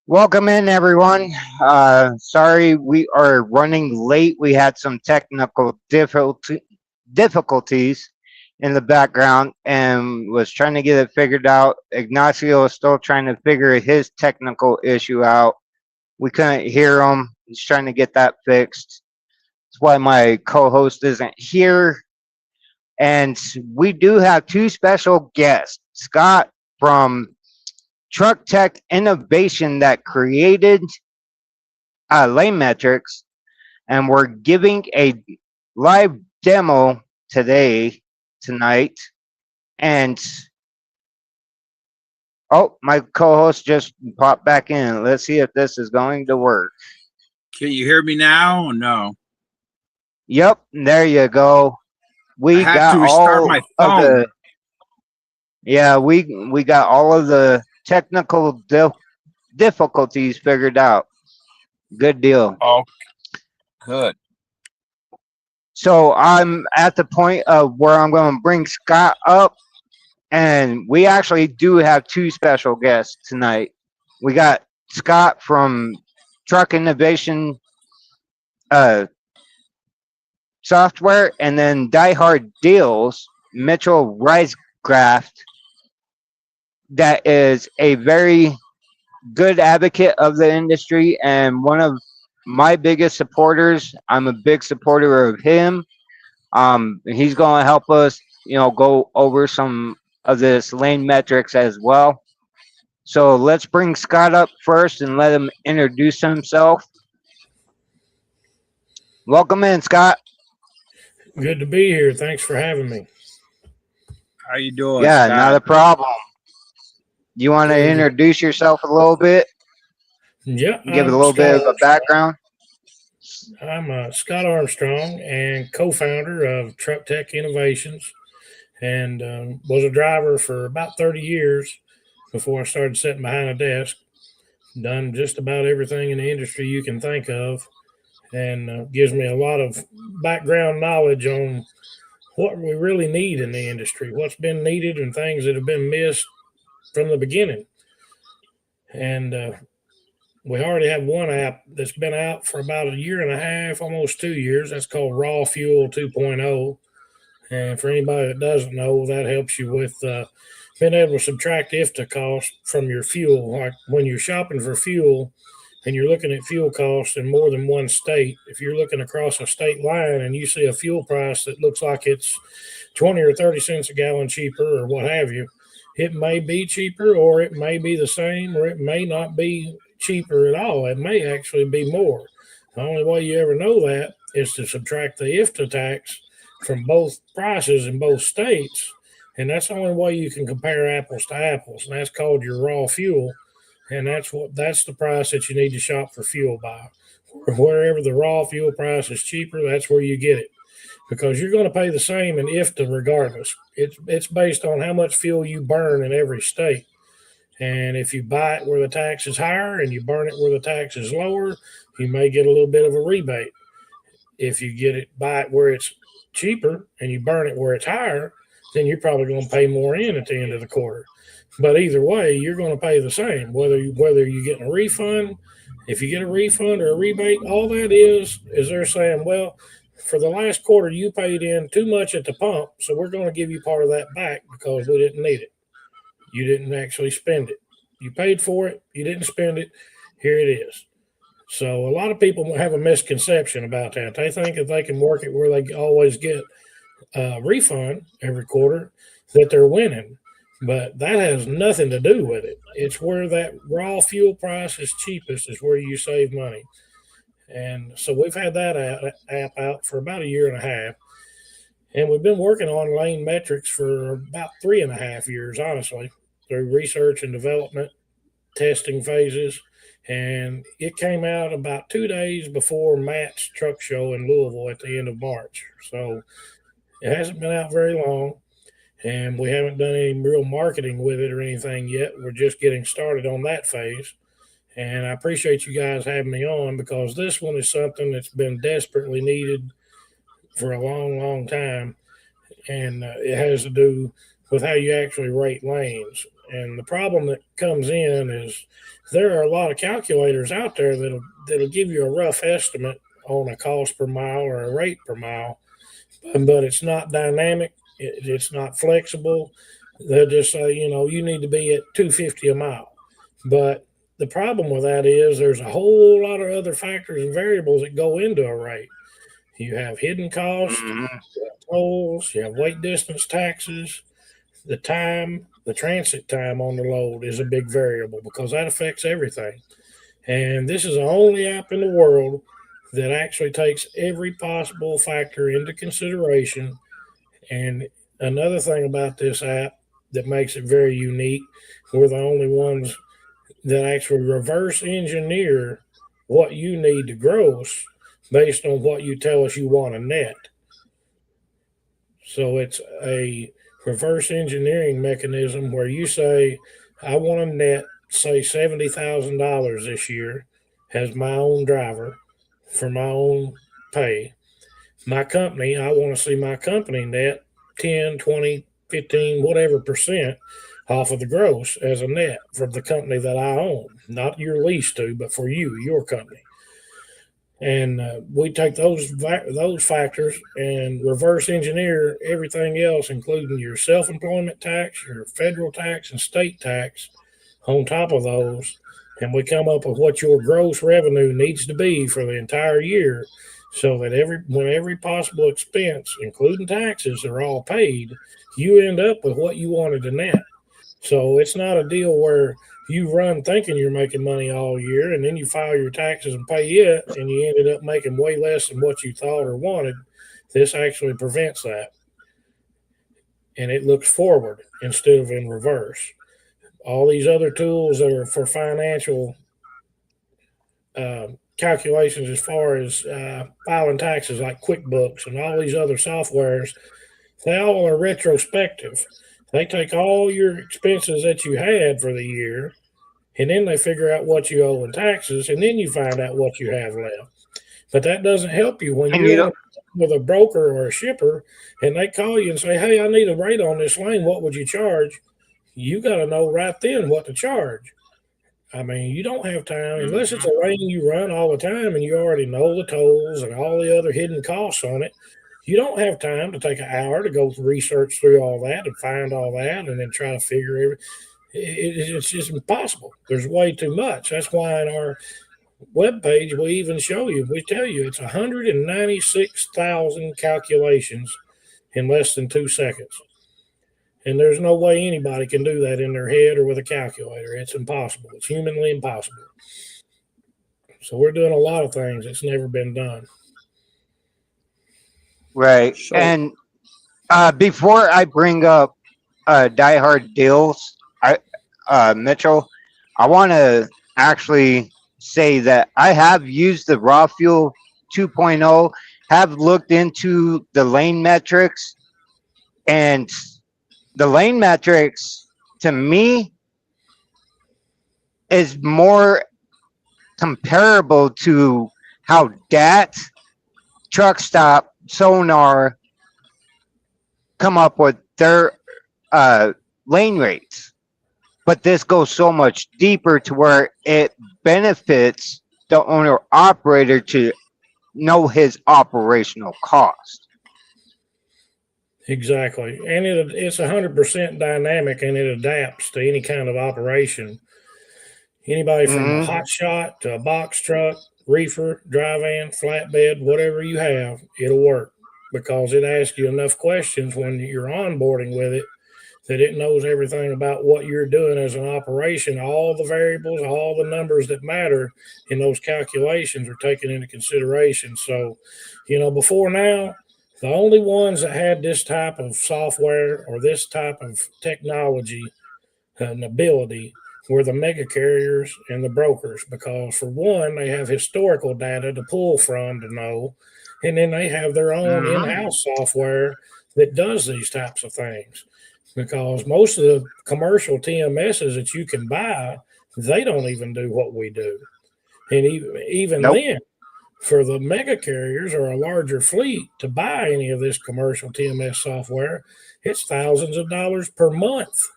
Welcome in, everyone. Sorry we are running late. We had some technical difficulties in the background and was trying to get it figured out. Ignacio is still trying to figure his technical issue out. We couldn't hear him. He's trying to get that fixed. That's why my co host isn't here. And we do have two special guests Scott from Truck Tech Innovation that created LANEMetrics, and we're giving a live demo tonight. And oh, my co-host just popped back in. Let's see if this is going to work. Can you hear me now or no? Yep, there you go. We I had got to restart all my of phone. we got all of the technical difficulties figured out. Good deal. Oh, good. So I'm at the point of where I'm going to bring Scott up, and we actually do have two special guests tonight. We got Scott from Truck Innovation Software, and then Die Hard Deals, Mitchell Ricegraft, that is a very good advocate of the industry and one of my biggest supporters. I'm a big supporter of him. He's going to help us, go over some of this LANEMetrics as well. So let's bring Scott up first and let him introduce himself. Welcome in, Scott. Good to be here. Thanks for having me. How you doing, Yeah, Scott? not a problem. You want to introduce yourself a little bit? Yeah, Give it a little bit of a background. I'm Scott Armstrong and co-founder of Truck Tech Innovations, and was a driver for about 30 years before I started sitting behind a desk. Done just about everything in the industry you can think of, and gives me a lot of background knowledge on what we really need in the industry, what's been needed, and things that have been missed from the beginning. And we already have one app that's been out for about a year and a half, almost 2 years. That's called Raw Fuel 2.0. And for anybody that doesn't know, that helps you with being able to subtract IFTA costs from your fuel. Like when you're shopping for fuel and you're looking at fuel costs in more than one state, if you're looking across a state line and you see a fuel price that looks like it's 20 or 30 cents a gallon cheaper or what have you, it may be cheaper or it may be the same or it may not be cheaper at all. It may actually be more. The only way you ever know that is to subtract the IFTA tax from both prices in both states. And that's the only way you can compare apples to apples. And that's called your raw fuel. And that's the price that you need to shop for fuel by. Wherever the raw fuel price is cheaper, that's where you get it. Because you're going to pay the same in IFTA regardless. It's based on how much fuel you burn in every state. And if you buy it where the tax is higher and you burn it where the tax is lower, you may get a little bit of a rebate. If you buy it where it's cheaper and you burn it where it's higher, then you're probably going to pay more in at the end of the quarter. But either way, you're going to pay the same, whether you're getting a refund. If you get a refund or a rebate, all that is they're saying, well, for the last quarter, you paid in too much at the pump, so we're going to give you part of that back because we didn't need it. You didn't actually spend it. You paid for it. You didn't spend it. Here it is. So a lot of people have a misconception about that. They think if they can work it where they always get a refund every quarter, that they're winning. But that has nothing to do with it. It's where that raw fuel price is cheapest is where you save money. And so we've had that app out for about a year and a half. And we've been working on LANEMetrics for about 3.5 years, honestly, through research and development, testing phases. And it came out about 2 days before Matt's truck show in Louisville at the end of March. So it hasn't been out very long, and we haven't done any real marketing with it or anything yet. We're just getting started on that phase. And I appreciate you guys having me on because this one is something that's been desperately needed for a long, long time. And it has to do with how you actually rate lanes. And the problem that comes in is there are a lot of calculators out there that'll give you a rough estimate on a cost per mile or a rate per mile, but it's not dynamic. It's not flexible. They'll just say, you need to be at 250 a mile. But the problem with that is there's a whole lot of other factors and variables that go into a rate. You have hidden costs, you have tolls, you have weight distance taxes, the time, the transit time on the load is a big variable because that affects everything. And this is the only app in the world that actually takes every possible factor into consideration. And another thing about this app that makes it very unique, we're the only ones that actually reverse engineer what you need to gross based on what you tell us you want to net. So it's a reverse engineering mechanism where you say, I want to net, say, $70,000 this year as my own driver for my own pay. My company, I want to see my company net 10, 20, 15, whatever percent off of the gross as a net from the company that I own, not your lease to, but for you, your company. And we take those factors and reverse engineer everything else, including your self-employment tax, your federal tax, and state tax on top of those. And we come up with what your gross revenue needs to be for the entire year so that when every possible expense, including taxes, are all paid, you end up with what you wanted to net. So it's not a deal where you run thinking you're making money all year and then you file your taxes and pay it and you ended up making way less than what you thought or wanted. This actually prevents that. And it looks forward instead of in reverse. All these other tools that are for financial calculations as far as filing taxes like QuickBooks and all these other softwares, they all are retrospective. They take all your expenses that you had for the year, and then they figure out what you owe in taxes, and then you find out what you have left. But that doesn't help you when you're with a broker or a shipper, and they call you and say, hey, I need a rate on this lane. What would you charge? You got to know right then what to charge. I mean, you don't have time, unless it's a lane you run all the time and you already know the tolls and all the other hidden costs on it. You don't have time to take an hour to go research through all that and find all that and then try to figure it. It's just impossible. There's way too much. That's why in our webpage we tell you it's 196,000 calculations in less than 2 seconds. And there's no way anybody can do that in their head or with a calculator. It's impossible. It's humanly impossible. So we're doing a lot of things that's never been done. Right. So, and before I bring up Die Hard Deals, Mitchell, I want to actually say that I have used the Raw Fuel 2.0, have looked into the LANEMetrics, and the LANEMetrics to me is more comparable to how DAT, Truck Stop, Sonar come up with their lane rates. But this goes so much deeper to where it benefits the owner operator to know his operational cost. Exactly. And it's 100% dynamic and it adapts to any kind of operation. Anybody from a hot shot to a box truck, reefer, dry van, flatbed, whatever you have, it'll work because it asks you enough questions when you're onboarding with it that it knows everything about what you're doing as an operation. All the variables, all the numbers that matter in those calculations are taken into consideration. So, before now, the only ones that had this type of software or this type of technology and ability were the mega carriers and the brokers, because for one, they have historical data to pull from to know, and then they have their own in-house software that does these types of things. Because most of the commercial TMSs that you can buy, they don't even do what we do. And even then, for the mega carriers or a larger fleet to buy any of this commercial TMS software, it's thousands of dollars per month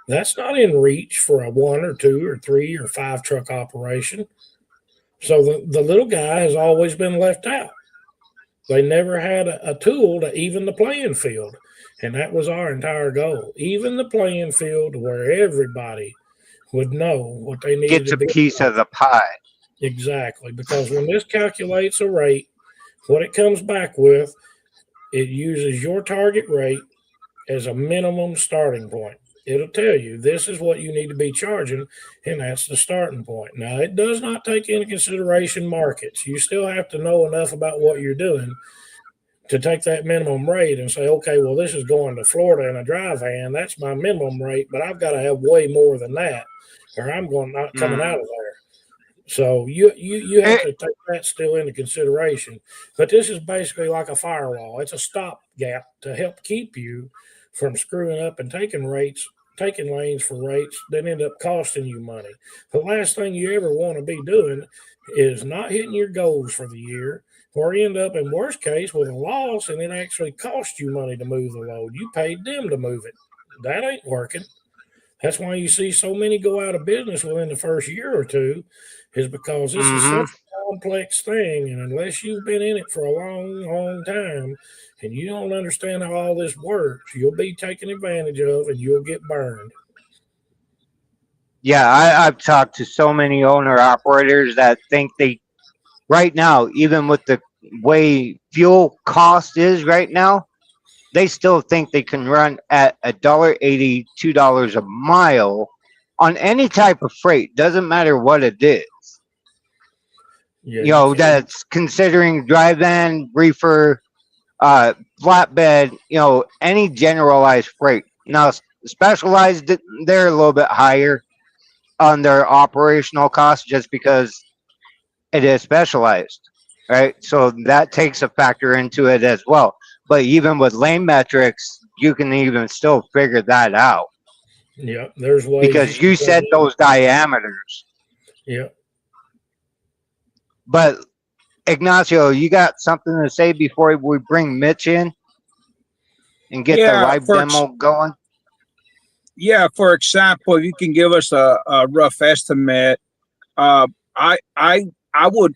That's not in reach for a 1 or 2 or 3 or 5 truck operation. So the little guy has always been left out. They never had a tool to even the playing field. And that was our entire goal. Even the playing field where everybody would know what they needed Gets to a be. piece of the pie. Exactly. Because when this calculates a rate, what it comes back with, it uses your target rate as a minimum starting point. It'll tell you this is what you need to be charging, and that's the starting point. Now, it does not take into consideration markets. You still have to know enough about what you're doing to take that minimum rate and say, okay, well, this is going to Florida in a dry van. That's my minimum rate, but I've got to have way more than that, or I'm going not coming out of there. So you have to take that still into consideration. But this is basically like a firewall. It's a stopgap to help keep you from screwing up and taking lanes for rates that end up costing you money. The last thing you ever want to be doing is not hitting your goals for the year, or end up in worst case with a loss and it actually cost you money to move the load. You paid them to move it. That ain't working. That's why you see so many go out of business within the first year or two, is because this is such a complex thing. And unless you've been in it for a long, long time and you don't understand how all this works, you'll be taken advantage of and you'll get burned. Yeah, I've talked to so many owner operators that think they, right now, even with the way fuel cost is right now, they still think they can run at $1.80, $2 a mile on any type of freight. Doesn't matter what it is. Yeah, You know, that's considering dry van, reefer, flatbed, you know, any generalized freight. Now, specialized, they're a little bit higher on their operational costs just because it is specialized, right? So that takes a factor into it as well. But even with LANEMetrics, you can even still figure that out. Yeah, there's ways because you said those diameters. Yeah. But Ignacio, you got something to say before we bring Mitch in and get the live demo going? Yeah, for example, you can give us a rough estimate. I would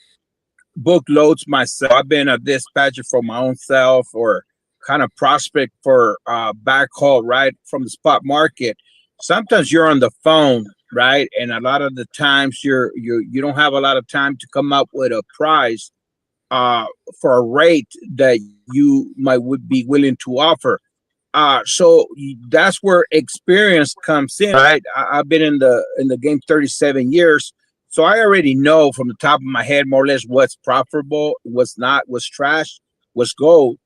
book loads myself. I've been a dispatcher for my own self, or kind of prospect for backhaul right from the spot market. Sometimes you're on the phone, right, and a lot of the times you don't have a lot of time to come up with a price for a rate that you would be willing to offer. So that's where experience comes in, right? I've been in the game 37 years, so I already know from the top of my head more or less what's profitable, what's not, what's trash, what's gold,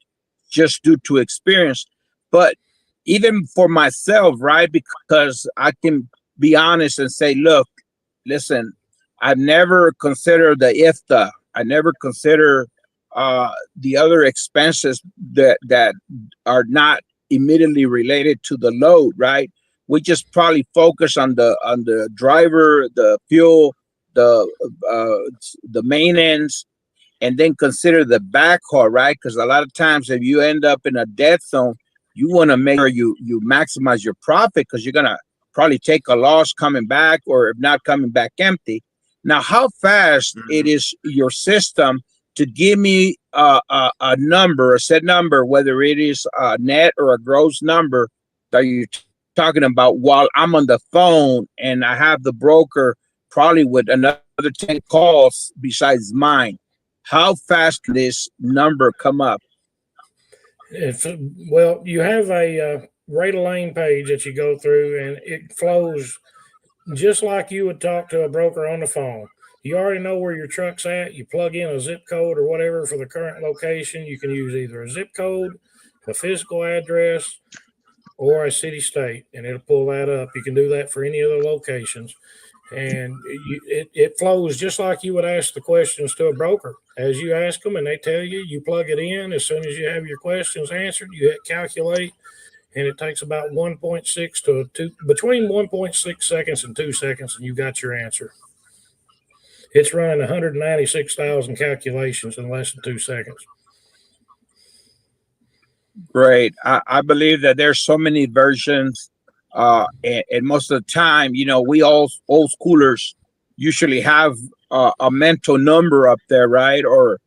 just due to experience. But even for myself, right? Because I can be honest and say, look, listen, I've never considered the IFTA. I never consider the other expenses that are not immediately related to the load, right? We just probably focus on the driver, the fuel, the maintenance, and then consider the backhaul, right? Because a lot of times if you end up in a dead zone, you want to make sure you maximize your profit, because you're gonna probably take a loss coming back, or if not, coming back empty. Now, how fast it is your system to give me a number, a set number, whether it is a net or a gross number that you're talking about, while I'm on the phone and I have the broker probably with another 10 calls besides mine. How fast can this number come up? Well, you have a rate of lane page that you go through, and it flows just like you would talk to a broker on the phone. You already know where your truck's at. You plug in a zip code or whatever for the current location. You can use either a zip code, a physical address, or a city state, and it'll pull that up. You can do that for any other locations. And it flows just like you would ask the questions to a broker. As you ask them and they tell you, you plug it in. As soon as you have your questions answered, you hit calculate, and it takes about 1.6 to 2, between 1.6 seconds and 2 seconds, and you got your answer. It's running 196,000 calculations in less than 2 seconds. Great. I believe that there's so many versions And most of the time, you know, we all old schoolers usually have a mental number up there, right? Or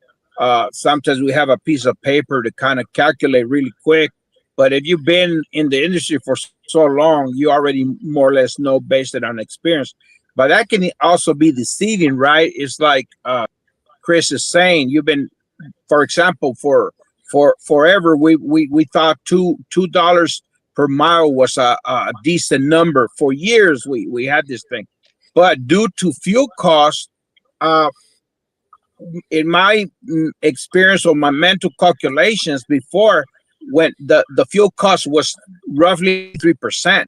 sometimes we have a piece of paper to kind of calculate really quick. But if you've been in the industry for so long, you already more or less know based it on experience. But that can also be deceiving, right? It's like Chris is saying, you've been, for example, for forever, we thought $2 per mile was a decent number. For years, we had this thing, but due to fuel costs, uh, in my experience or my mental calculations before, when the fuel cost was roughly 3%,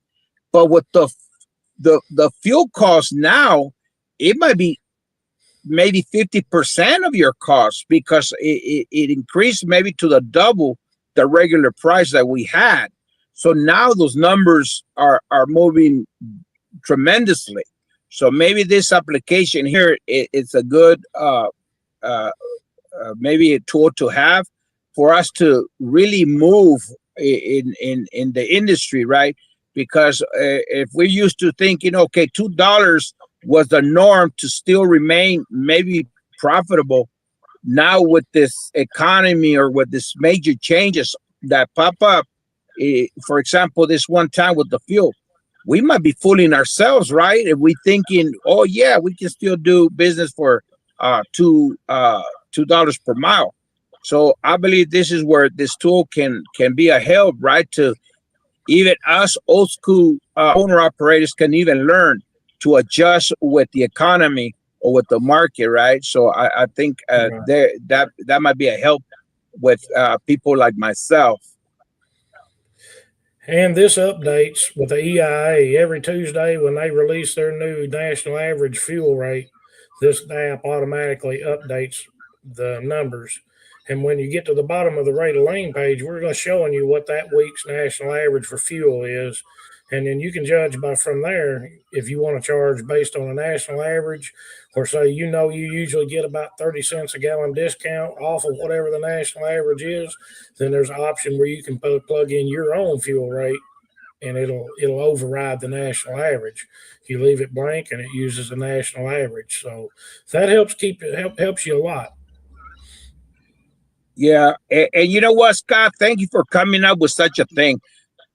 but with the fuel cost now, it might be maybe 50% of your cost, because it increased maybe to the double the regular price that we had. So now those numbers are moving tremendously. So maybe this application here, it's a good uh, maybe a tool to have for us to really move in the industry, right? Because if we're used to thinking, okay, $2 was the norm to still remain maybe profitable, now with this economy or with this major changes that pop up, for example, this one time with the fuel, we might be fooling ourselves, right? If we thinking, oh yeah, we can still do business for $2 per mile. So I believe this is where this tool can be a help, right? To even us old school owner operators can even learn to adjust with the economy or with the market, right? So I think there that might be a help with people like myself. And this updates with the EIA every Tuesday when they release their new national average fuel rate. This app automatically updates the numbers. And when you get to the bottom of the rate of lane page, we're going to showing you what that week's national average for fuel is. And then you can judge by from there if you want to charge based on a national average, or say you know you usually get about 30 cents a gallon discount off of whatever the national average is. Then there's an option where you can plug in your own fuel rate, and it'll override the national average. You leave it blank and it uses the national average. So that helps keep it helps you a lot. Yeah, and you know what, Scott? Thank you for coming up with such a thing.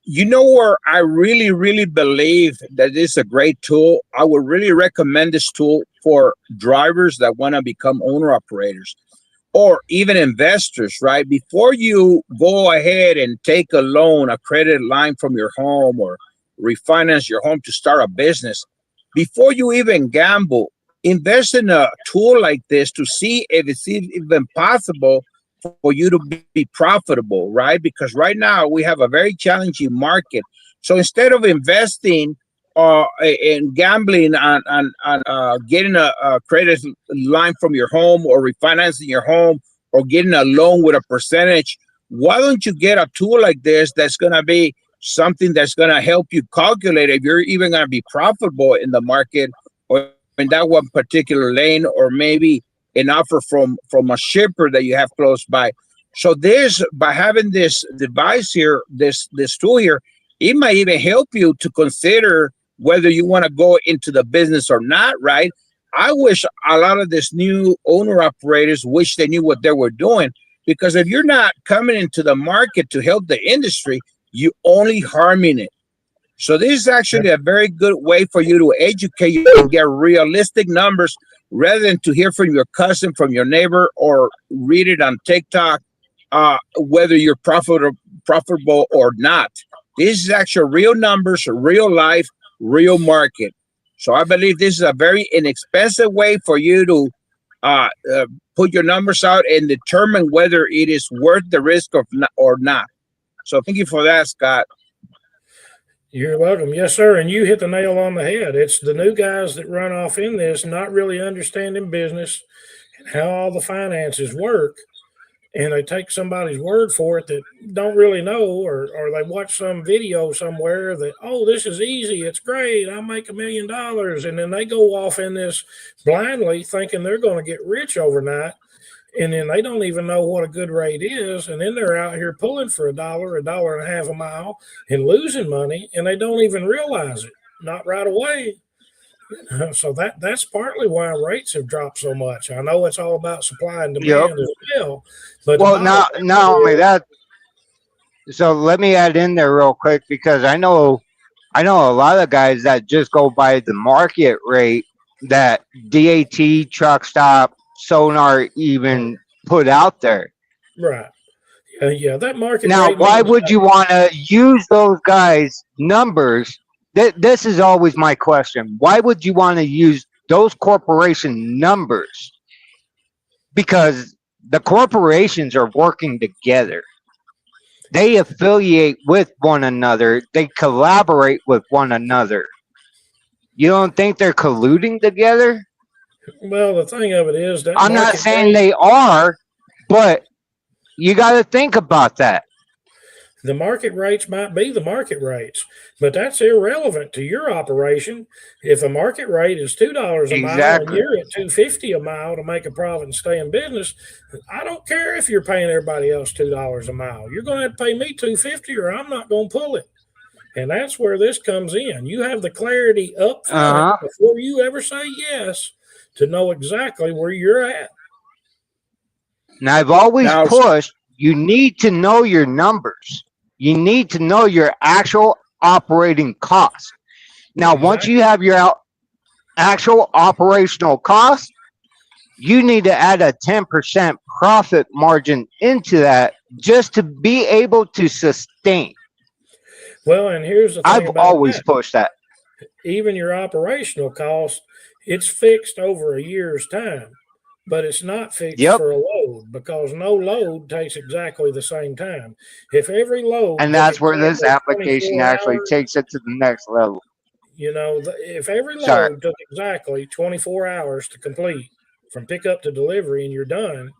You know where I really, really believe that this is a great tool? I would really recommend this tool for drivers that want to become owner operators or even investors, right? Before you go ahead and take a loan, a credit line from your home, or refinance your home to start a business, before you even gamble, invest in a tool like this to see if it's even possible for you to be profitable, right? Because right now we have a very challenging market. So instead of investing in gambling on getting a credit line from your home or refinancing your home or getting a loan with a percentage, why don't you get a tool like this that's going to be something that's going to help you calculate if you're even going to be profitable in the market or in that one particular lane, or maybe an offer from a shipper that you have close by. So this, by having this device here, this tool here, it might even help you to consider whether you want to go into the business or not, right? I wish a lot of this new owner operators wish they knew what they were doing, because if you're not coming into the market to help the industry, you only harming it. So this is actually a very good way for you to educate you and get realistic numbers rather than to hear from your cousin, from your neighbor, or read it on TikTok, whether you're profitable or not. This is actually real numbers, real life, real market. So I believe this is a very inexpensive way for you to uh, uh, put your numbers out and determine whether it is worth the risk or not. So thank you for that, Scott. You're welcome. Yes, sir. And you hit the nail on the head. It's the new guys that run off in this, not really understanding business and how all the finances work. And they take somebody's word for it that don't really know, or they watch some video somewhere that, oh, this is easy. It's great. I'll make $1 million. And then they go off in this blindly thinking they're going to get rich overnight. And then they don't even know what a good rate is, and then they're out here pulling for a dollar and a half a mile, and losing money, and they don't even realize it, not right away. So that's partly why rates have dropped so much. I know it's all about supply and Yep. demand as well, but the Well, bottom not line only is, that. So let me add in there real quick because I know a lot of guys that just go by the market rate that DAT, truck stop, sonar even put out there. right? Yeah, that market Now, rate why means would you want to use those guys' numbers? This is always my question. Why would you want to use those corporation numbers? Because the corporations are working together. They affiliate with one another. They collaborate with one another. You don't think they're colluding together? well, the thing of it is that I'm not market saying rate. they are, but you got to think about that. The market rates might be the market rates, but that's irrelevant to your operation. If a market rate is $2 a mile and Exactly. you're at $2.50 a mile to make a profit and stay in business, I don't care if you're paying everybody else $2 a mile. You're going to have to pay me $2.50, or I'm not going to pull it. And that's where this comes in. You have the clarity up front Uh huh. before you ever say yes to know exactly where you're at. Now, I've always Now, pushed you need to know your numbers. You need to know your actual operating cost. Now, once Exactly. you have your actual operational cost, you need to add a 10% profit margin into that just to be able to sustain. Well, and here's the thing I've about always that. pushed that. Even your operational cost, it's fixed over a year's time, but it's not fixed Yep. for a load, because no load takes exactly the same time. If every load And took that's where this exactly application 24 actually hours, takes it to the next level. if every Sorry. load took exactly 24 hours to complete from pickup to delivery and you're done,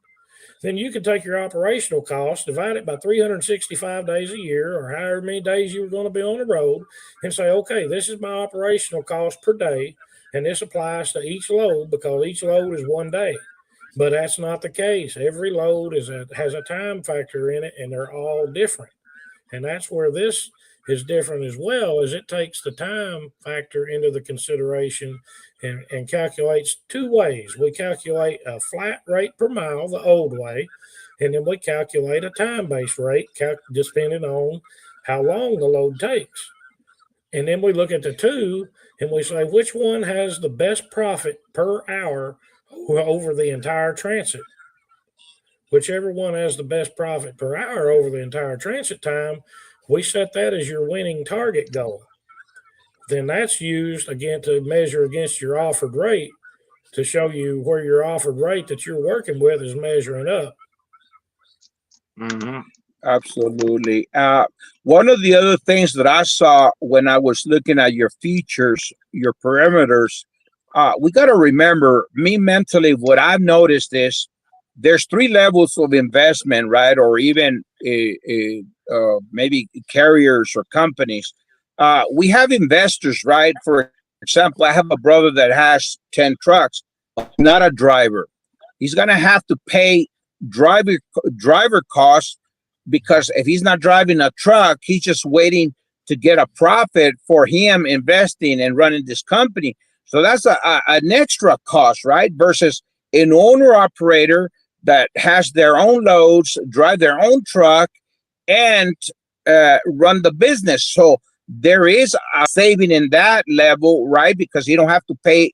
then you can take your operational cost, divide it by 365 days a year, or however many days you were going to be on the road, and say, okay, this is my operational cost per day, and this applies to each load because each load is one day. But that's not the case. Every load has a time factor in it, and they're all different. And that's where this is different as well, as it takes the time factor into the consideration, and calculates two ways. We calculate a flat rate per mile the old way, and then we calculate a time-based rate depending on how long the load takes. And then we look at the two and we say which one has the best profit per hour over the entire transit. Whichever one has the best profit per hour over the entire transit time, we set that as your winning target goal. Then that's used again to measure against your offered rate to show you where your offered rate that you're working with is measuring up. Hmm. absolutely. One of the other things that I saw when I was looking at your features, your parameters, we got to remember, me mentally, what I've noticed is there's three levels of investment, right? Or even maybe carriers or companies. We have investors, right? For example, I have a brother that has 10 trucks, not a driver. He's going to have to pay driver driver costs, because if he's not driving a truck, he's just waiting to get a profit for him investing and running this company. So that's an extra cost, right? Versus an owner operator that has their own loads, drive their own truck, and run the business. So there is a saving in that level, right? Because you don't have to pay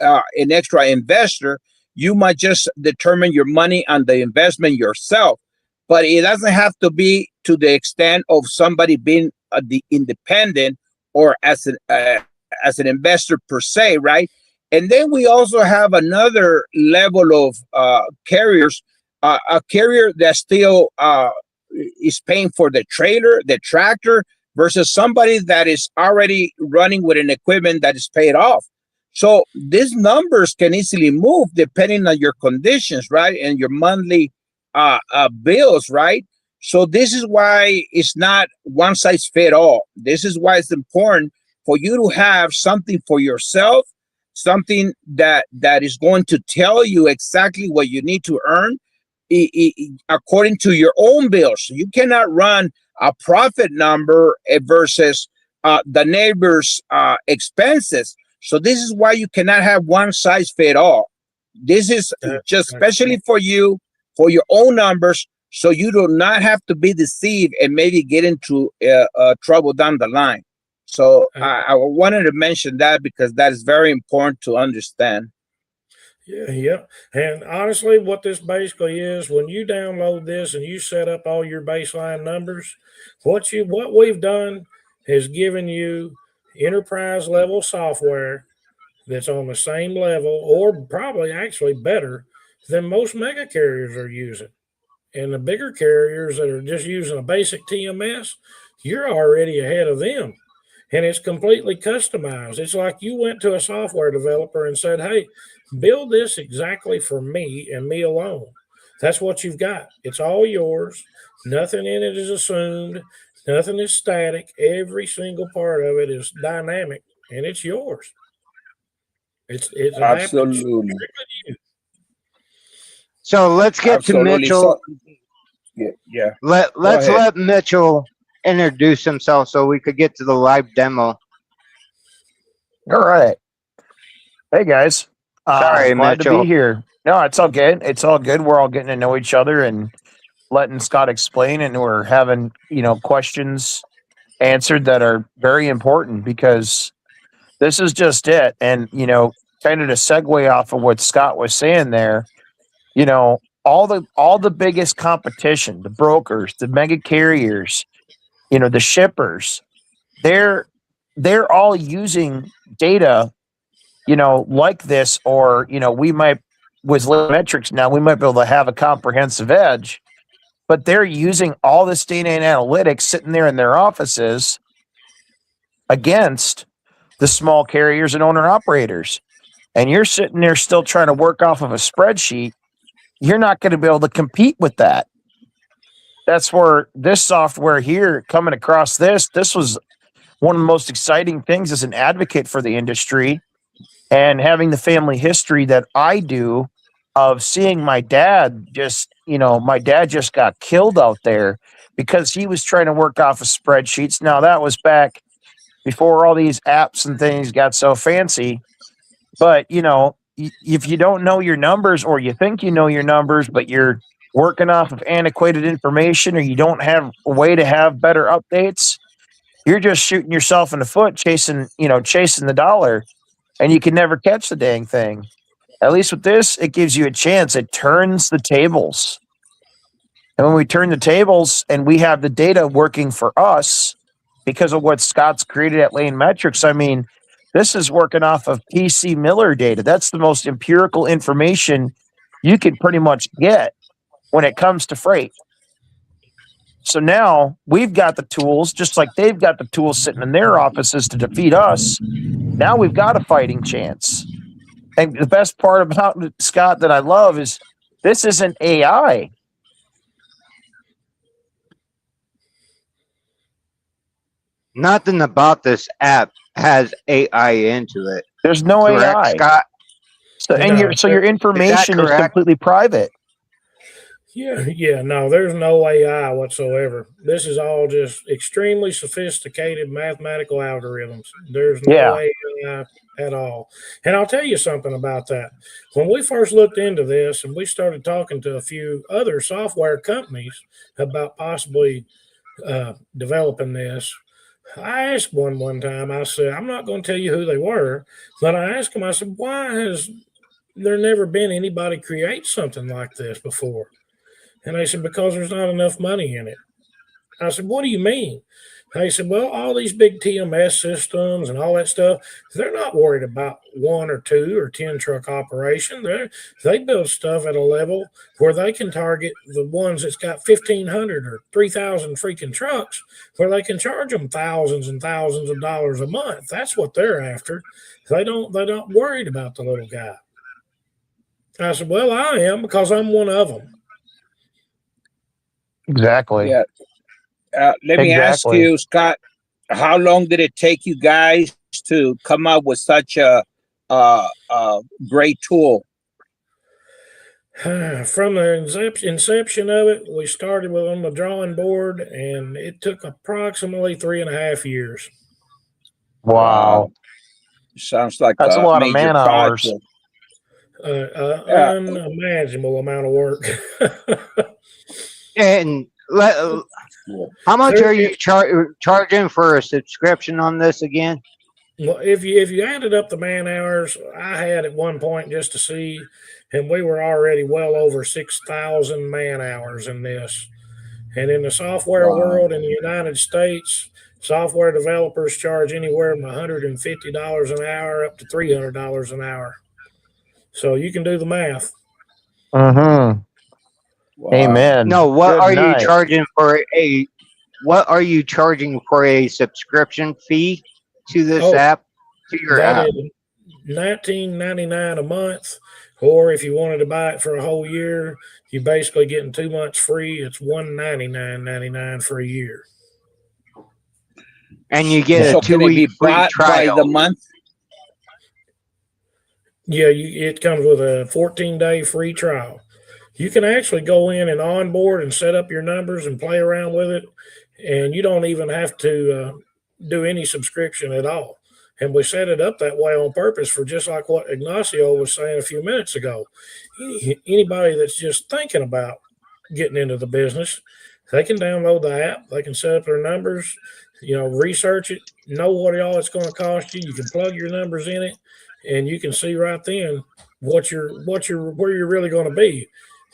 an extra investor. You might just determine your money on the investment yourself, but it doesn't have to be to the extent of somebody being the independent or as an investor per se, right? And then we also have another level of carriers, a carrier that still is paying for the trailer, the tractor, versus somebody that is already running with an equipment that is paid off. So these numbers can easily move depending on your conditions, right? And your monthly bills, right? So this is why it's not one size fit all. This is why it's important for you to have something for yourself, something that is going to tell you exactly what you need to earn, according to your own bills. You cannot run a profit number versus the neighbor's expenses. So this is why you cannot have one size fit all. This is just especially for you, for your own numbers, so you do not have to be deceived and maybe get into trouble down the line. So I wanted to mention that because that is very important to understand. Yeah. And honestly, what this basically is, when you download this and you set up all your baseline numbers, what we've done is given you enterprise level software that's on the same level or probably actually better than most mega carriers are using. And the bigger carriers that are just using a basic TMS, you're already ahead of them. And it's completely customized. It's like you went to a software developer and said, hey, build this exactly for me and me alone. That's what you've got. It's all yours. Nothing in it is assumed. Nothing is static. Every single part of it is dynamic and it's yours. It's adapted Absolutely. strictly to you. So let's get to Absolutely. Mitchell. Yeah. Let's ahead. let Mitchell introduce himself so we could get to the live demo. All right. Hey guys. Sorry, Glad to Mitchell. be here. No, it's all good. It's all good. We're all getting to know each other and letting Scott explain, and we're having, questions answered that are very important because this is just it. And, kind of to segue off of what Scott was saying there, all the biggest competition, the brokers, the mega carriers, the shippers, they're all using data, like this, or we might, with LANEMetrics now, we might be able to have a comprehensive edge, but they're using all this data and analytics sitting there in their offices against the small carriers and owner operators. And you're sitting there still trying to work off of a spreadsheet. You're not going to be able to compete with that. That's where this software here coming across this was one of the most exciting things as an advocate for the industry, and having the family history that I do of seeing my dad just got killed out there because he was trying to work off of spreadsheets. Now that was back before all these apps and things got so fancy. But, if you don't know your numbers, or you think you know your numbers, but you're working off of antiquated information, or you don't have a way to have better updates, you're just shooting yourself in the foot chasing the dollar, and you can never catch the dang thing. At least with this, it gives you a chance. It turns the tables. And when we turn the tables and we have the data working for us because of what Scott's created at LANEMetrics, I mean, this is working off of PC Miller data. That's the most empirical information you can pretty much get when it comes to freight. So now we've got the tools, just like they've got the tools sitting in their offices to defeat us. Now we've got a fighting chance. And the best part about Scott that I love is this isn't AI. Nothing about this app has AI into it. There's no Correct, AI. Scott? So, your information is correct? completely private. Yeah, no, there's no AI whatsoever. This is all just extremely sophisticated mathematical algorithms. There's no AI at all. And I'll tell you something about that. When we first looked into this and we started talking to a few other software companies about possibly developing this, I asked one time, I said, I'm not going to tell you who they were, but I asked them, I said, why has there never been anybody create something like this before? And they said, because there's not enough money in it. I said, what do you mean? They said, well, all these big TMS systems and all that stuff, they're not worried about 1 or 2 or 10 truck operation. They build stuff at a level where they can target the ones that's got 1,500 or 3,000 freaking trucks, where they can charge them thousands and thousands of dollars a month. That's what they're after. They're not worried about the little guy. I said, well, I am, because I'm one of them. Exactly. Yeah. Let me ask you, Scott, how long did it take you guys to come up with such a great tool? From the inception of it, we started with on the drawing board, and it took approximately 3.5 years. Wow. Sounds like That's a a lot of major man hours. project. Yeah. Unimaginable amount of work. And how much are you charging for a subscription on this again? Well, if you added up the man hours, I had at one point just to see, and we were already well over 6,000 man hours in this. And in the software Wow. world in the United States, software developers charge anywhere from $150 an hour up to $300 an hour. So you can do the math. Mm-hmm. Wow. Amen. No, what Good are you night. charging for a subscription fee to this app? To your That app? is $19.99 a month, or if you wanted to buy it for a whole year, you're basically getting 2 months free. It's $199.99 for a year. And you get So a can it be 2-week free bought by trial. the month? Yeah, it comes with a 14-day free trial. You can actually go in and onboard and set up your numbers and play around with it, and you don't even have to do any subscription at all. And we set it up that way on purpose for just like what Ignacio was saying a few minutes ago. Anybody that's just thinking about getting into the business, they can download the app, they can set up their numbers, research it, know what all it's going to cost you. You can plug your numbers in it, and you can see right then where you're really going to be,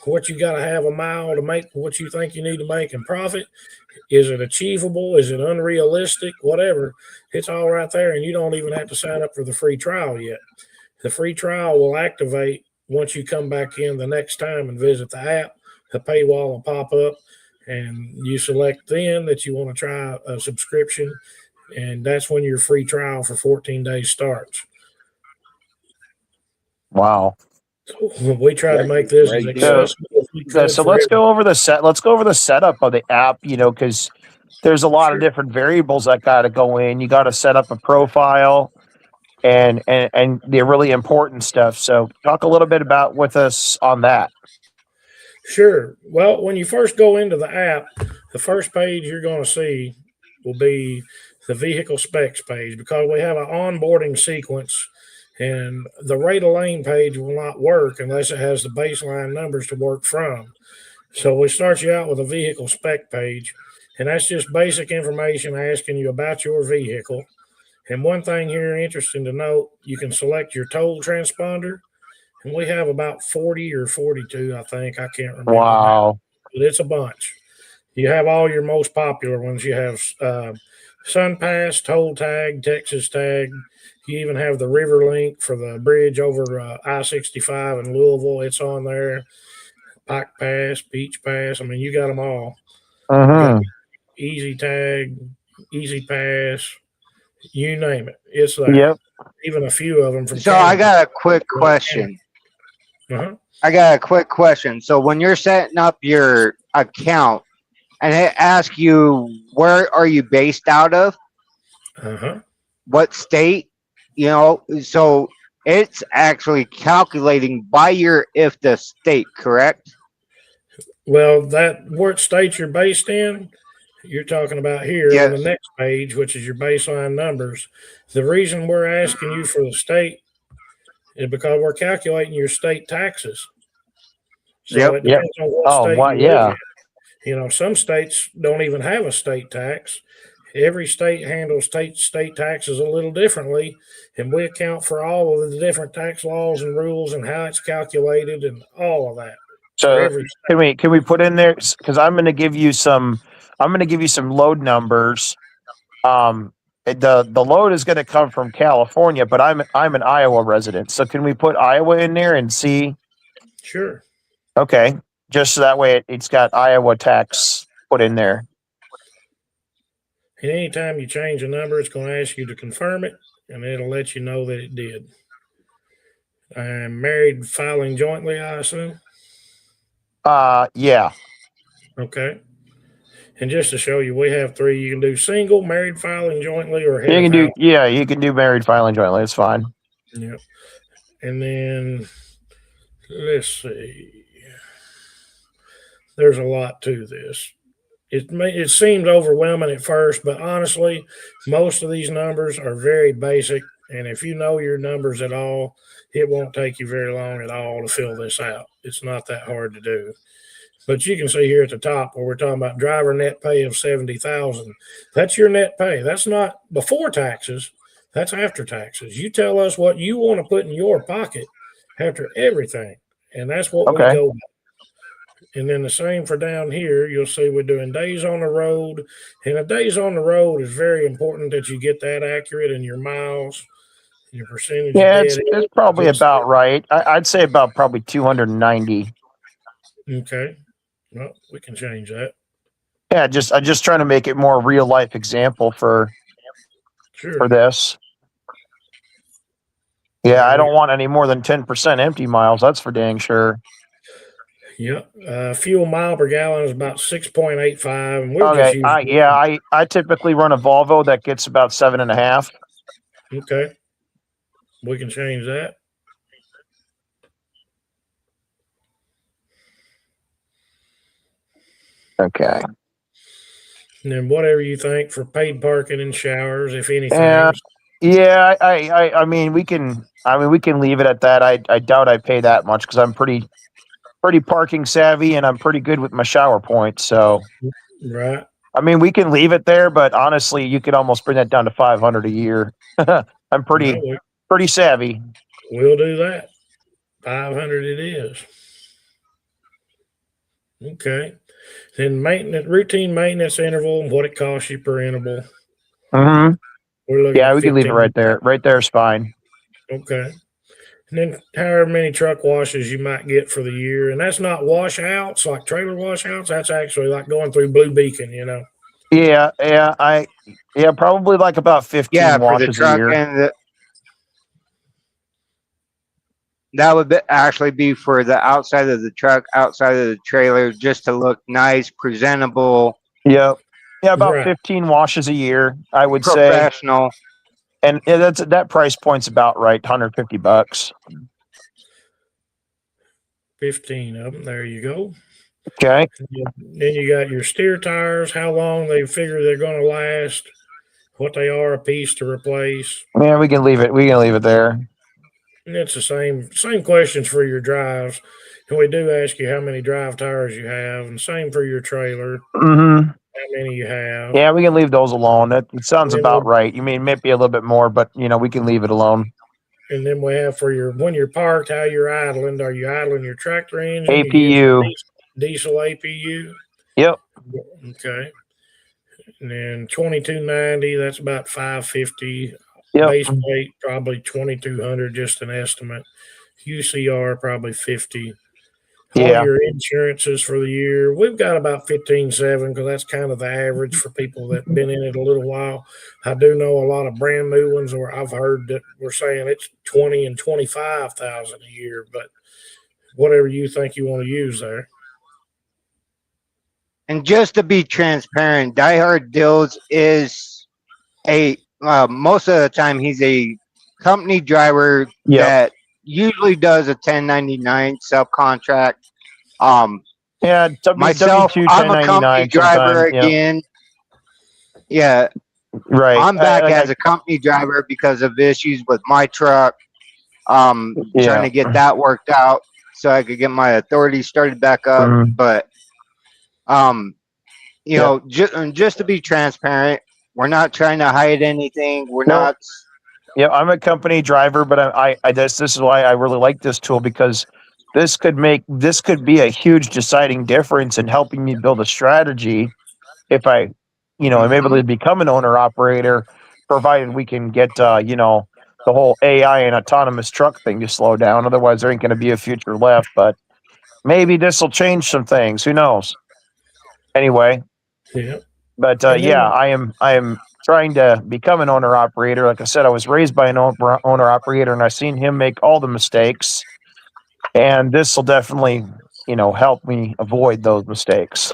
what you got to have a mile to make what you think you need to make in profit. Is it achievable? Is it unrealistic? Whatever. It's all right there, and you don't even have to sign up for the free trial yet. The free trial will activate once you come back in the next time and visit the app. The paywall will pop up, and you select then that you want to try a subscription, and that's when your free trial for 14 days starts. Wow. So we try to make this as accessible as we could. So let's go over the setup of the app, because there's a lot of different variables that got to go in. You got to set up a profile and the really important stuff. So talk a little bit about with us on that. Sure. Well, when you first go into the app, the first page you're going to see will be the vehicle specs page, because we have an onboarding sequence, and the rate of lane page will not work unless it has the baseline numbers to work from. So we start you out with a vehicle spec page, and that's just basic information asking you about your vehicle. And one thing here interesting to note, you can select your toll transponder, and we have about 40 or 42, I think. I can't remember. Wow. But it's a bunch. You have all your most popular ones. You have SunPass, Toll Tag, Texas Tag. You even have the River Link for the bridge over I-65 in Louisville. It's on there. Pike Pass, Beach Pass. I mean, you got them all. Mm-hmm. Easy Tag, Easy Pass, you name it. It's there. Yep. Even a few of them from So Canada. I got a quick question. So when you're setting up your account and it asks you, where are you based out of? What state? So it's actually calculating by your if the state, correct? Well, what state you're based in, you're talking about here on the next page, which is your baseline numbers. The reason we're asking you for the state is because we're calculating your state taxes. So it depends on what state you live in. Some states don't even have a state tax. Every state handles state taxes a little differently, and we account for all of the different tax laws and rules and how it's calculated and all of that. So can we put in there, because I'm going to give you some load numbers. The load is going to come from California, but I'm an Iowa resident. So can we put Iowa in there and see? Sure. Okay, just so that way it's got Iowa tax put in there. And anytime you change a number, it's going to ask you to confirm it, and it'll let you know that it did. I'm married, filing jointly, I assume. Yeah. Okay. And just to show you, we have 3. You can do single, married, filing jointly, or head you can do married, filing jointly. It's fine. Yep. And then let's see. There's a lot to this. It seems overwhelming at first, but honestly, most of these numbers are very basic. And if you know your numbers at all, it won't take you very long at all to fill this out. It's not that hard to do. But you can see here at the top where we're talking about driver net pay of 70,000. That's your net pay. That's not before taxes. That's after taxes. You tell us what you want to put in your pocket after everything, and that's what we Okay. go by. And then the same for down here, you'll see we're doing days on the road. And the days on the road is very important that you get that accurate in your miles, your percentage of Yeah, dead. it's probably about right. I'd say about probably 290. Okay. Well, we can change that. Yeah, I'm just trying to make it more real life example for this. Yeah, I don't want any more than 10% empty miles. That's for dang sure. Yep. Fuel mile per gallon is about 6.85. And we'll just use I typically run a Volvo that gets about 7.5. Okay. We can change that. Okay. And then whatever you think for paid parking and showers, if anything. Yeah, I mean we can leave it at that. I doubt I pay that much because I'm pretty parking savvy and I'm pretty good with my shower points. So right. I mean we can leave it there, but honestly, you could almost bring that down to 500 a year. I'm pretty savvy. We'll do that. 500 it is. Okay. Then routine maintenance interval and what it costs you per interval. Mm-hmm. Yeah, we can leave it right there. Right there is fine. Okay. And then however many truck washes you might get for the year. And that's not washouts, like trailer washouts. That's actually like going through Blue Beacon, you know. Yeah, probably like about 15 washes for the truck a year. And that would actually be for the outside of the truck, outside of the trailer, just to look nice, presentable. Yep. Yeah, about 15 washes a year, I would say. Professional. And that price point's about right, $150. 15 of them. There you go. Okay. Then you got your steer tires, how long they figure they're going to last, what they are a piece to replace. Yeah, we can leave it. We can leave it there. And it's the same questions for your drives. And we do ask you how many drive tires you have, and same for your trailer. Mm-hmm. How many you have. Yeah, we can leave those alone. It sounds about right. You mean maybe a little bit more, but we can leave it alone. And then we have for when you're parked, how you're idling. Are you idling your tractor engine? APU. Diesel APU? Yep. Okay. And then 2290, that's about 550. Yep. Base weight, probably 2200, just an estimate. UCR, probably 50. All your insurances for the year, we've got about 15.7 because that's kind of the average for people that have been in it a little while. I do know a lot of brand new ones where I've heard that we're saying it's 20 and 25,000 a year, but whatever you think you want to use there. And just to be transparent, Die Hard Dills is most of the time he's a company driver that usually does a 1099 subcontract. Myself, I'm a company driver again. Yeah. Right. I'm back as a company driver because of issues with my truck. Trying to get that worked out so I could get my authority started back up. Mm-hmm. But just to be transparent, we're not trying to hide anything. We're not. Yeah, I'm a company driver, but this is why I really like this tool, because this could be a huge deciding difference in helping me build a strategy if I'm able to become an owner operator, provided we can get the whole AI and autonomous truck thing to slow down. Otherwise, there ain't going to be a future left. But maybe this will change some things. Who knows? Anyway. Yeah. But I am trying to become an owner operator. Like I said, I was raised by an owner operator, and I've seen him make all the mistakes. And this will definitely, help me avoid those mistakes.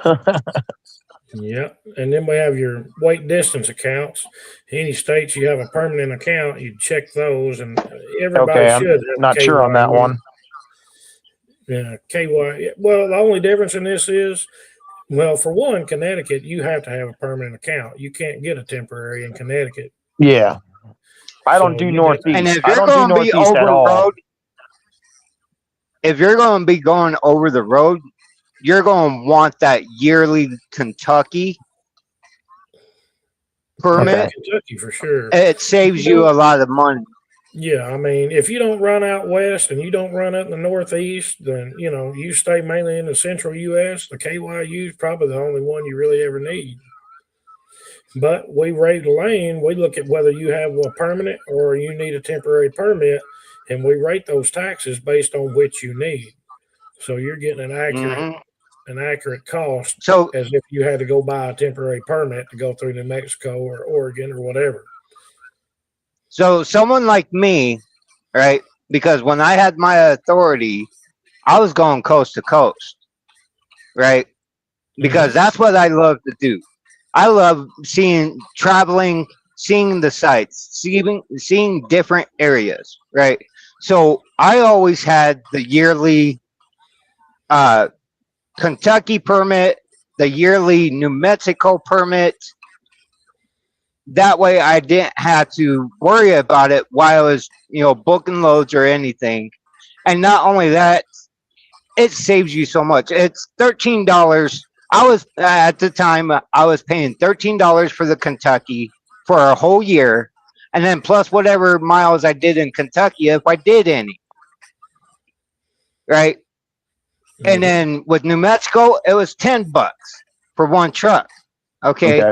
Yeah. And then we have your weight distance accounts. Any states you have a permanent account, you check those, and everybody should. I'm not sure on that one. Yeah, KY. Well, the only difference in this is, well, for one, Connecticut, you have to have a permanent account. You can't get a temporary in Connecticut. Yeah. I don't So do you get And Northeast. if I you're don't do going to be Northeast at over all. road, if you're going to be going over the road, you're going to want that yearly Kentucky permit. Kentucky for sure. It saves you a lot of money. Yeah, I mean, if you don't run out west and you don't run out in the northeast, then you stay mainly in the central U.S. The KYU is probably the only one you really ever need. But we rate a lane. We look at whether you have a permanent or you need a temporary permit, and we rate those taxes based on which you need. So you're getting an accurate cost, So, as if you had to go buy a temporary permit to go through New Mexico or Oregon or whatever. so someone like me, right? Because when I had my authority, I was going coast to coast, right? Because that's what I love to do. I love traveling, seeing the sights, seeing different areas, right? So I always had the yearly Kentucky permit, the yearly New Mexico permit. That way I didn't have to worry about it while I was, booking loads or anything. And not only that, it saves you so much. It's $13. I was at the time I was paying $13 for the Kentucky for a whole year, and then plus whatever miles I did in Kentucky if I did any. Right? And then with New Mexico, it was $10 for one truck. Okay.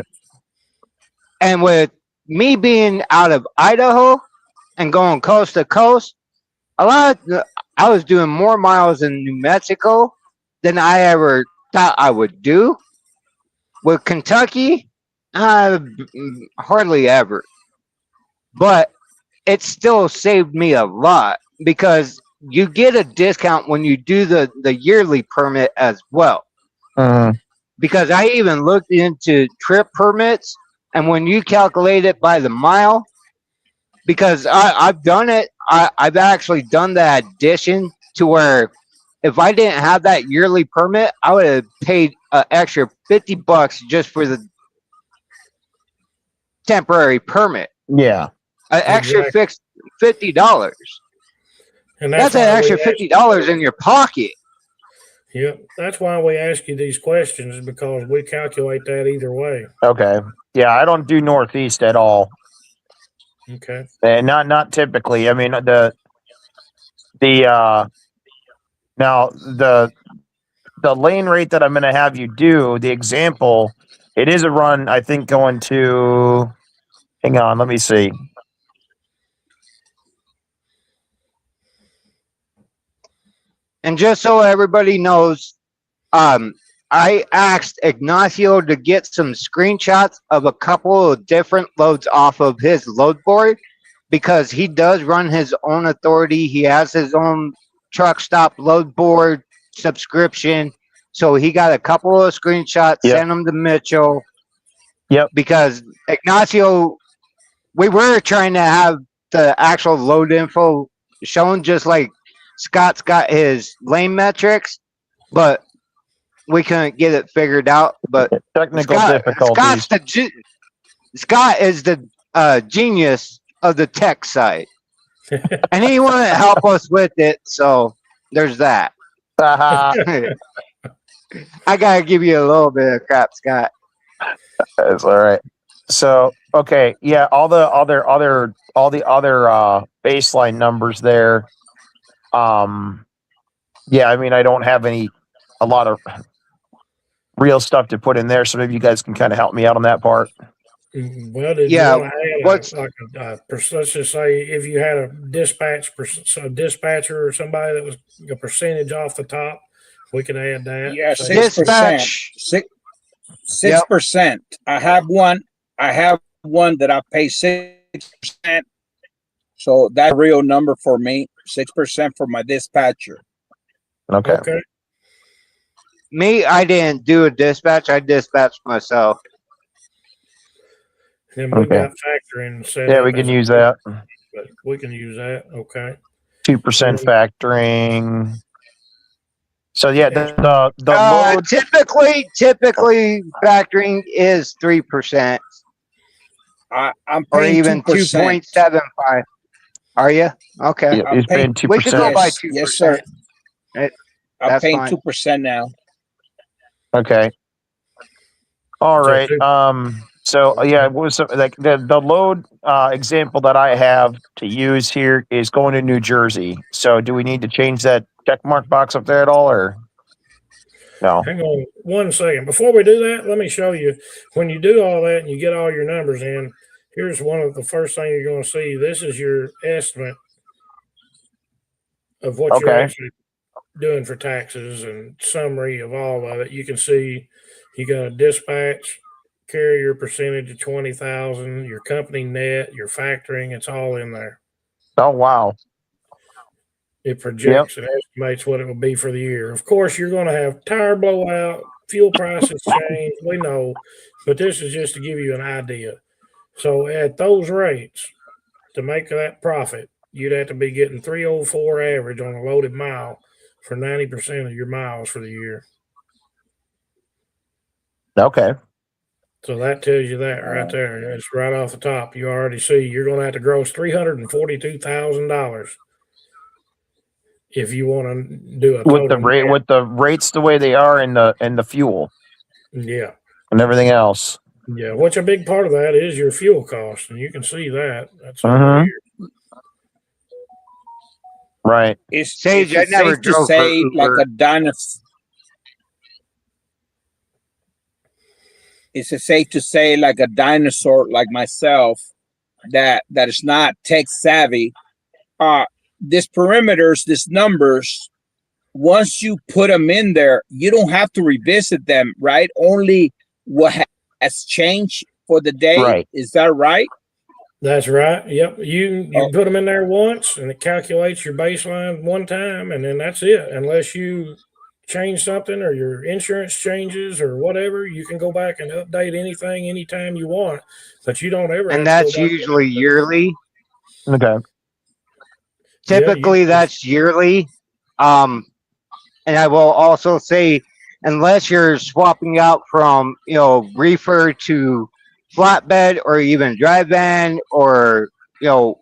And with me being out of Idaho and going coast to coast, I was doing more miles in New Mexico than I ever thought I would do. With Kentucky, hardly ever. But it still saved me a lot because you get a discount when you do the yearly permit as well. Because I even looked into trip permits, and when you calculate it by the mile, because I've done it, I've actually done the addition to where if I didn't have that yearly permit, I would have paid an extra $50 just for the temporary permit. Yeah, An extra fixed $50, and that's an extra $50 in your pocket. Yep, that's why we ask you these questions, because we calculate that either way. Okay. Yeah, I don't do Northeast at all. Okay. And not typically. I mean now the lane rate that I'm going to have you do, the example, it is a run, I think, going to, hang on, let me see. And just so everybody knows, I asked Ignacio to get some screenshots of a couple of different loads off of his load board because he does run his own authority. He has his own truck stop load board subscription. So he got a couple of screenshots, sent them to Mitchell. Yep. Because Ignacio, we were trying to have the actual load info shown just like Scott's got his LANEMetrics, but we couldn't get it figured out. But technical difficulties. Scott is the genius of the tech side, and he wanted to help us with it. So there's that. I gotta give you a little bit of crap, Scott. That's all right. So okay, yeah, all the other baseline numbers there. Yeah, I mean, I don't have a lot of real stuff to put in there, so maybe you guys can kind of help me out on that part. Well, did you want to add let's just say if you had a dispatcher or somebody that was a percentage off the top, we can add that. Yeah, 6%. 6%. I have one that I pay 6%. So that's a real number for me. 6% for my dispatcher. Okay. Me, I didn't do a dispatch. I dispatched myself. And we got factoring set. Yeah, we can use that. But we can use that. Okay. 2% factoring. So yeah, the load. Typically factoring is 3% I'm or paying even 2%. 2.75. Are you? Okay. Yeah, I'm he's paying. paying We could go 2%. by Yes, yes, sir. 2%. I'm That's paying fine. 2% now. Okay. All So right. So yeah, what was like the load example that I have to use here is going to New Jersey. So do we need to change that check mark box up there at all, or no? hang on 1 second. Before we do that, let me show you. When you do all that and you get all your numbers in, here's one of the first thing you're going to see. This is your estimate of what you're Okay. actually doing for taxes and summary of all of it. You can see you got a dispatch carrier percentage of 20,000, your company net, your factoring, it's all in there. Oh wow. It Yep. projects and estimates what it will be for the year. Of course, you're going to have tire blowout, fuel prices change. We know, but this is just to give you an idea. So at those rates, to make that profit, you'd have to be getting 304 average on a loaded mile for 90% of your miles for the year. Okay. So that tells you that right there. That's right off the top. You already see you're going to have to gross $342,000 if you want to do a With the total rate, net. with the rates the way they are, and the fuel Yeah. and everything else. Yeah, which a big part of that is your fuel cost, and you can see that. That's over Mhm. here. Right. Is Sage, is I it never safe to drove for say like Uber. a dinosaur? Is it safe to say like a dinosaur like myself that is not tech savvy? This parameters, these numbers, once you put them in there, you don't have to revisit them, right? Only what has changed for the day. Right. Is that right? That's right. Yep. You Oh, put them in there once, and it calculates your baseline one time, and then that's it. Unless you change something or your insurance changes or whatever, you can go back and update anything anytime you want. But you don't ever And have to go that's back. usually yearly. Okay. Yeah, Typically, that's yearly. Um, and I will also say, unless you're swapping out from reefer to flatbed or even dry van or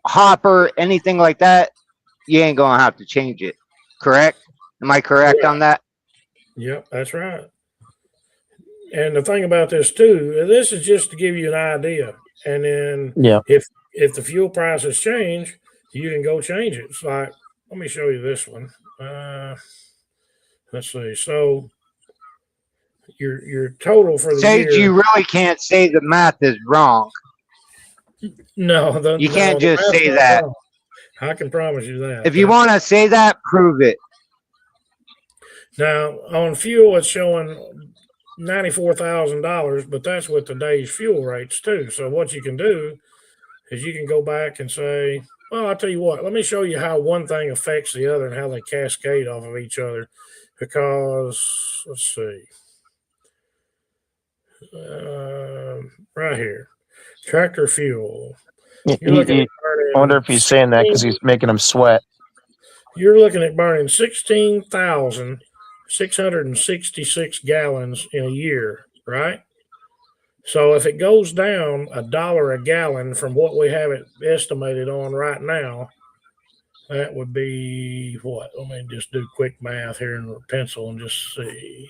hopper, anything like that, you ain't gonna have to change it. Correct? Am I correct on that? Yep, that's right. And the thing about this too, this is just to give you an idea. And then Yeah. if the fuel prices change, you can go change it. It's like, let me show you this one. Let's see. So your total for the Sage, year. you really can't say the math is wrong. No, You can't the just math's say not that. wrong. I can promise you that. If you want to say that, prove it. Now on fuel, it's showing $94,000, but that's with today's fuel rates too. So what you can do is you can go back and say, well, I'll tell you what, let me show you how one thing affects the other and how they cascade off of each other. Because let's see, right here, tractor fuel. You're looking at I wonder burning if he's saying that because he's making him sweat. You're looking at burning 16,666 gallons in a year, right? So if it goes down $1 a gallon from what we have it estimated on right now, that would be what? Let me just do quick math here in the pencil and just see.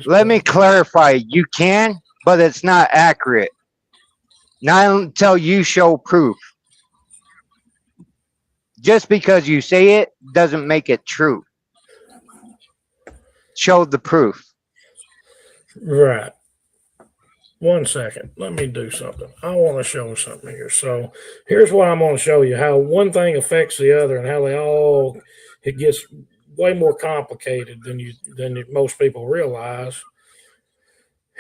Let me clarify. You can, but it's not accurate. Not until you show proof. Just because you say it doesn't make it true. Show the proof. Right. 1 second. Let me do something. I want to show something here. So here's what I'm going to show you: how one thing affects the other, and how it gets way more complicated than most people realize.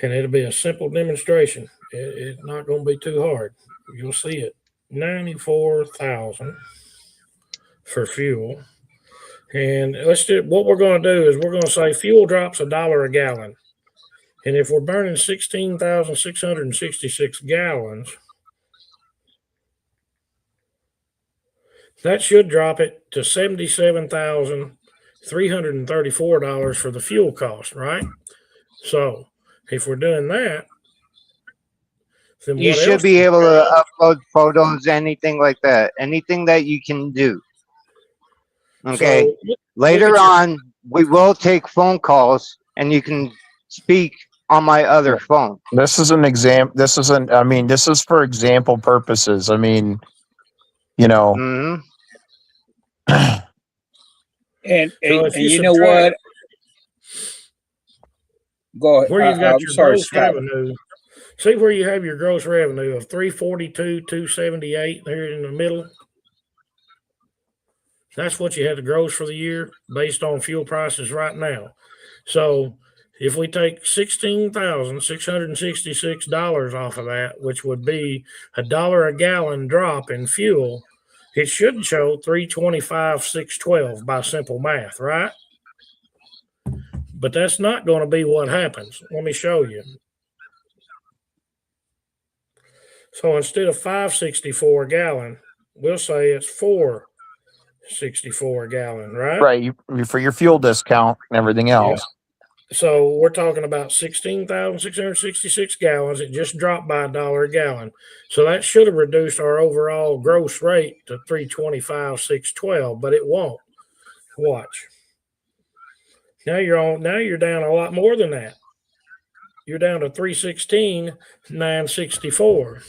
And it'll be a simple demonstration. It's not going to be too hard. You'll see it. 94,000 for fuel. And what we're going to do is we're going to say fuel drops $1 a gallon. And if we're burning 16,666 gallons, that should drop it to 77,000 $334 for the fuel cost, right? So if we're doing that, then You what should else? be able to upload photos, anything like that, anything that you can do. Okay. So Later on, we will take phone calls, and you can speak on my other phone. This is an exam. This isn't. I mean, this is for example purposes. I mean, you know. Hmm. And So if you you know what? Go ahead. where you've got I'm your sorry, gross Scott. revenue, see where you have your gross revenue of 342, 278 there in the middle. That's what you had to gross for the year based on fuel prices right now. So if we take $16,666 off of that, which would be $1 a gallon drop in fuel, it should show 325,612 by simple math, right? But that's not going to be what happens. Let me show you. So instead of 564 a gallon, we'll say it's 464 a gallon, right? Right, for your fuel discount and everything else. So we're talking about 16,666 gallons. It just dropped by $1 a gallon. So that should have reduced our overall gross rate to 325,612, but it won't. Watch. Now you're down a lot more than that. You're down to 316,964.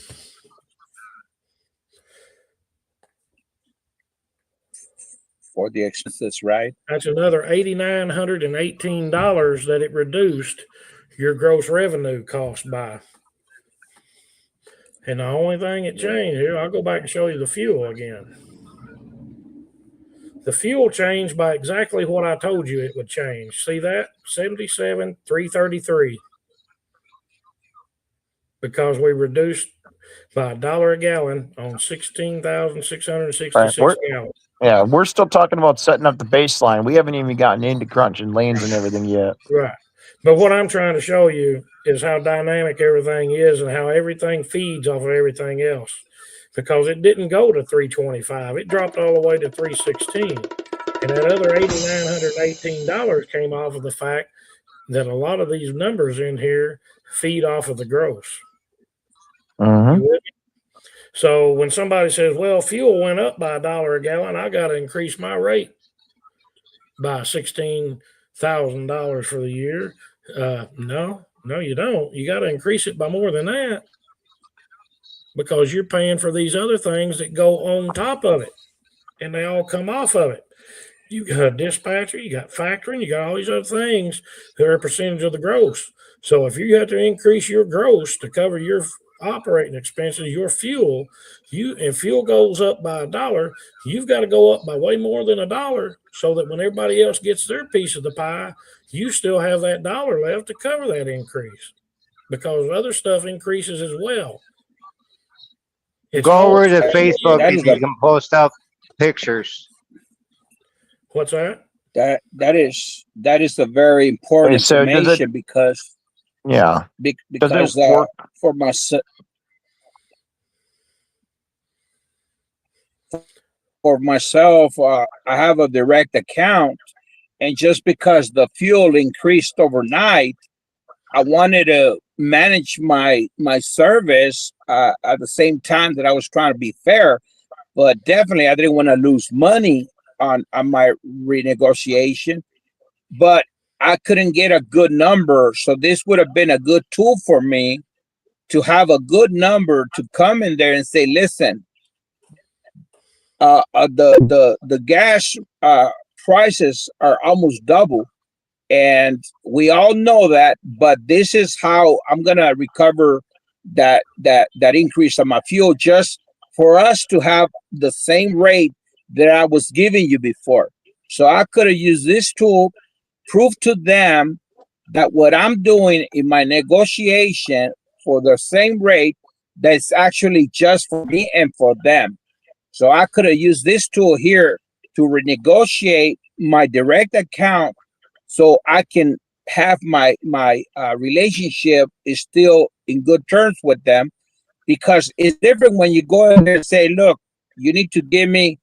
For the expenses, right? That's another $8,918 that it reduced your gross revenue cost by. And the only thing it changed here, I'll go back and show you the fuel again. The fuel changed by exactly what I told you it would change. See that? 77,333. Because we reduced by $1 a gallon on 16,666 gallons. Yeah, we're still talking about setting up the baseline. We haven't even gotten into crunching lanes and everything yet. Right. But what I'm trying to show you is how dynamic everything is and how everything feeds off of everything else. Because it didn't go to 325. It dropped all the way to 316. And that other $8,918 came off of the fact that a lot of these numbers in here feed off of the gross. Mm-hmm. So when somebody says, well, fuel went up by $1 a gallon, I got to increase my rate by $16,000 for the year. No, you don't. You got to increase it by more than that because you're paying for these other things that go on top of it, and they all come off of it. You got a dispatcher, you got factoring, you got all these other things that are a percentage of the gross. So if you have to increase your gross to cover your operating expenses, your fuel, if fuel goes up by $1, you've got to go up by way more than $1 so that when everybody else gets their piece of the pie, you still have that $1 left to cover that increase because other stuff increases as well. Go over to Facebook and you can post up pictures. What's that? That is a very important information because because for myself, I have a direct account, and just because the fuel increased overnight, I wanted to manage my service at the same time that I was trying to be fair, but definitely I didn't want to lose money on my renegotiation, but I couldn't get a good number. So this would have been a good tool for me to have a good number to come in there and say, listen, the gas prices are almost double. And we all know that, but this is how I'm gonna recover that increase on my fuel, just for us to have the same rate that I was giving you before. So I could have used this tool, prove to them that what I'm doing in my negotiation for the same rate, that's actually just for me and for them. So I could have used this tool here to renegotiate my direct account so I can have my relationship is still in good terms with them, because it's different when you go in there and say, look, you need to give me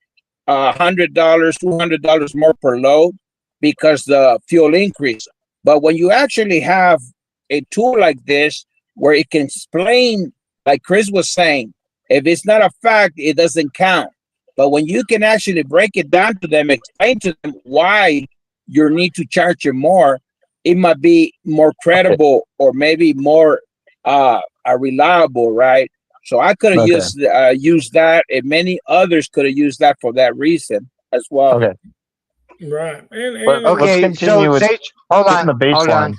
$100, $200 more per load. because the fuel increase. But when you actually have a tool like this where it can explain, like Chris was saying, if it's not a fact, it doesn't count. But when you can actually break it down to them, explain to them why you need to charge you more, it might be more credible or maybe more reliable, right? So I could have used that, and many others could have used that for that reason as well. Okay. Right. Let's Okay, continue so with Sage, hold getting on, the hold on. baseline.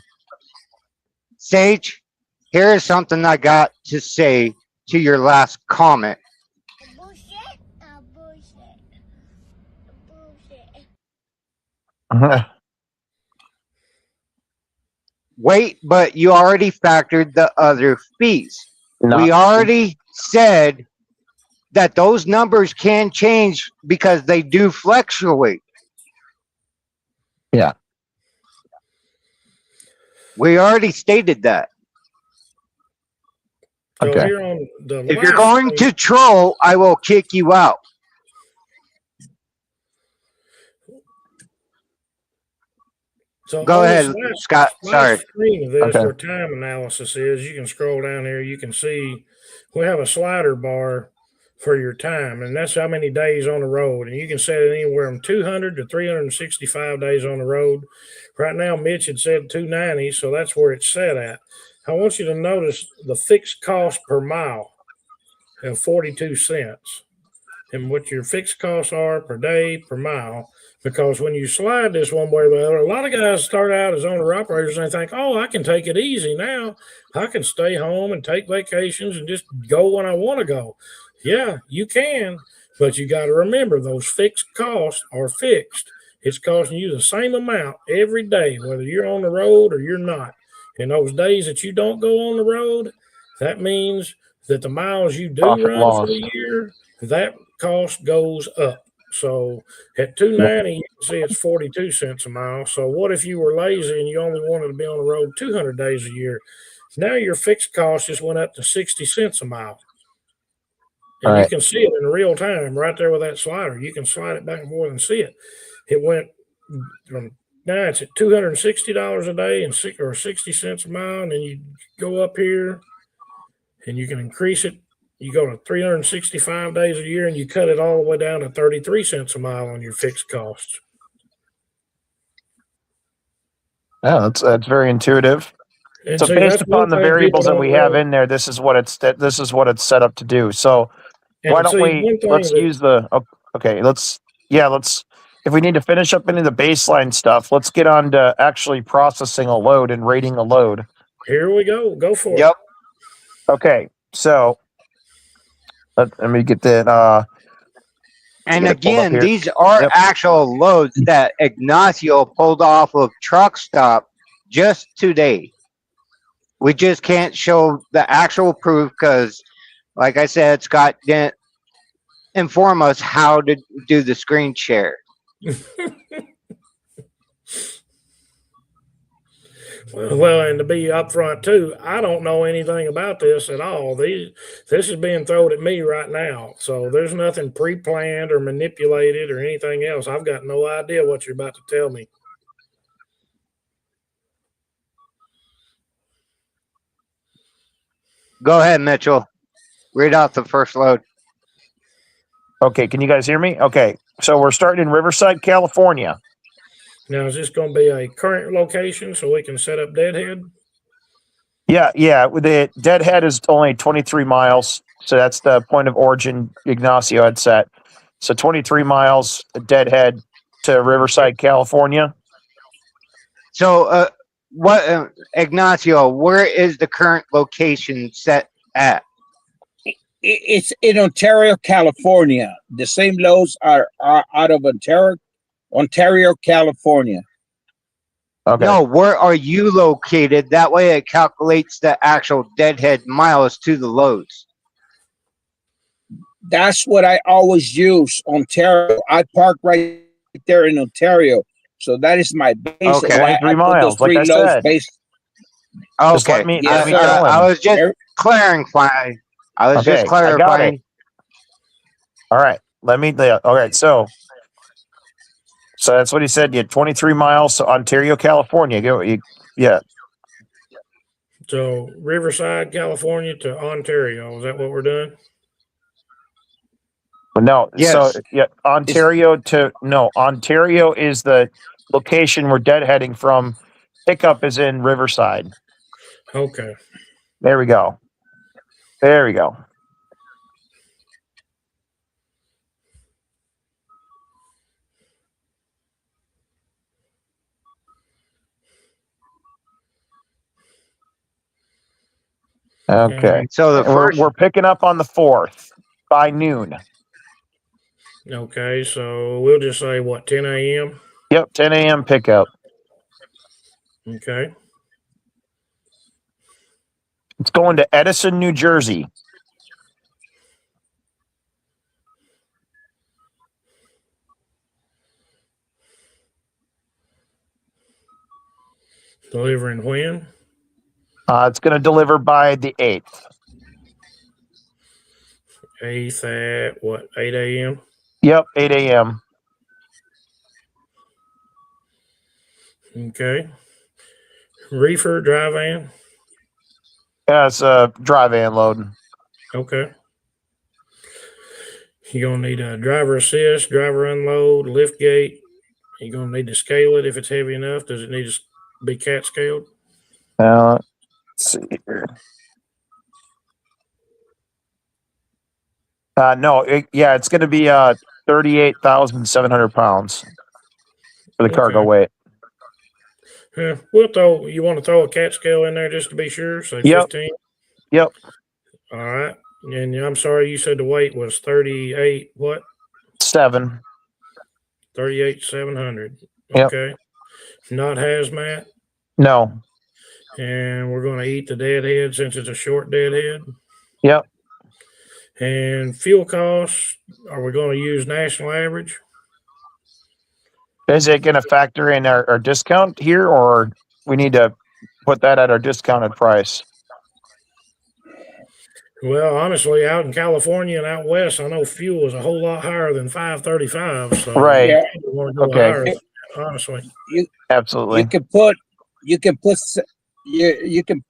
Sage, here is something I got to say to your last comment. Wait, but you already factored the other fees. We already said that those numbers can change because they do fluctuate. Yeah. We already stated that. So Okay. here on the If you're last going thing- to troll, I will kick you out. So Go on ahead, this last, Scott. Sorry. screen of this Okay. where time analysis is, you can scroll down here. You can see we have a slider bar for your time, and that's how many days on the road. And you can set it anywhere from 200 to 365 days on the road. Right now, Mitch had said 290, so that's where it's set at. I want you to notice the fixed cost per mile of 42 cents and what your fixed costs are per day, per mile. Because when you slide this one way or the other, a lot of guys start out as owner operators and they think, oh, I can take it easy now. I can stay home and take vacations and just go when I want to go. Yeah, you can, but you got to remember those fixed costs are fixed. It's costing you the same amount every day, whether you're on the road or you're not. And those days that you don't go on the road, that means that the miles you do Profit run loss. for the year, that cost goes up. So at 290, you can see it's 42 cents a mile. So what if you were lazy and you only wanted to be on the road 200 days a year? Now your fixed cost just went up to 60 cents a mile. And you can see it in real time right there with that slider. You can slide it back and forth and see it. It went from now it's at $260 a day and 60 cents a mile. And then you go up here and you can increase it. You go to 365 days a year and you cut it all the way down to 33 cents a mile on your fixed costs. Yeah, that's very intuitive. And So see, based that's upon one the thing variables people that don't we have know. in there, this is what it's set up to do. So And why don't see, we one thing let's that- use the okay, let's if we need to finish up any of the baseline stuff, let's get on to actually processing a load and rating a load. Here we go. Go for Yep. it. Okay, so let me get that And get it pulled up again, here. these are Yep. actual loads that Ignacio pulled off of truck stop just today. We just can't show the actual proof because, like I said, Scott didn't inform us how to do the screen share. Well, and to be upfront too, I don't know anything about this at all. This is being thrown at me right now, so there's nothing pre-planned or manipulated or anything else. I've got no idea what you're about to tell me. Go ahead, Mitchell. Read out the first load. Okay, can you guys hear me? Okay, so we're starting in Riverside, California. Now, is this going to be a current location so we can set up Deadhead? Yeah. The Deadhead is only 23 miles, so that's the point of origin Ignacio had set. So 23 miles, Deadhead to Riverside, California. So, Ignacio, where is the current location set at? It's in Ontario, California. The same loads are out of Ontario, California. Okay. No, where are you located? That way it calculates the actual deadhead miles to the loads. That's what I always use, Ontario. I park right there in Ontario. So that is my base. Okay. I 3 put miles, those three like I loads said. based. Just Okay. let me Yes, go. I was just clarifying. I was just Okay, I got clarifying. All right. Let me. All right. So So that's what he said. You had 23 miles to Ontario, California. Yeah. So Riverside, California to Ontario. Is that what we're doing? No. Yes. So yeah, Ontario is the location we're deadheading from. Pickup is in Riverside. Okay. There we go. Okay. So the And first, we're picking up on the 4th by noon. Okay. So we'll just say what, 10 a.m.? Yep, 10 a.m. pickup. Okay. It's going to Edison, New Jersey. Delivering when? It's going to deliver by the 8th. 8th at what, 8 a.m.? Yep, 8 a.m. Okay. Reefer, dry van? Yeah, it's a dry van load. Okay. You're going to need a driver assist, driver unload, lift gate. You're going to need to scale it if it's heavy enough. Does it need to be cat scaled? Let's see here. No, it's going to be 38,700 pounds for the cargo weight. Yeah, you want to throw a cat scale in there just to be sure? Say 15? Yep. All right. And I'm sorry, you said the weight was 38, what? 7. 38,700. Yep. Okay. Not hazmat. No. And we're going to eat the deadhead since it's a short deadhead. Yep. And fuel costs, are we going to use national average? Is it going to factor in our discount here, or we need to put that at our discounted price? Well, honestly, out in California and out west, I know fuel is a whole lot higher than 535. So Right. Yeah. we want to go Okay. higher, honestly. Absolutely. You can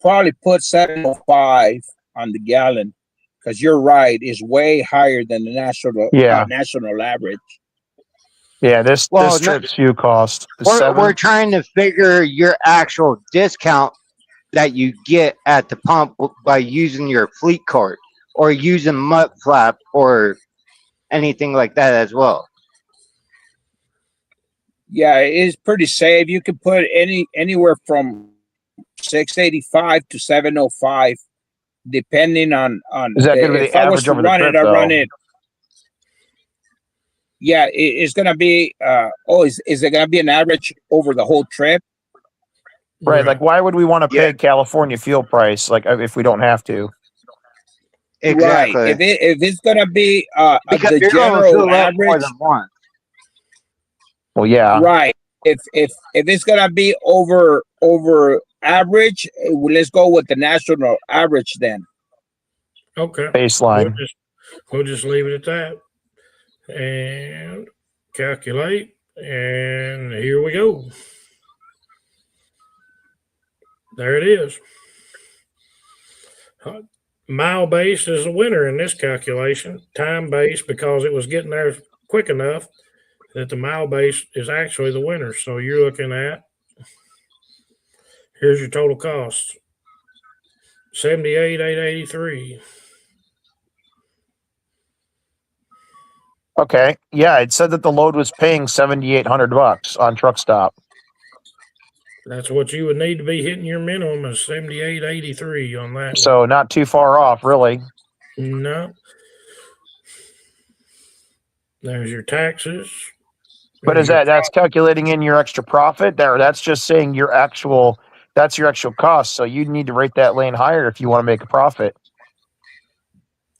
probably put 705 on the gallon, because you're right, it's way higher than the national average. Yeah, this trip's fuel cost. we're trying to figure your actual discount that you get at the pump by using your fleet card or using mud flap or anything like that as well. Yeah, it's pretty safe. You can put anywhere from 685 to 705, depending on. Is that going to be the average over the trip, though? Run it. Yeah, it's going to be. Is it going to be an average over the whole trip? Right. Like, why would we want to pay California fuel price? Like, if we don't have to. Exactly. Right. If it's going to be because the you're going to general average more average. than once. Well, yeah. Right. If it's going to be over average, let's go with the national average then. Okay. Baseline. We'll just leave it at that. And calculate. And here we go. There it is. Mile based is a winner in this calculation. Time based, because it was getting there quick enough that the mile base is actually the winner. So you're looking at, here's your total cost, $78,883. Okay. Yeah, it said that the load was paying $7,800 on truck stop. That's what you would need to be hitting your minimum is $78.83 on that. So not too far off, really. No. There's your taxes. But is that's calculating in your extra profit? That's just saying that's your actual cost. So you need to rate that lane higher if you want to make a profit.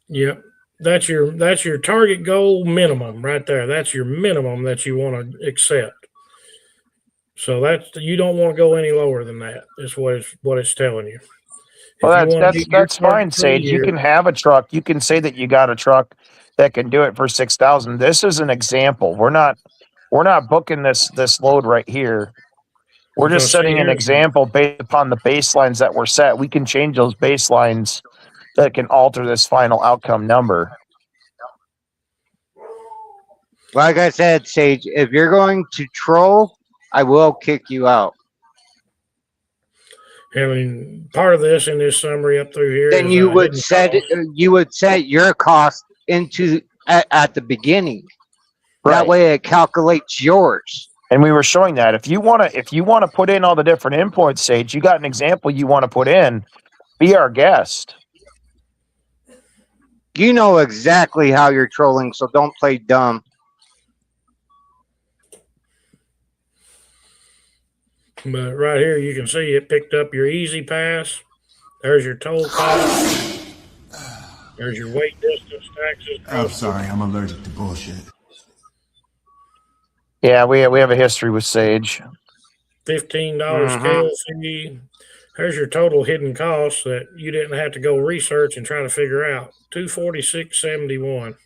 Yep. That's your target goal minimum right there. That's your minimum that you want to accept. So you don't want to go any lower than that. Is what it's telling you. Well, that's fine, Sage. You can have a truck. You can say that you got a truck that can do it for 6,000. This is an example. We're not We're not booking this load right here. We're just setting an example based upon the baselines that were set. We can change those baselines that can alter this final outcome number. Like I said, Sage, if you're going to troll, I will kick you out. I mean, part of this in this summary up through here Then is you would hidden set your cost into at the beginning. Right. That way, it calculates yours. And we were showing that if you want to put in all the different inputs, Sage, you got an example you want to put in, be our guest. You know exactly how you're trolling, so don't play dumb. But right here, you can see it picked up your easy pass. There's your toll cost. There's your weight, distance, taxes. I'm sorry, I'm allergic to bullshit. Yeah, we have a history with Sage. $15 scale fee. There's your total hidden costs that you didn't have to go research and try to figure out. $246.71.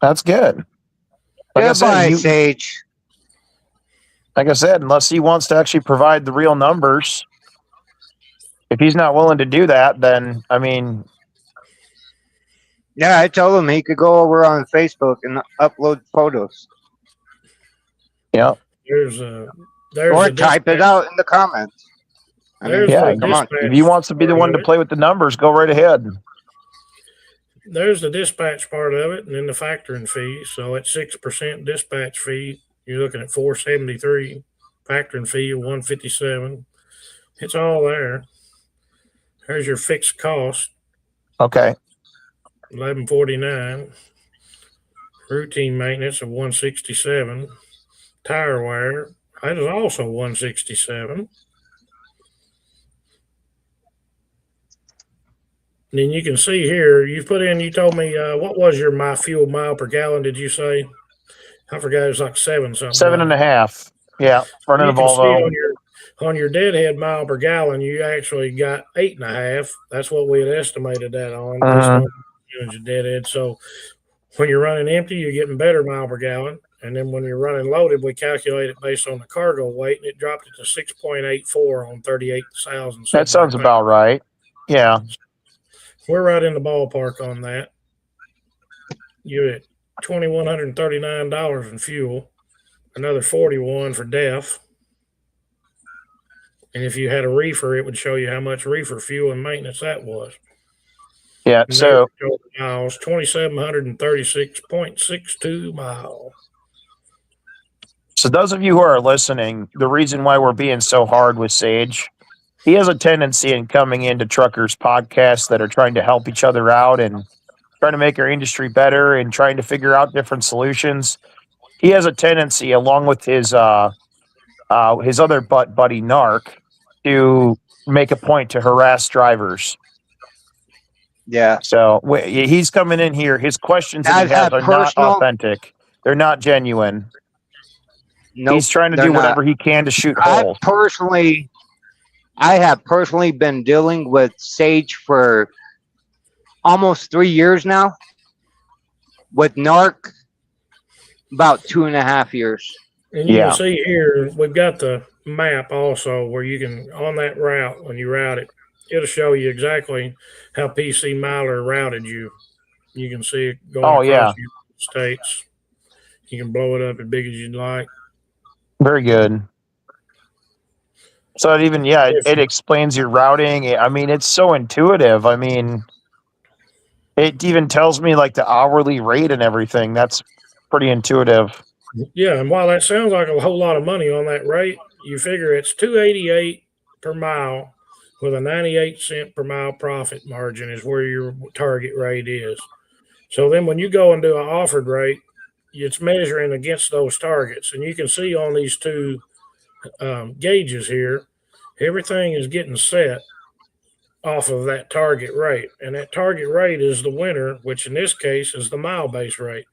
That's good. Goodbye, Sage. Like I said, unless he wants to actually provide the real numbers, if he's not willing to do that, then I mean, yeah, I told him he could go over on Facebook and upload photos. Yeah. There's or type it out in the comments. I mean, yeah, come on. If he wants to be the one to play with the numbers, go right ahead. There's the dispatch part of it, and then the factoring fee. So at 6% dispatch fee, you're looking at $473. Factoring fee of $157. It's all there. There's your fixed cost. Okay. $11.49. Routine maintenance of $167. Tire wear, that is also $167. Then you can see here, you put in, you told me, what was your my fuel mile per gallon, did you say? I forgot, it was like 7 something. 7.5. Yeah, running a Volvo. On your deadhead mile per gallon, you actually got 8.5. That's what we had estimated that on. Based on your deadhead. So when you're running empty, you're getting better mile per gallon. And then when you're running loaded, we calculate it based on the cargo weight, and it dropped it to 6.84 on 38,000. That sounds about right. Yeah. We're right in the ballpark on that. You're at $2,139 in fuel, another $41 for DEF. And if you had a reefer, it would show you how much reefer fuel and maintenance that was. Yeah, and so miles, 2,736.62 miles. So those of you who are listening, the reason why we're being so hard with Sage, he has a tendency in coming into truckers podcasts that are trying to help each other out and trying to make our industry better and trying to figure out different solutions. He has a tendency, along with his other buddy Narc, to make a point to harass drivers. Yeah. So he's coming in here. His questions that he has are not authentic. They're not genuine. Nope, he's trying to do whatever he can to shoot holes. I have personally been dealing with Sage for almost 3 years now. With Narc, about 2.5 years. And you can see here, we've got the map also where you can, on that route, when you route it, it'll show you exactly how PC Miler routed you. You can see it going across the states. You can blow it up as big as you'd like. Very good. So it even, it explains your routing. I mean, it's so intuitive. I mean, it even tells me like the hourly rate and everything. That's pretty intuitive. Yeah, and while that sounds like a whole lot of money on that rate, you figure it's $2.88 per mile with a 98 cent per mile profit margin is where your target rate is. So then when you go and do an offered rate, it's measuring against those targets. And you can see on these two gauges here, everything is getting set off of that target rate. And that target rate is the winner, which in this case is the mile base rate.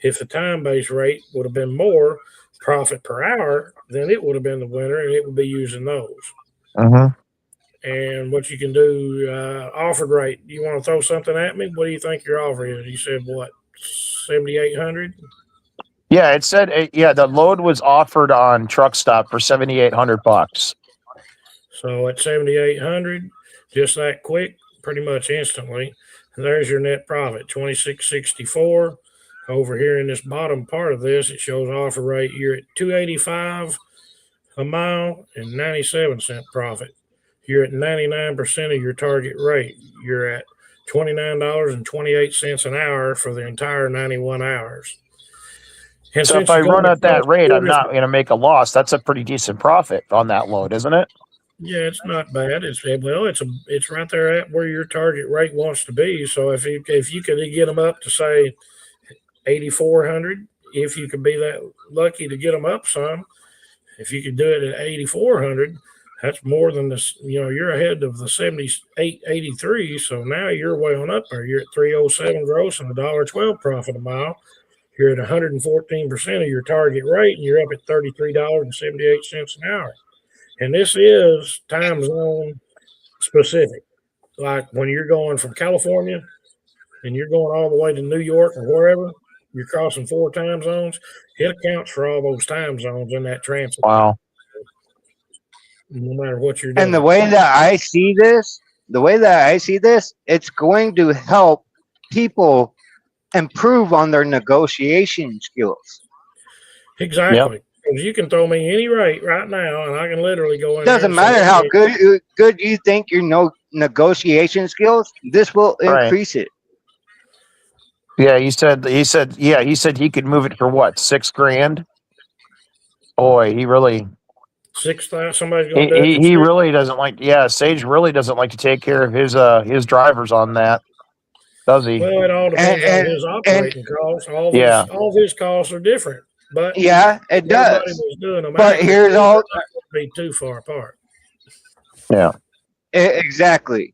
If the time base rate would have been more profit per hour, then it would have been the winner and it would be using those. And what you can do, offered rate, you want to throw something at me? What do you think your offer is? You said what? 7,800. Yeah, it said the load was offered on Truck Stop for $7,800. So at 7,800, just that quick, pretty much instantly, there's your net profit, 26.64. Over here in this bottom part of this, it shows offer rate. You're at 285 a mile and 97-cent profit. You're at 99% of your target rate. You're at $29.28 an hour for the entire 91 hours. And So if since I you go run at that across rate, four I'm not different- going to make a loss. That's a pretty decent profit on that load, isn't it? Yeah, it's not bad. It's right there at where your target rate wants to be. So if you could get them up to say 8,400, if you could be that lucky to get them up some, if you could do it at 8,400, that's more than this. You're ahead of the 78.83. So now you're way on up there. You're at 307 gross and $1.12 profit a mile. You're at 114% of your target rate, and you're up at $33.78 an hour. And this is time zone specific. Like when you're going from California and you're going all the way to New York or wherever, you're crossing 4 time zones. It accounts for all those time zones in that transit. Wow. No matter what you're doing. And the way that I see this, it's going to help people improve on their negotiation skills. Exactly. Because you can throw me any rate right now, and I can literally go in. Doesn't matter how good you think your negotiation skills. This will increase it. Yeah, he said he could move it for what, $6,000? Boy, he really 6,000. Somebody's going to do it. he really doesn't like. Yeah, Sage really doesn't like to take care of his drivers on that, does he? Well, it all depends on his operating costs. All of his costs are different. But yeah, it does. Was doing them but here's all be too far apart. Yeah, exactly.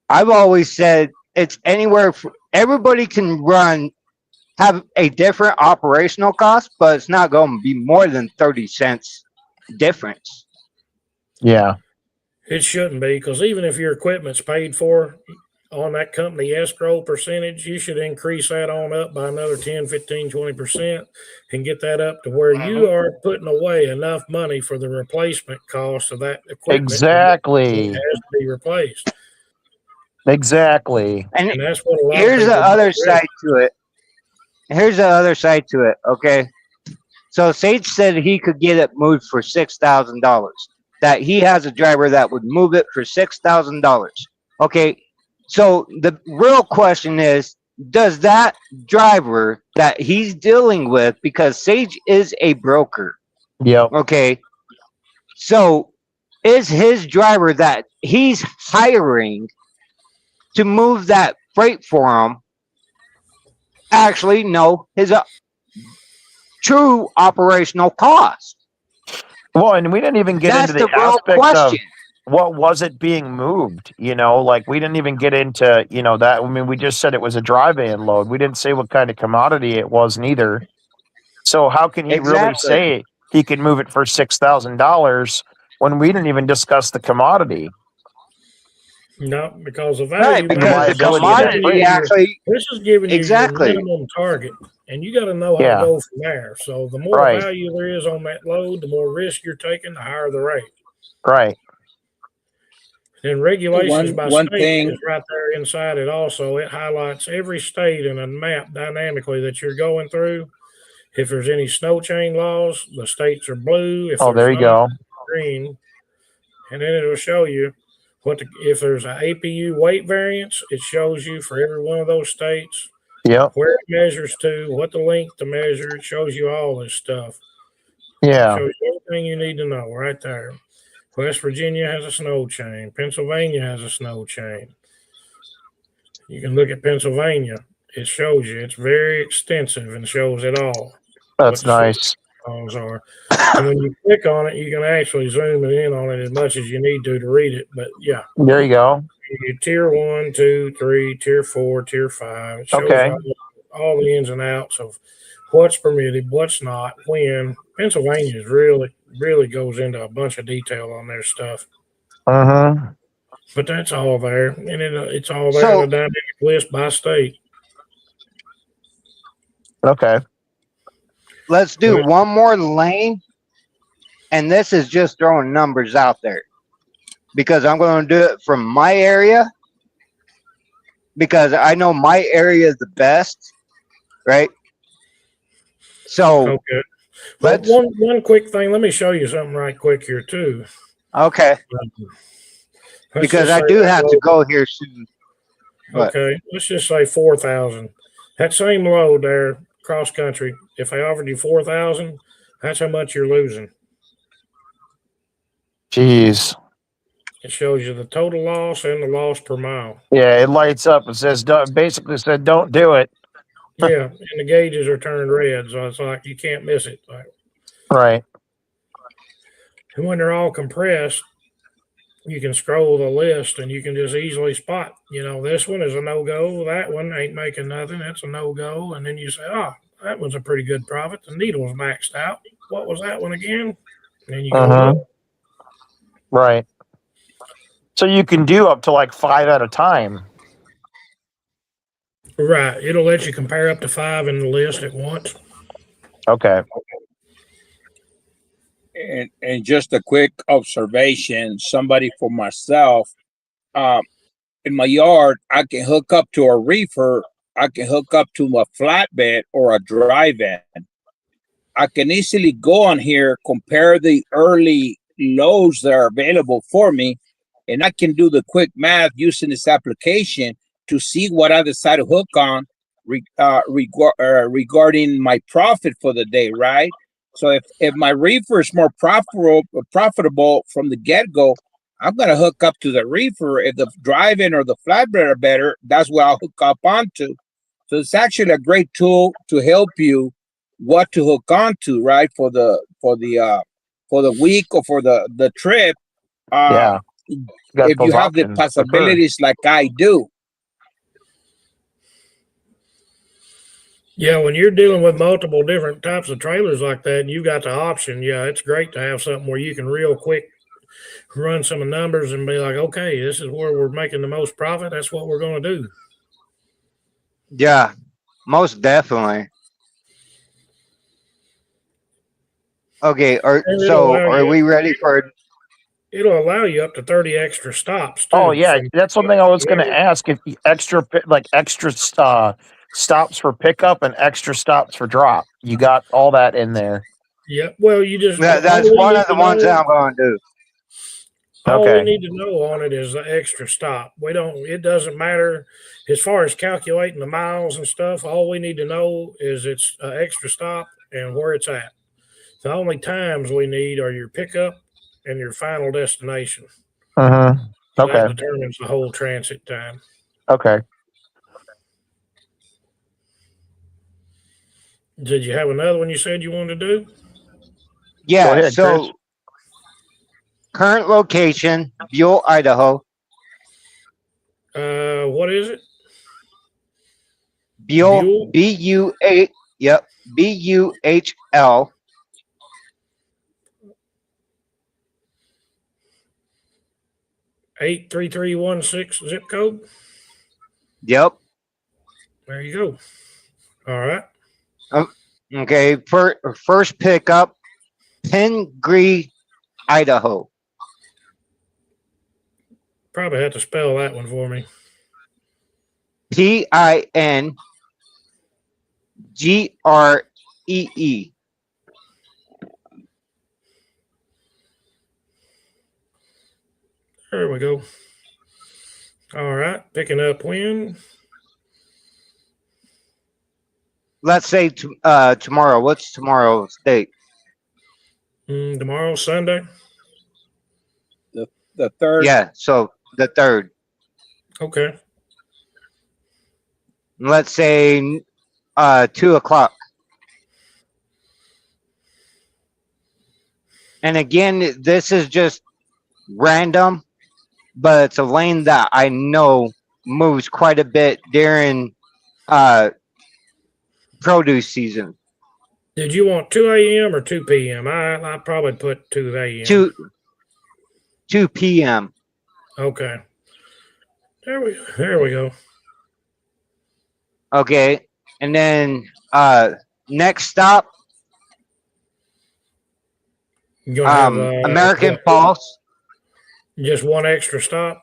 I've always said it's anywhere. Everybody can have a different operational cost, but it's not going to be more than 30 cents difference. Yeah, it shouldn't be, because even if your equipment's paid for on that company escrow percentage, you should increase that on up by another 10, 15, 20% and get that up to where you are putting away enough money for the replacement cost of that equipment. exactly. It has to be replaced. And that's what a lot here's of the other side to it. Here's the other side to it. Okay. So Sage said he could get it moved for $6,000. That he has a driver that would move it for $6,000. Okay. So the real question is, does that driver that he's dealing with, because Sage is a broker. Yeah. Okay. So is his driver that he's hiring to move that freight for him actually know his true operational cost? Well, and we didn't even get That's into the real aspect question. of what was it being moved. Like we didn't even get into that. I mean, we just said it was a dry-van load. We didn't say what kind of commodity it was neither. So how can he really say he could move it for $6,000 when we didn't even discuss the commodity? No, because the value. Right, because the commodity actually. This is giving you your minimum target, and you got to know how to go from there. So the more value there is on that load, the more risk you're taking, the higher the rate. Right. And regulations by state is right there inside it also. It highlights every state in a map dynamically that you're going through. If there's any snow chain laws, the states are blue. If there you go. Green. And then it'll show you if there's an APU weight variance, it shows you for every one of those states where it measures to, what the length to measure. It shows you all this stuff. Yeah. It shows you everything you need to know right there. West Virginia has a snow chain. Pennsylvania has a snow chain. You can look at Pennsylvania. It shows you. It's very extensive and shows it all. That's nice. Are. And when you click on it, you can actually zoom in on it as much as you need to read it. But yeah. There you go. Tier 1, 2, 3, Tier 4, Tier 5. It shows all the ins and outs of what's permitted, what's not, when. Pennsylvania is really goes into a bunch of detail on their stuff. But that's all there. And it's all there in a dynamic list by state. Okay. Let's do one more lane, and this is just throwing numbers out there because I'm going to do it from my area because I know my area is the best, right? So Okay. Well, let's one quick thing. Let me show you something right quick here too. okay Let's because just I say do that have to load. go here soon. But Okay, let's just say 4,000. That same load there, cross country. If I offered you 4,000, that's how much you're losing. Jeez. It shows you the total loss and the loss per mile. Yeah, it lights up. It says, basically said, don't do it. Yeah, and the gauges are turned red, so it's like you can't miss it. Like, Right. and when they're all compressed, you can scroll the list and you can just easily spot, this one is a no-go. That one ain't making nothing. That's a no-go. And then you say, oh, that one's a pretty good profit. The needle's maxed out. What was that one again? And then you go Uh-huh. look. Right. So you can do up to like 5 at a time. Right. It'll let you compare up to 5 in the list at once. Okay. And just a quick observation, somebody for myself, in my yard, I can hook up to a reefer, I can hook up to a flatbed or a dry van. I can easily go on here, compare the early loads that are available for me, and I can do the quick math using this application to see what I decide to hook on regarding my profit for the day, right? So if my reefer is more profitable from the get-go, I'm going to hook up to the reefer. If the drive-in or the flatbed are better, that's what I'll hook up onto. So it's actually a great tool to help you what to hook onto, right? For the week or for the trip. Yeah. You got If you those have the options for sure. possibilities like I do. Yeah, when you're dealing with multiple different types of trailers like that, and you got the option, yeah, it's great to have something where you can real quick run some numbers and be like, okay, this is where we're making the most profit. That's what we're going to do. yeah, most definitely. Okay, are we ready for It'll allow you up to 30 extra stops too. Oh yeah, that's something I was going to ask. If you extra stops for pickup and extra stops for drop, you got all that in there. Yeah. Well, you just that's one of the ones that I'm going to do. All we Okay. need to know on it is the extra stop. It doesn't matter as far as calculating the miles and stuff. All we need to know is it's an extra stop and where it's at. The only times we need are your pickup and your final destination. Okay. That determines the whole transit time. Okay. Did you have another one you said you wanted to do? Yeah, Go ahead, so Chris. current location, Buell, Idaho. What is it? Buell, B-U-A, yep, B-U-H-L. 83316 zip code. Yep. There you go. All right. Okay, first pickup, Pingree, Idaho. Probably have to spell that one for me. Pingree. There we go. All right. Picking up when? Let's say tomorrow. What's tomorrow's date? Tomorrow, Sunday. The third. Yeah, so the 3rd. Okay. Let's say 2:00. And again, this is just random, but it's a lane that I know moves quite a bit during produce season. Did you want 2 a.m. or 2 p.m.? I probably put 2 a.m. 2 p.m. Okay. There we go. Okay, and then Next stop, You gonna have American what, Falls. just one extra stop?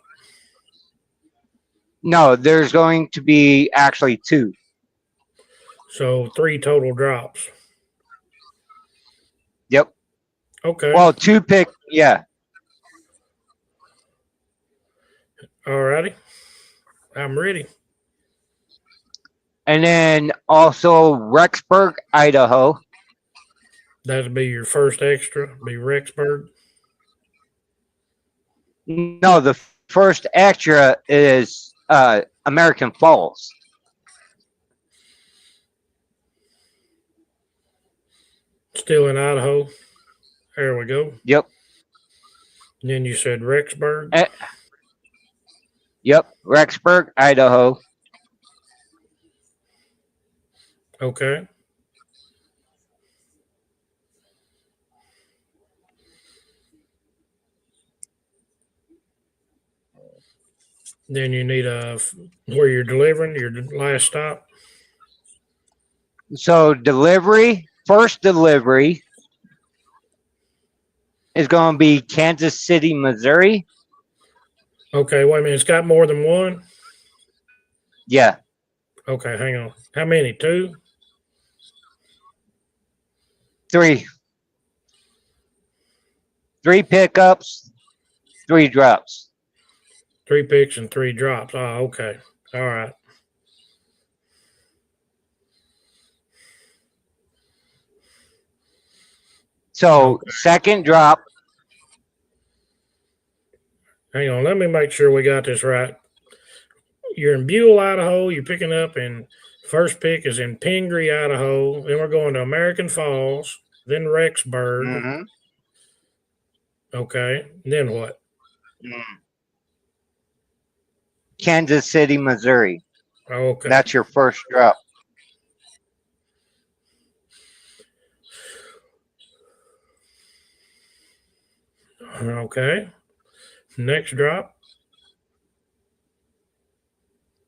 No, there's going to be actually two. So 3 total drops. Yep. Okay. Well, two pick. Yeah. Alrighty. I'm ready. And then also Rexburg, Idaho. That'd be your first extra. Be Rexburg. No, the first extra is American Falls. Still in Idaho. There we go. Yep. And then you said Rexburg. Yep. Rexburg, Idaho. Okay. Then you need where you're delivering your last stop. So first delivery is going to be Kansas City, Missouri. Okay, wait a minute. It's got more than one. Yeah. Okay, hang on. How many? 2? 3. 3 pickups, 3 drops. 3 picks and 3 drops. Oh, okay. All right. So Okay. second drop. Hang on. Let me make sure we got this right. You're in Buell, Idaho. You're picking up, and first pick is in Pingree, Idaho. Then we're going to American Falls, then Rexburg. Mm-hmm. Okay. Then what? Kansas City, Missouri. Okay. That's your first drop. Okay. Next drop.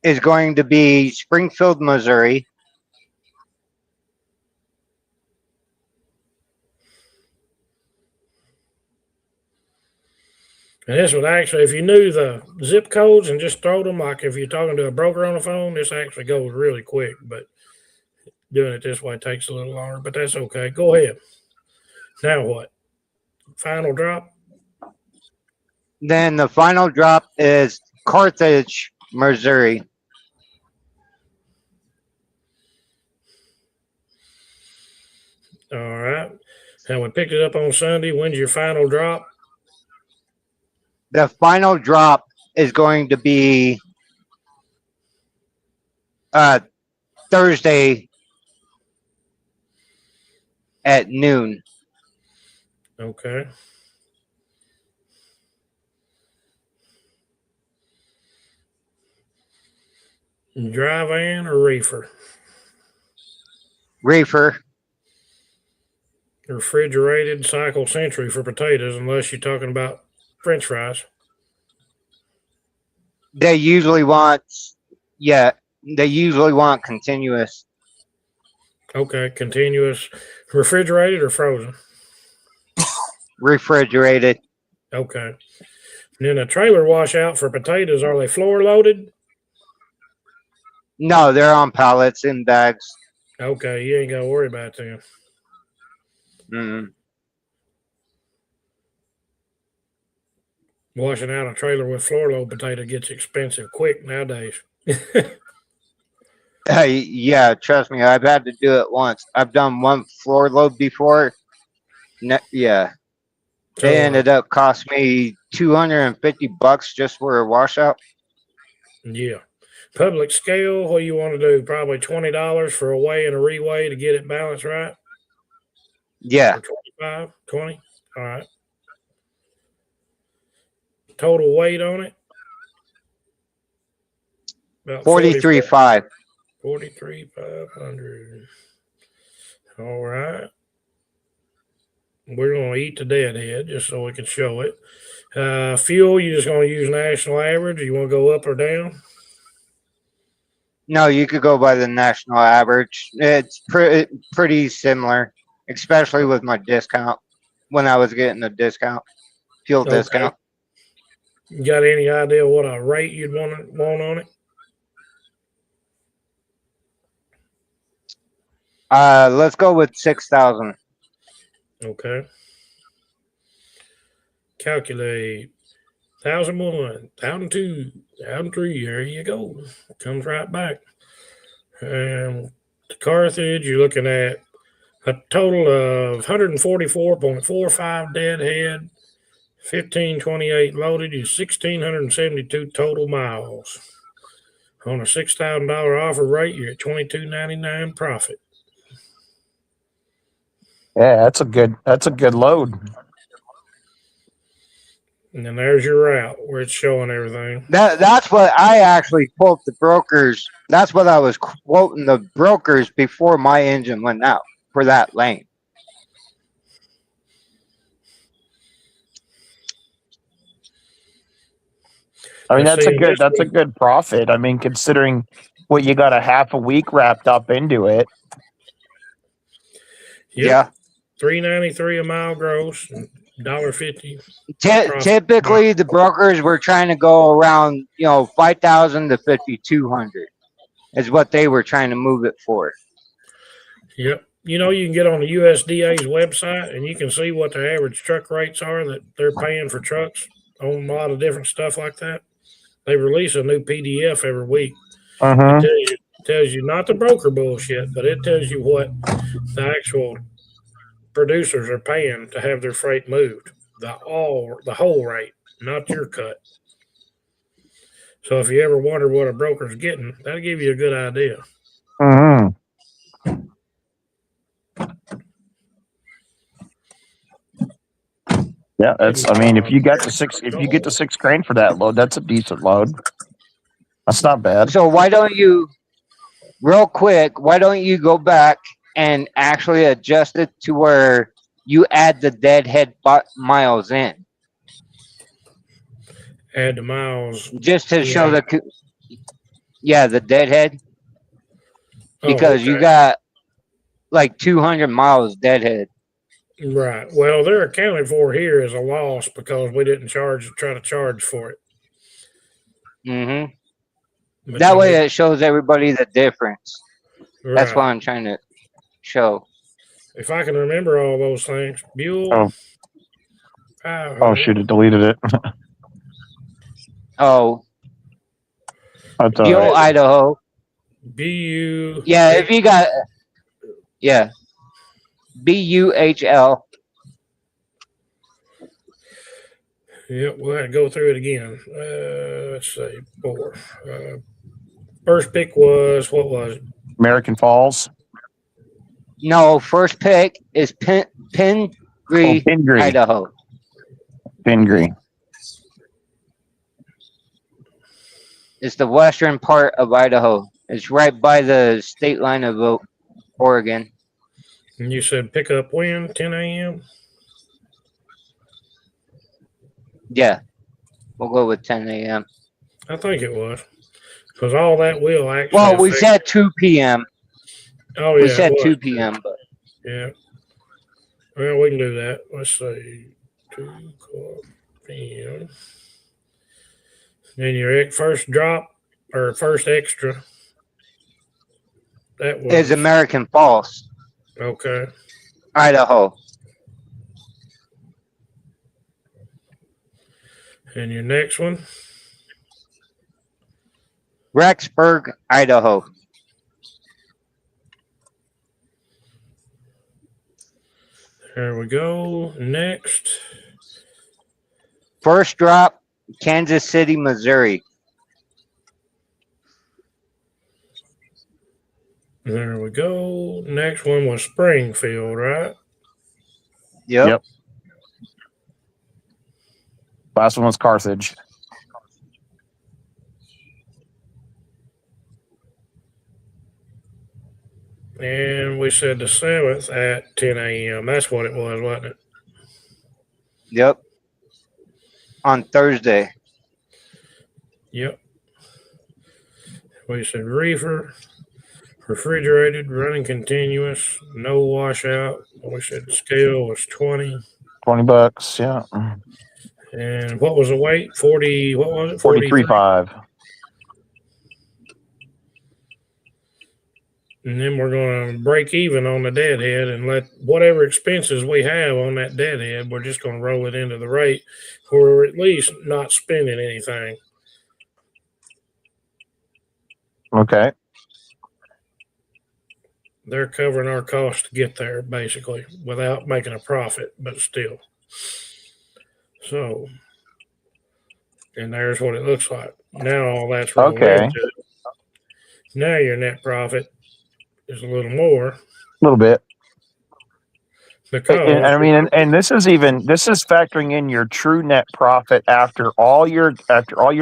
Is going to be Springfield, Missouri. And this would actually, if you knew the zip codes and just throw them, like if you're talking to a broker on the phone, this actually goes really quick. But doing it this way takes a little longer, but that's okay. Go ahead. Now what? Final drop? Then the final drop is Carthage, Missouri. All right. And we picked it up on Sunday. When's your final drop? The final drop is going to be Thursday at noon. Okay. Dry van or reefer? Reefer. Refrigerated cycle century for potatoes, unless you're talking about French fries. They usually want continuous. Okay, continuous. Refrigerated or frozen? Refrigerated. Okay. And then a trailer washout for potatoes, are they floor loaded? No, they're on pallets in bags. Okay, you ain't got to worry about them. Mm. Washing out a trailer with floor load potato gets expensive quick nowadays. Yeah, trust me, I've had to do it once. I've done one floor load before. Yeah. So, It ended up cost me $250 just for a washout. yeah. Public scale, what do you want to do? Probably $20 for a weigh and a reweigh to get it balanced right? Yeah. Or 25, 20? All right. Total weight on it? About 43.5. 43,500. All right. We're going to eat the deadhead just so we can show it. Fuel, you just going to use national average? Or you want to go up or down? No, you could go by the national average. It's pretty similar, especially with my discount when I was getting a discount, fuel Okay. discount. You got any idea what a rate you'd want on it? Let's go with 6,000. Okay. Calculate 1,001, 1,002, 1,003. There you go. Comes right back. The Carthage, you're looking at a total of 144.45 deadhead, 1,528 loaded, is 1,672 total miles. On a $6,000 offer rate, you're at $2,299 profit. Yeah, that's a good load. And then there's your route where it's showing everything. That's what I actually quote the brokers. That's what I was quoting the brokers before my engine went out for that lane. I mean, Let's see, that's a good profit. I mean, considering what you got a half a week wrapped up into it. Yeah. $3.93 a mile gross, $1.50. Typically, the brokers were trying to go around, 5,000 to 5,200 is what they were trying to move it for. Yep. You can get on the USDA's website and you can see what the average truck rates are that they're paying for trucks on a lot of different stuff like that. They release a new PDF every week. Uh-huh. It tells you not the broker bullshit, but it tells you what the actual producers are paying to have their freight moved. The whole rate, not your cut. So if you ever wonder what a broker's getting, that'll give you a good idea. Uh-huh. Yeah, if you get the $6,000 for that load, that's a decent load. That's not bad. So why don't you go back and actually adjust it to where you add the deadhead miles in? Add the miles. Just to show the deadhead. Because you got like 200 miles deadhead. Right. Well, they're accounted for here as a loss because we didn't try to charge for it. Mm-hmm. That way it shows everybody the difference. Right. That's what I'm trying to show. If I can remember all those things. Buell. Oh, shoot, it deleted it. Oh. That's Buell, right. Idaho. BU. Yeah, if you got. Yeah. BUHL. Yep, we'll have to go through it again. Let's see. 4. First pick was, what was it? American Falls. No, first pick is Pingree, Idaho. Pingree. It's the western part of Idaho. It's right by the state line of Oregon. And you said pick up when? 10 a.m.? Yeah. We'll go with 10 a.m. I think it was. Because all that will actually. Well, we said 2 p.m. Oh, yeah. We said 2 p.m. But yeah. Well, we can do that. Let's see. 2 p.m. Then your first drop or first extra. That was. Is American Falls. Okay. Idaho. And your next one? Rexburg, Idaho. There we go. Next. First drop, Kansas City, Missouri. There we go. Next one was Springfield, right? Yep. Last one was Carthage. And we said the 7th at 10 a.m. That's what it was, wasn't it? Yep. On Thursday. Yep. We said reefer, refrigerated, running continuous, no washout. We said scale was 20. $20. Yeah. And what was the weight? 40, what was it? 43. 43.5. And then we're going to break even on the deadhead and let whatever expenses we have on that deadhead, we're just going to roll it into the rate. We're at least not spending anything. Okay. They're covering our costs to get there, basically, without making a profit, but still. So, and there's what it looks like. Now all that's rolled Okay. into it. Now your net profit is a little more A little bit. because And I mean, and this is factoring in your true net profit after all your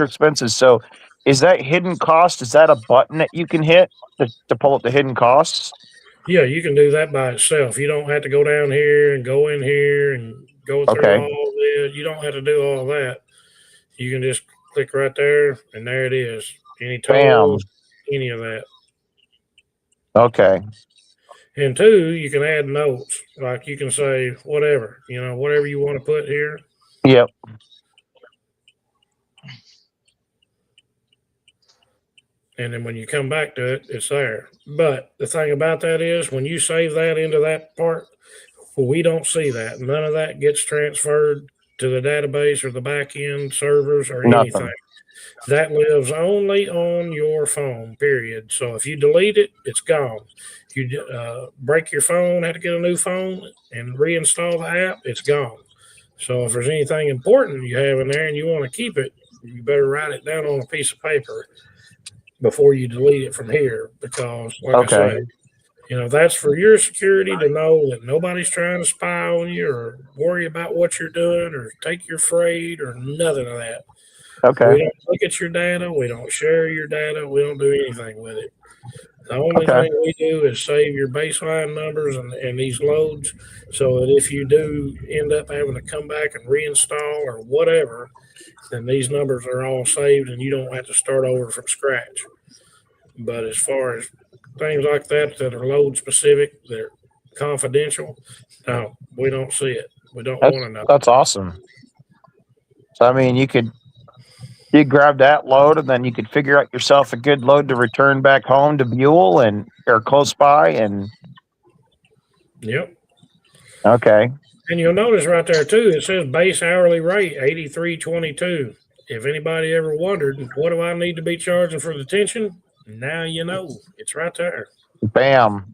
expenses. So, is that hidden cost? Is that a button that you can hit to pull up the hidden costs? yeah, you can do that by itself. You don't have to go down here and go in here and go through Okay. all this. You don't have to do all that. You can just click right there, and there it is. Any tolls, any of that. Okay. And two, you can add notes. Like you can say whatever, whatever you want to put here. Yep. And then when you come back to it, it's there. But the thing about that is when you save that into that part, we don't see that. None of that gets transferred to the database or the back end servers or Nothing. anything. That lives only on your phone, period. So if you delete it, it's gone. You break your phone, have to get a new phone and reinstall the app, it's gone. So if there's anything important you have in there and you want to keep it, you better write it down on a piece of paper before you delete it from here. Because, like Okay. I said, that's for your security to know that nobody's trying to spy on you or worry about what you're doing or take your freight or nothing of that. Okay. We don't look at your data. We don't share your data. We don't do anything with it. The only thing we do is save your baseline numbers and these loads so that if you do end up having to come back and reinstall or whatever, then these numbers are all saved and you don't have to start over from scratch. But as far as things like that are load specific, they're confidential, no, we don't see it. We don't want to know. That's awesome. So I mean, you grab that load and then you could figure out yourself a good load to return back home to Buell or close by and. Yep. Okay. And you'll notice right there too, it says base hourly rate $83.22. If anybody ever wondered, what do I need to be charging for detention? Now you know. It's right there. Bam.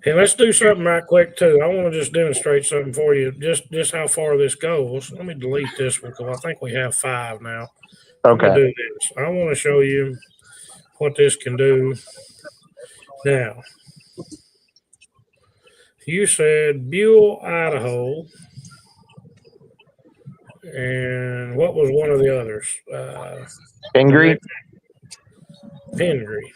And let's do something right quick too. I want to just demonstrate something for you, just how far this goes. Let me delete this one because I think we have 5 now. I'm Okay. gonna do this. I want to show you what this can do. Now, you said Buell, Idaho, and what was one of the others? Pingree. Pingree.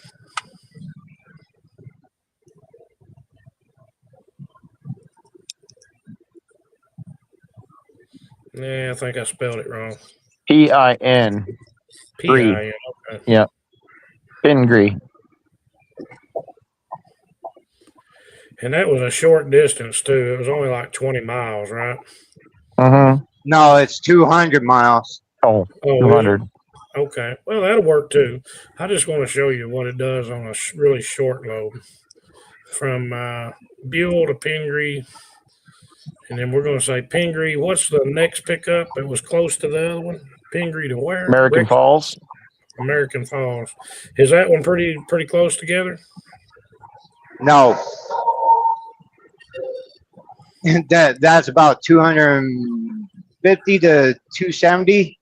Yeah, I think I spelled it wrong. PIN. PIN. Okay. Yep. Pingree. And that was a short distance too. It was only like 20 miles, right? Mm-hmm. No, it's 200 miles. Oh, 200. Okay. Well, that'll work too. I just want to show you what it does on a really short load from Buell to Pingree. And then we're going to say Pingree. What's the next pickup? It was close to the other one. Pingree to where? American Falls. American Falls. Is that one pretty close together? No. That's about 250 to 270.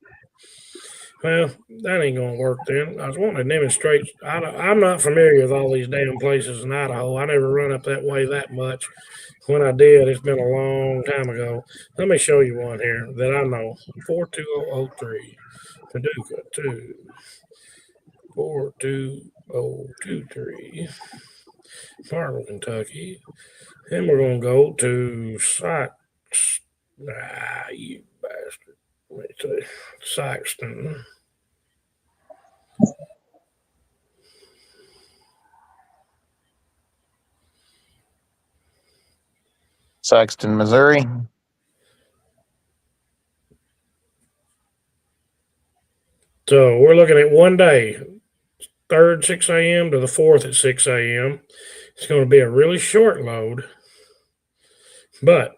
Well, that ain't going to work then. I was wanting to demonstrate. I'm not familiar with all these damn places in Idaho. I never run up that way that much. When I did, it's been a long time ago. Let me show you one here that I know. 42003. Paducah 2. 42023. Marble, Kentucky. Then we're going to go to Sykes. You bastard. Let me see. Saxton. Saxton, Missouri. So we're looking at one day, 3rd 6 a.m. to the 4th at 6 a.m. It's going to be a really short load, but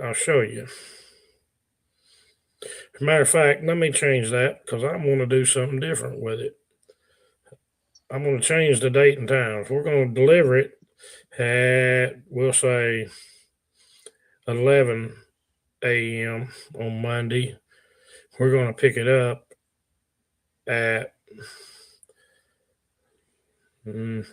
I'll show you. As a matter of fact, let me change that because I'm going to do something different with it. I'm going to change the date and time. We're going to deliver it at, we'll say, 11 a.m. on Monday. We're going to pick it up at 7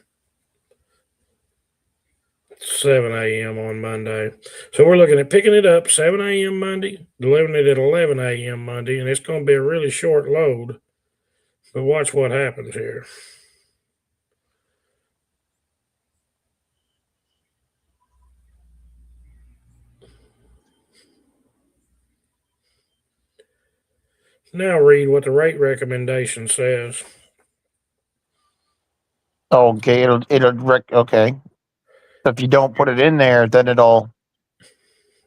a.m. on Monday. So we're looking at picking it up 7 a.m. Monday, delivering it at 11 a.m. Monday, and it's going to be a really short load. But watch what happens here. Now read what the rate recommendation says. Okay, okay. So if you don't put it in there, then it'll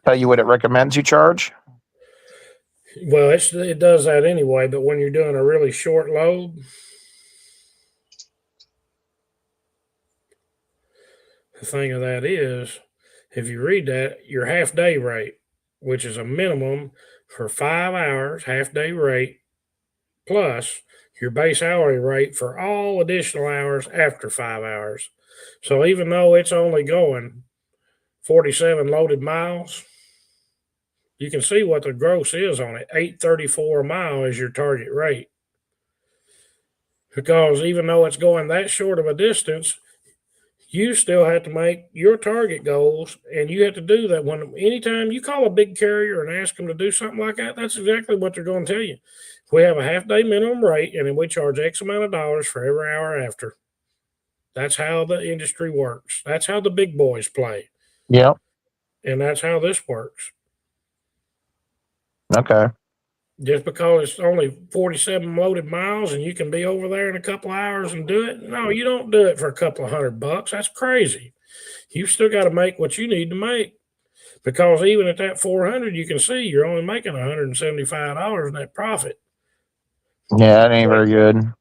tell you what it recommends you charge. Well, it does that anyway, but when you're doing a really short load, the thing of that is, if you read that, your half day rate, which is a minimum for 5 hours, half day rate, plus your base hourly rate for all additional hours after 5 hours. So even though it's only going 47 loaded miles, you can see what the gross is on it. 834 a mile is your target rate. Because even though it's going that short of a distance, you still have to make your target goals, and you have to do that. When anytime you call a big carrier and ask them to do something like that, that's exactly what they're going to tell you. We have a half day minimum rate, and then we charge X amount of dollars for every hour after. That's how the industry works. That's how the big boys play. Yep. And that's how this works. Okay. Just because it's only 47 loaded miles and you can be over there in a couple of hours and do it. No, you don't do it for a couple of $100. That's crazy. You've still got to make what you need to make, because even at that 400, you can see you're only making $175 net profit. Yeah, that ain't very good.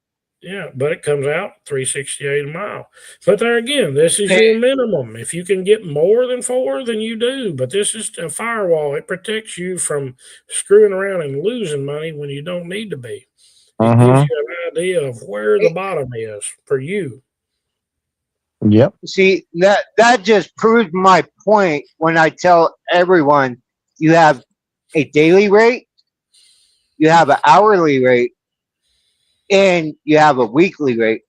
Yeah, but it comes out $368 a mile. But there again, this is your minimum. If you can get more than 4, then you do. But this is a firewall. It protects you from screwing around and losing money when you don't need to be. It gives you an idea of where the bottom is for you. Yep. See, that just proves my point when I tell everyone you have a daily rate, you have an hourly rate, and you have a weekly rate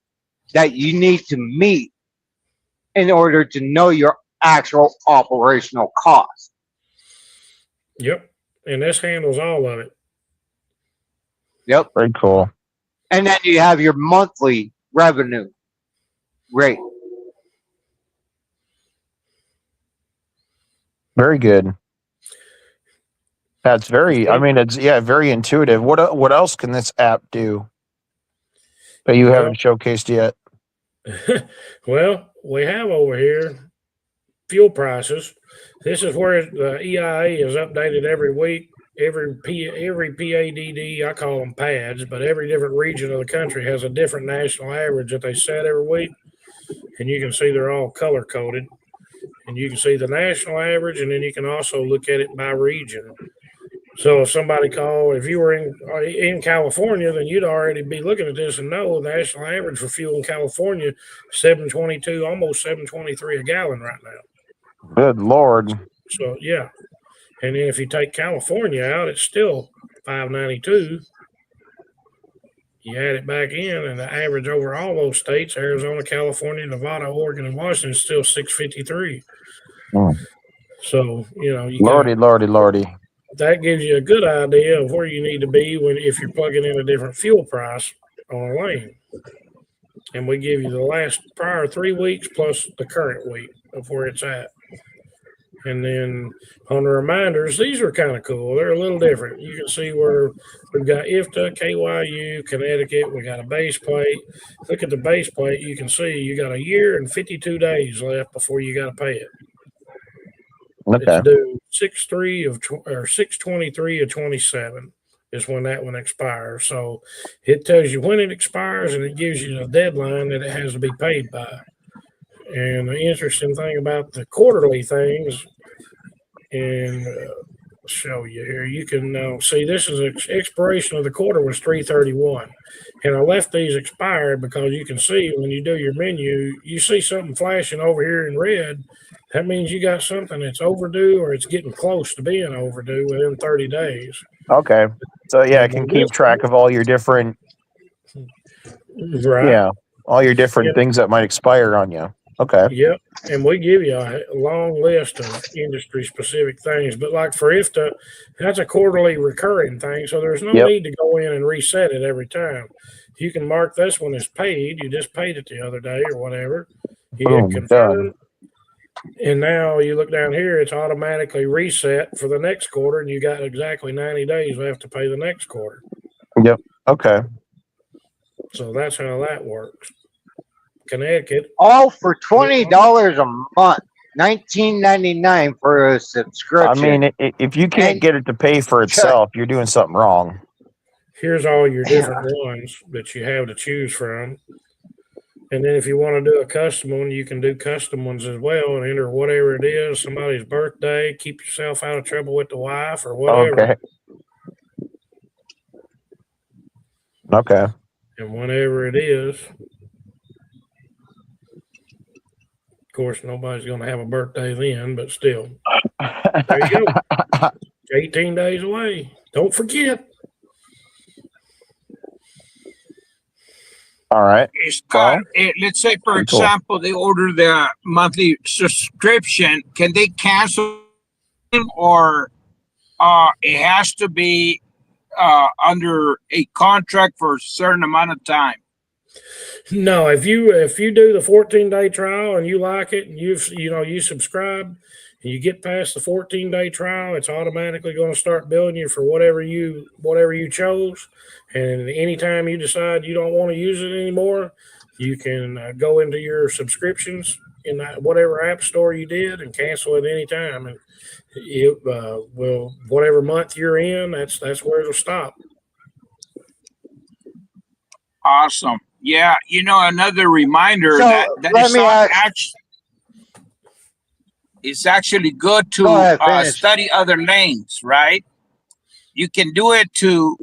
that you need to meet in order to know your actual operational cost. Yep. And this handles all of it. Yep. Very cool. And then you have your monthly revenue rate. Very good. That's very, I mean, it's, very intuitive. What else can this app do that you haven't showcased yet? Well, we have over here fuel prices. This is where the EIA is updated every week. Every PADD, I call them pads, but every different region of the country has a different national average that they set every week. And you can see they're all color coded. And you can see the national average, and then you can also look at it by region. So if somebody called, if you were in California, then you'd already be looking at this and know the national average for fuel in California, $7.22, almost $7.23 a gallon right now. Good Lord. So yeah, and then if you take California out, it's still $5.92. You add it back in, and the average over all those states, Arizona, California, Nevada, Oregon, and Washington, is still $6.53. So you know, Lordy. That gives you a good idea of where you need to be if you're plugging in a different fuel price on a lane. And we give you the prior 3 weeks plus the current week of where it's at. And then on the reminders, these are kind of cool. They're a little different. You can see where we've got IFTA, KYU, Connecticut. We got a base plate. Look at the base plate. You can see you got a year and 52 days left before you got to pay it. Okay. It's due 6/3 of or 6/23 of 27 is when that one expires. So it tells you when it expires and it gives you a deadline that it has to be paid by. And the interesting thing about the quarterly things, and show you here, you can see this is expiration of the quarter was 3/31, and I left these expired because you can see when you do your menu, you see something flashing over here in red. That means you got something that's overdue or it's getting close to being overdue within 30 days. Okay. So yeah, I And can then keep this track of all your different right. all your different Yeah. things that might expire on you. Okay. Yep. And we give you a long list of industry specific things. But like for IFTA, that's a quarterly recurring thing. So there's no Yep. need to go in and reset it every time. You can mark this one as paid. You just paid it the other day or whatever. You hit Boom, confirm. done. And now you look down here, it's automatically reset for the next quarter, and you got exactly 90 days left to pay the next quarter. Yep. Okay. So that's how that works. Connecticut. All for $20 a month, $19.99 for a subscription. I mean, if you can't And get it to pay for itself, you're doing something wrong. Here's all your different ones that you have to choose from. And then if you want to do a custom one, you can do custom ones as well and enter whatever it is, somebody's birthday, keep yourself out of trouble with the wife or whatever. Okay. Okay. And whenever it is, of course, nobody's going to have a birthday then, but still. There you go. 18 days away. Don't forget. All right. Scott, let's say, for Pretty cool. example, they order the monthly subscription. Can they cancel them, or it has to be under a contract for a certain amount of time? No, if you do the 14-day trial and you like it and you subscribe and you get past the 14-day trial, it's automatically going to start billing you for whatever you chose. And anytime you decide you don't want to use it anymore, you can go into your subscriptions in whatever app store you did and cancel it anytime. And it will, whatever month you're in, that's where it'll stop. Awesome. Yeah, another reminder So, that let me ask- it's actually good Go to ahead, finish. study other lanes, right? You can do it to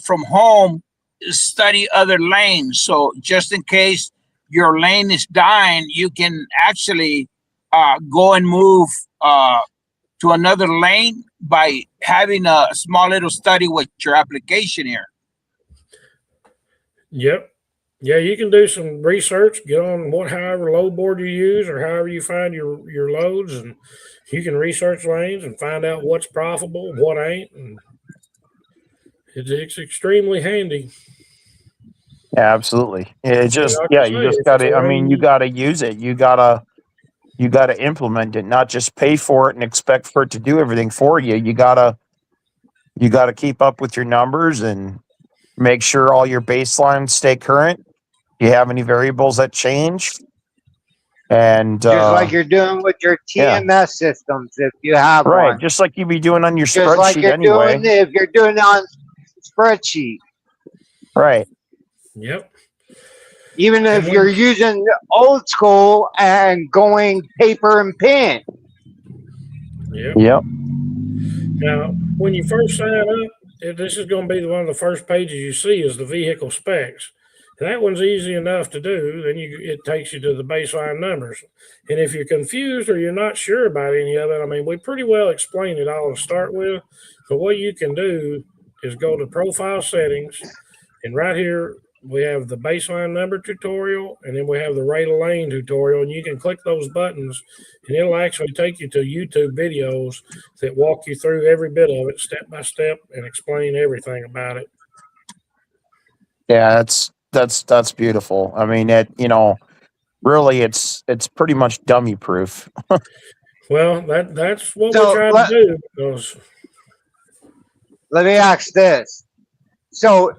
from home, study other lanes. So just in case your lane is dying, you can actually go and move to another lane by having a small little study with your application here. Yep. Yeah, you can do some research, get on however load board you use or however you find your loads, and you can research lanes and find out what's profitable, what ain't, and it's extremely handy. Yeah, absolutely. It just like I you say, just if got it's to. I a mean, lane- you got to use it. You gotta implement it, not just pay for it and expect for it to do everything for you. You gotta keep up with your numbers and make sure all your baselines stay current. Do you have any variables that change? And just like you're doing with your TMS systems, if you have right, one. just like you'd be doing on your Just like spreadsheet you're anyway. doing if you're doing it on spreadsheet. Right. Yep. Even if And you're using old school and going paper and pen. Yep. Now, when you first sign up, this is going to be one of the first pages you see is the vehicle specs. That one's easy enough to do. Then it takes you to the baseline numbers. And if you're confused or you're not sure about any of it, I mean, we pretty well explained it all to start with. But what you can do is go to profile settings, and right here we have the baseline number tutorial, and then we have the rate of lane tutorial, and you can click those buttons, and it'll actually take you to YouTube videos that walk you through every bit of it step by step and explain everything about it. Yeah, that's beautiful. I mean, really, it's pretty much dummy proof. Well, that's what we So tried to do because let me ask this. So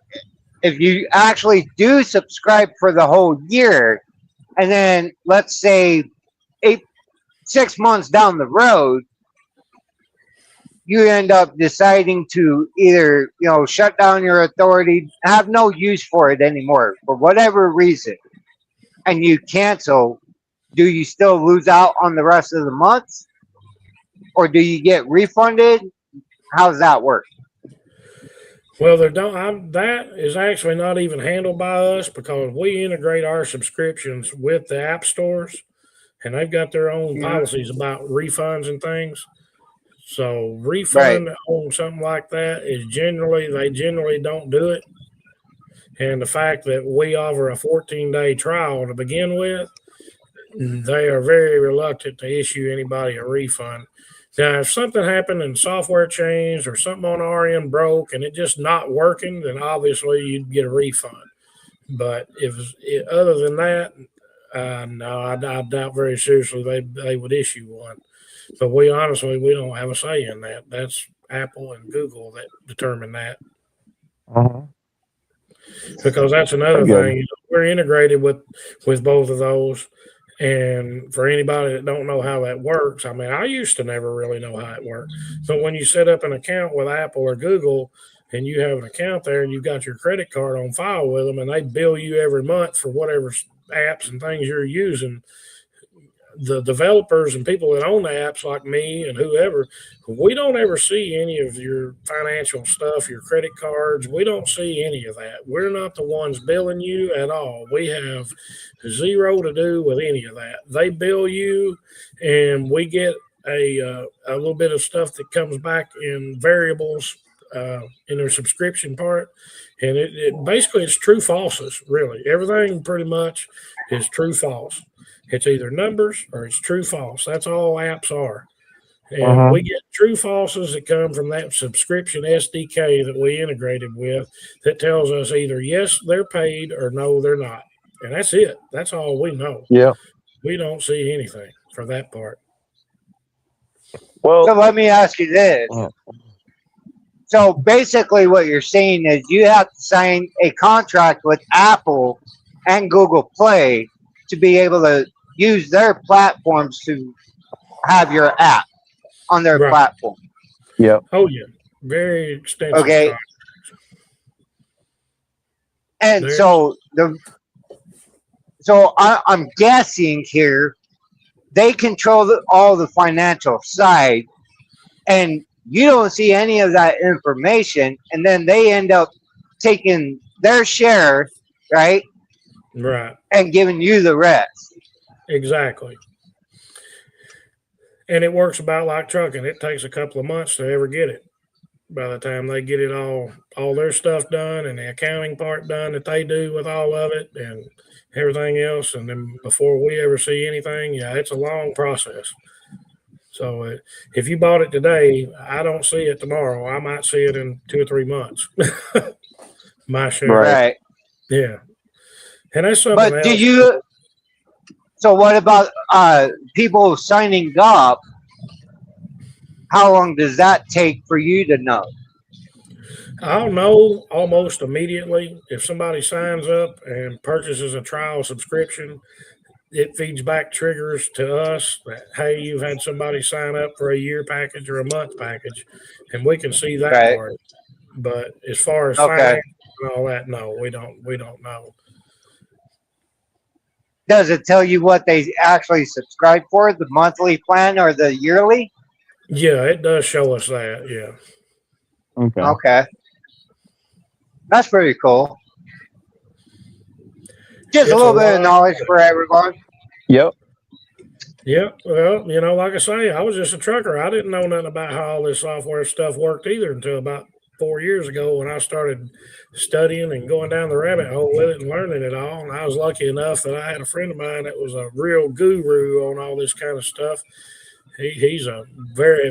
if you actually do subscribe for the whole year, and then let's say 6 months down the road, you end up deciding to either shut down your authority, have no use for it anymore for whatever reason, and you cancel, do you still lose out on the rest of the months, or do you get refunded? How does that work? well, that is actually not even handled by us because we integrate our subscriptions with the app stores, and they've got their own policies about refunds and things. So refund on something like that is they generally don't do it. And the fact that we offer a 14-day trial to begin with, they are very reluctant to issue anybody a refund. Now, if something happened and software changed or something on our end broke and it just not working, then obviously you'd get a refund. But other than that, no, I doubt very seriously they would issue one. But we don't have a say in that. That's Apple and Google that determine that. Uh-huh. Because that's another thing. We're integrated with both of those. And for anybody that don't know how that works, I mean, I used to never really know how it worked. So when you set up an account with Apple or Google and you have an account there and you've got your credit card on file with them and they bill you every month for whatever apps and things you're using, the developers and people that own the apps like me and whoever, we don't ever see any of your financial stuff, your credit cards. We don't see any of that. We're not the ones billing you at all. We have zero to do with any of that. They bill you and we get a little bit of stuff that comes back in variables in their subscription part. And it basically it's true falses, really. Everything pretty much is true false. It's either numbers or it's true false. That's all apps are. And we get true falses that come from that subscription SDK that we integrated with that tells us either yes, they're paid or no, they're not. And that's it. That's all we know. Yeah. We don't see anything for that part. Well, So let me ask you this. So basically what you're saying is you have to sign a contract with Apple and Google Play to be able to use their platforms to have your app on their platform. Yeah. Oh, yeah. Very extensive. Okay. And so I'm guessing here they control all the financial side, and you don't see any of that information, and then they end up taking their share, right? Right. And giving you the rest. Exactly. And it works about like trucking. It takes a couple of months to ever get it. By the time they get it all their stuff done and the accounting part done that they do with all of it and everything else, and then before we ever see anything, it's a long process. So if you bought it today, I don't see it tomorrow. I might see it in 2 or 3 months. My share. Right. Yeah. And that's something else. But so what about people signing up? How long does that take for you to know? I'll know almost immediately. If somebody signs up and purchases a trial subscription, it feeds back triggers to us that, hey, you've had somebody sign up for a year package or a month package, and we can see that part. But as far as finance and all that, no, we don't know. Does it tell you what they actually subscribe for, the monthly plan or the yearly? Yeah, it does show us that, yeah. Okay. That's pretty cool. Just a little bit of knowledge for everyone. Yep. Yeah, well, like I say, I was just a trucker. I didn't know nothing about how all this software stuff worked either until about 4 years ago when I started studying and going down the rabbit hole with it and learning it all. And I was lucky enough that I had a friend of mine that was a real guru on all this kind of stuff. He's a very,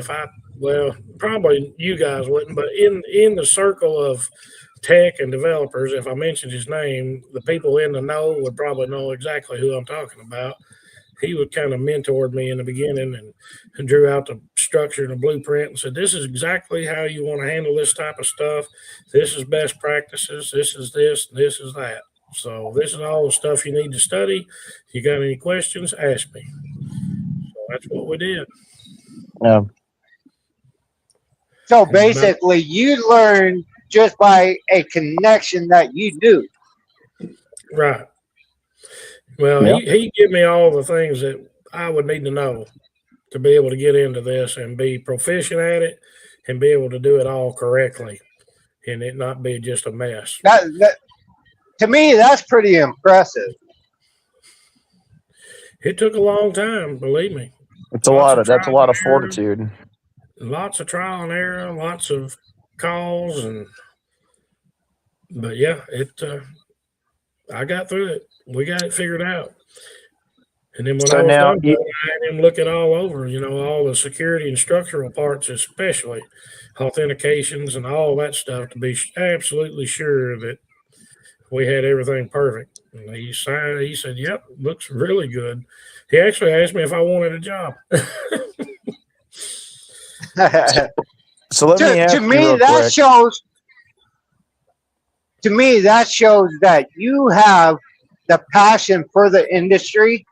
probably you guys wouldn't, but in the circle of tech and developers, if I mentioned his name, the people in the know would probably know exactly who I'm talking about. he would kind of mentored me in the beginning and drew out the structure and the blueprint and said, this is exactly how you want to handle this type of stuff. This is best practices. This is this, this is that. So this is all the stuff you need to study. If you got any questions, ask me. So that's what we did. Yeah. So basically, you learn just by a connection that you do. Right. Well, he gave me all the things that I would need to know to be able to get into this and be proficient at it and be able to do it all correctly and it not be just a mess. That to me, that's pretty impressive. It took a long time, believe me. That's a lot of fortitude. Lots of trial and error, lots of calls, but yeah, I got through it. We got it figured out. And then when I was done, I had him look it all over, all the security and structural parts, especially authentications and all that stuff, to be absolutely sure that we had everything perfect. And he signed. He said, "Yep, looks really good." He actually asked me if I wanted a job. So let me ask to me, that shows. To me, that shows that you have the passion for the industry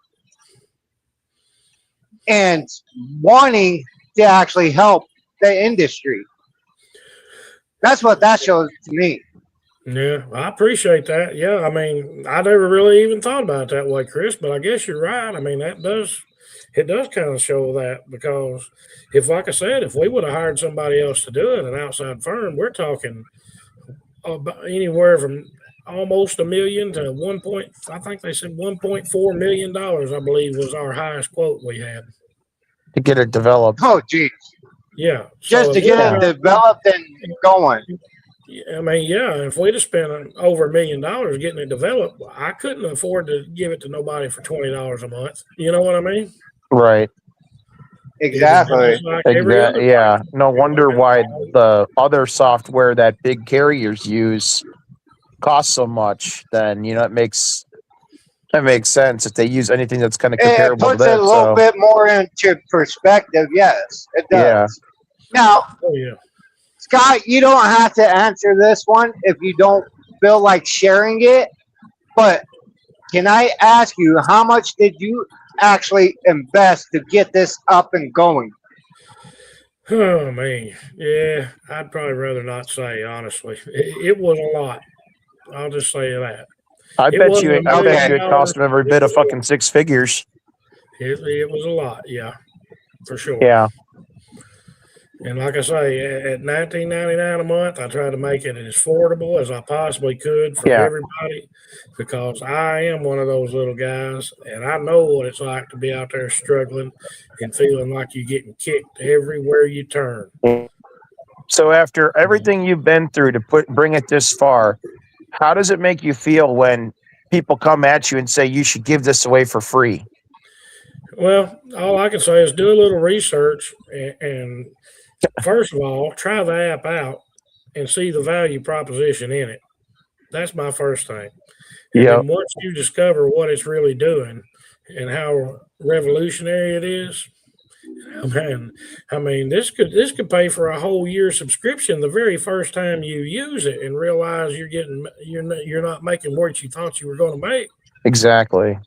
and wanting to actually help the industry. That's what that shows to me. Yeah, I appreciate that. Yeah, I mean, I never really even thought about it that way, Chris, but I guess you're right. I mean, it does kind of show that, because like I said, if we would have hired somebody else to do it, an outside firm, we're talking about anywhere from almost $1 million to I think they said $1.4 million, I believe, was our highest quote we had to get it developed. Oh, geez. Yeah. Just to get it developed and going. I mean, yeah, if we'd have spent over $1 million getting it developed, I couldn't afford to give it to nobody for $20 a month. You know what I mean? Right. Exactly. Yeah. No wonder why the other software that big carriers use costs so much. Then it makes sense if they use anything that's kind of comparable. It puts it a little bit more into perspective. Yes, it does. Yeah. Now, Scott, you don't have to answer this one if you don't feel like sharing it. But can I ask you, how much did you actually invest to get this up and going? Oh, man. Yeah, I'd probably rather not say, honestly. It was a lot. I'll just say that. I bet you it cost them every bit of fucking six figures. It was a lot, yeah, for sure. Yeah. And like I say, at $19.99 a month, I try to make it as affordable as I possibly could for everybody, because I am one of those little guys, and I know what it's like to be out there struggling and feeling like you're getting kicked everywhere you turn. So after everything you've been through to bring it this far, how does it make you feel when people come at you and say you should give this away for free? Well, all I can say is do a little research and first of all, try the app out and see the value proposition in it. That's my first thing. And then once you discover what it's really doing and how revolutionary it is, I mean, this could pay for a whole year subscription the very first time you use it and realize you're not making what you thought you were going to make. Exactly.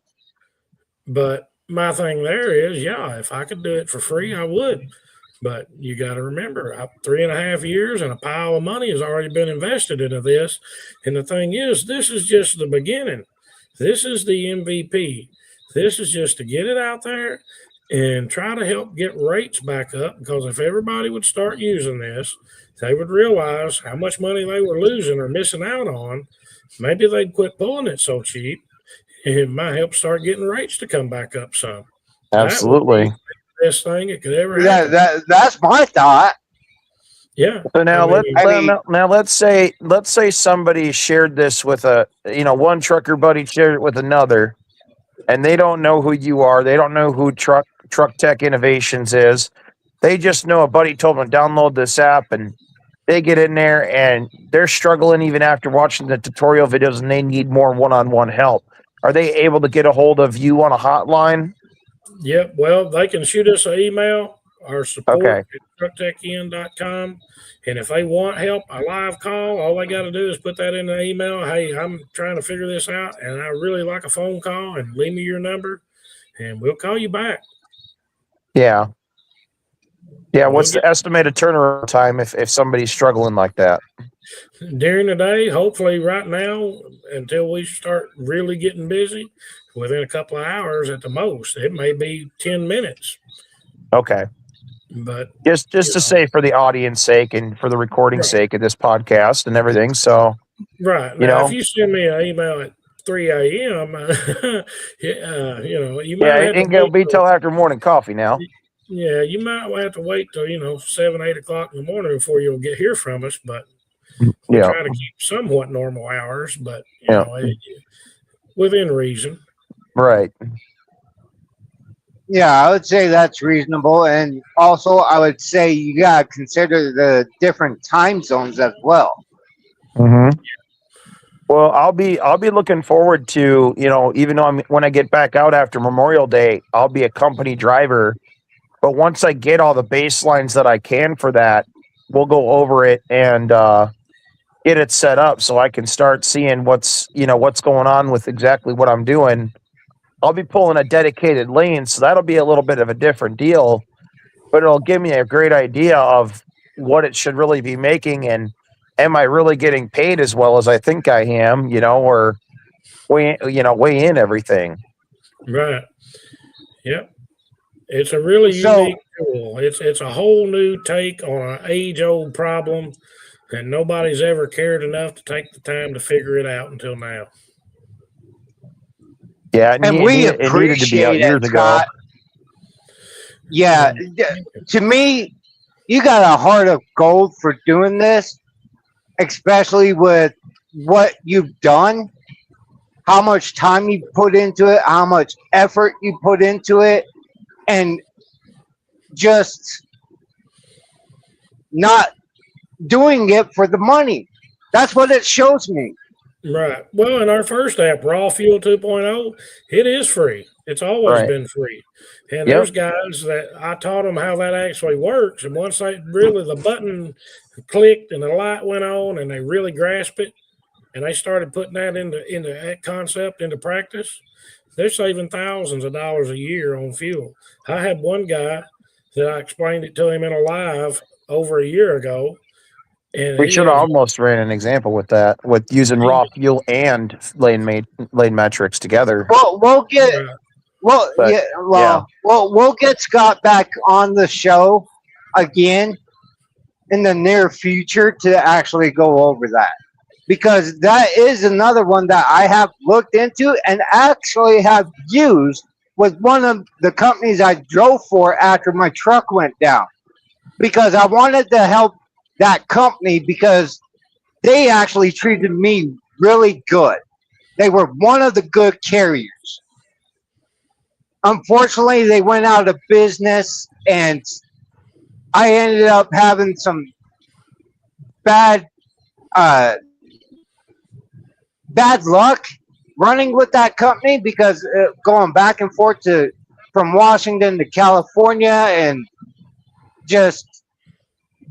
But my thing there is, if I could do it for free, I would. But you got to remember, 3.5 years and a pile of money has already been invested into this. And the thing is, this is just the beginning. This is the MVP. This is just to get it out there and try to help get rates back up, because if everybody would start using this, they would realize how much money they were losing or missing out on. Maybe they'd quit pulling it so cheap, and it might help start getting rates to come back up some. Absolutely. Best thing it could ever happen. That's my thought. Yeah. So now let's say somebody shared this with one trucker buddy shared it with another, and they don't know who you are. They don't know who Truck Tech Innovations is. They just know a buddy told them to download this app, and they get in there and they're struggling even after watching the tutorial videos, and they need more one-on-one help. Are they able to get a hold of you on a hotline Yep. Well, they can shoot us an email or support Okay. at trucktechin.com. And if they want help, a live call, all they got to do is put that in the email. Hey, I'm trying to figure this out, and I really like a phone call, and leave me your number, and we'll call you back. Yeah. Yeah. We'll What's the estimated turnaround time if somebody's struggling like that? during the day, hopefully right now, until we start really getting busy, within a couple of hours at the most. It may be 10 minutes. Okay. But just to say, for the audience sake and for the recording sake of this podcast and everything. So, right now, if you send me an email at 3 a.m., you might have it ain't gonna be till after morning coffee now. Yeah, you might have to wait till 7, 8 o'clock in the morning before you'll hear from us. But we try to keep somewhat normal hours, but within reason. Right. Yeah, I would say that's reasonable, and also I would say you gotta consider the different time zones as well. Mm-hmm. Well, I'll be looking forward to, even though when I get back out after Memorial Day, I'll be a company driver. But once I get all the baselines that I can for that, we'll go over it and get it set up so I can start seeing what's going on with exactly what I'm doing. I'll be pulling a dedicated lane, so that'll be a little bit of a different deal, but it'll give me a great idea of what it should really be making, and am I really getting paid as well as I think I am, or weigh in everything. Right. Yep. It's a really unique tool. It's a whole new take on an age-old problem, and nobody's ever cared enough to take the time to figure it out until now. Yeah, and we appreciate it, Scott. Yeah, to me, you got a heart of gold for doing this, especially with what you've done, how much time you put into it, how much effort you put into it, and just not doing it for the money. That's what it shows me. Right. Well, in our first app, Raw Fuel 2.0, it is free. It's always been free. And there's guys that I taught them how that actually works. And once the button clicked and the light went on and they really grasped it and they started putting that into that concept into practice, they're saving thousands of dollars a year on fuel. I had one guy that I explained it to him in a live over a year ago. And we should have almost ran an example with that, with using raw fuel and LANEMetrics together. Well, we'll get Scott back on the show again in the near future to actually go over that, because that is another one that I have looked into and actually have used with one of the companies I drove for after my truck went down, because I wanted to help that company because they actually treated me really good. They were one of the good carriers. Unfortunately, they went out of business, and I ended up having some bad luck running with that company, because going back and forth from Washington to California and just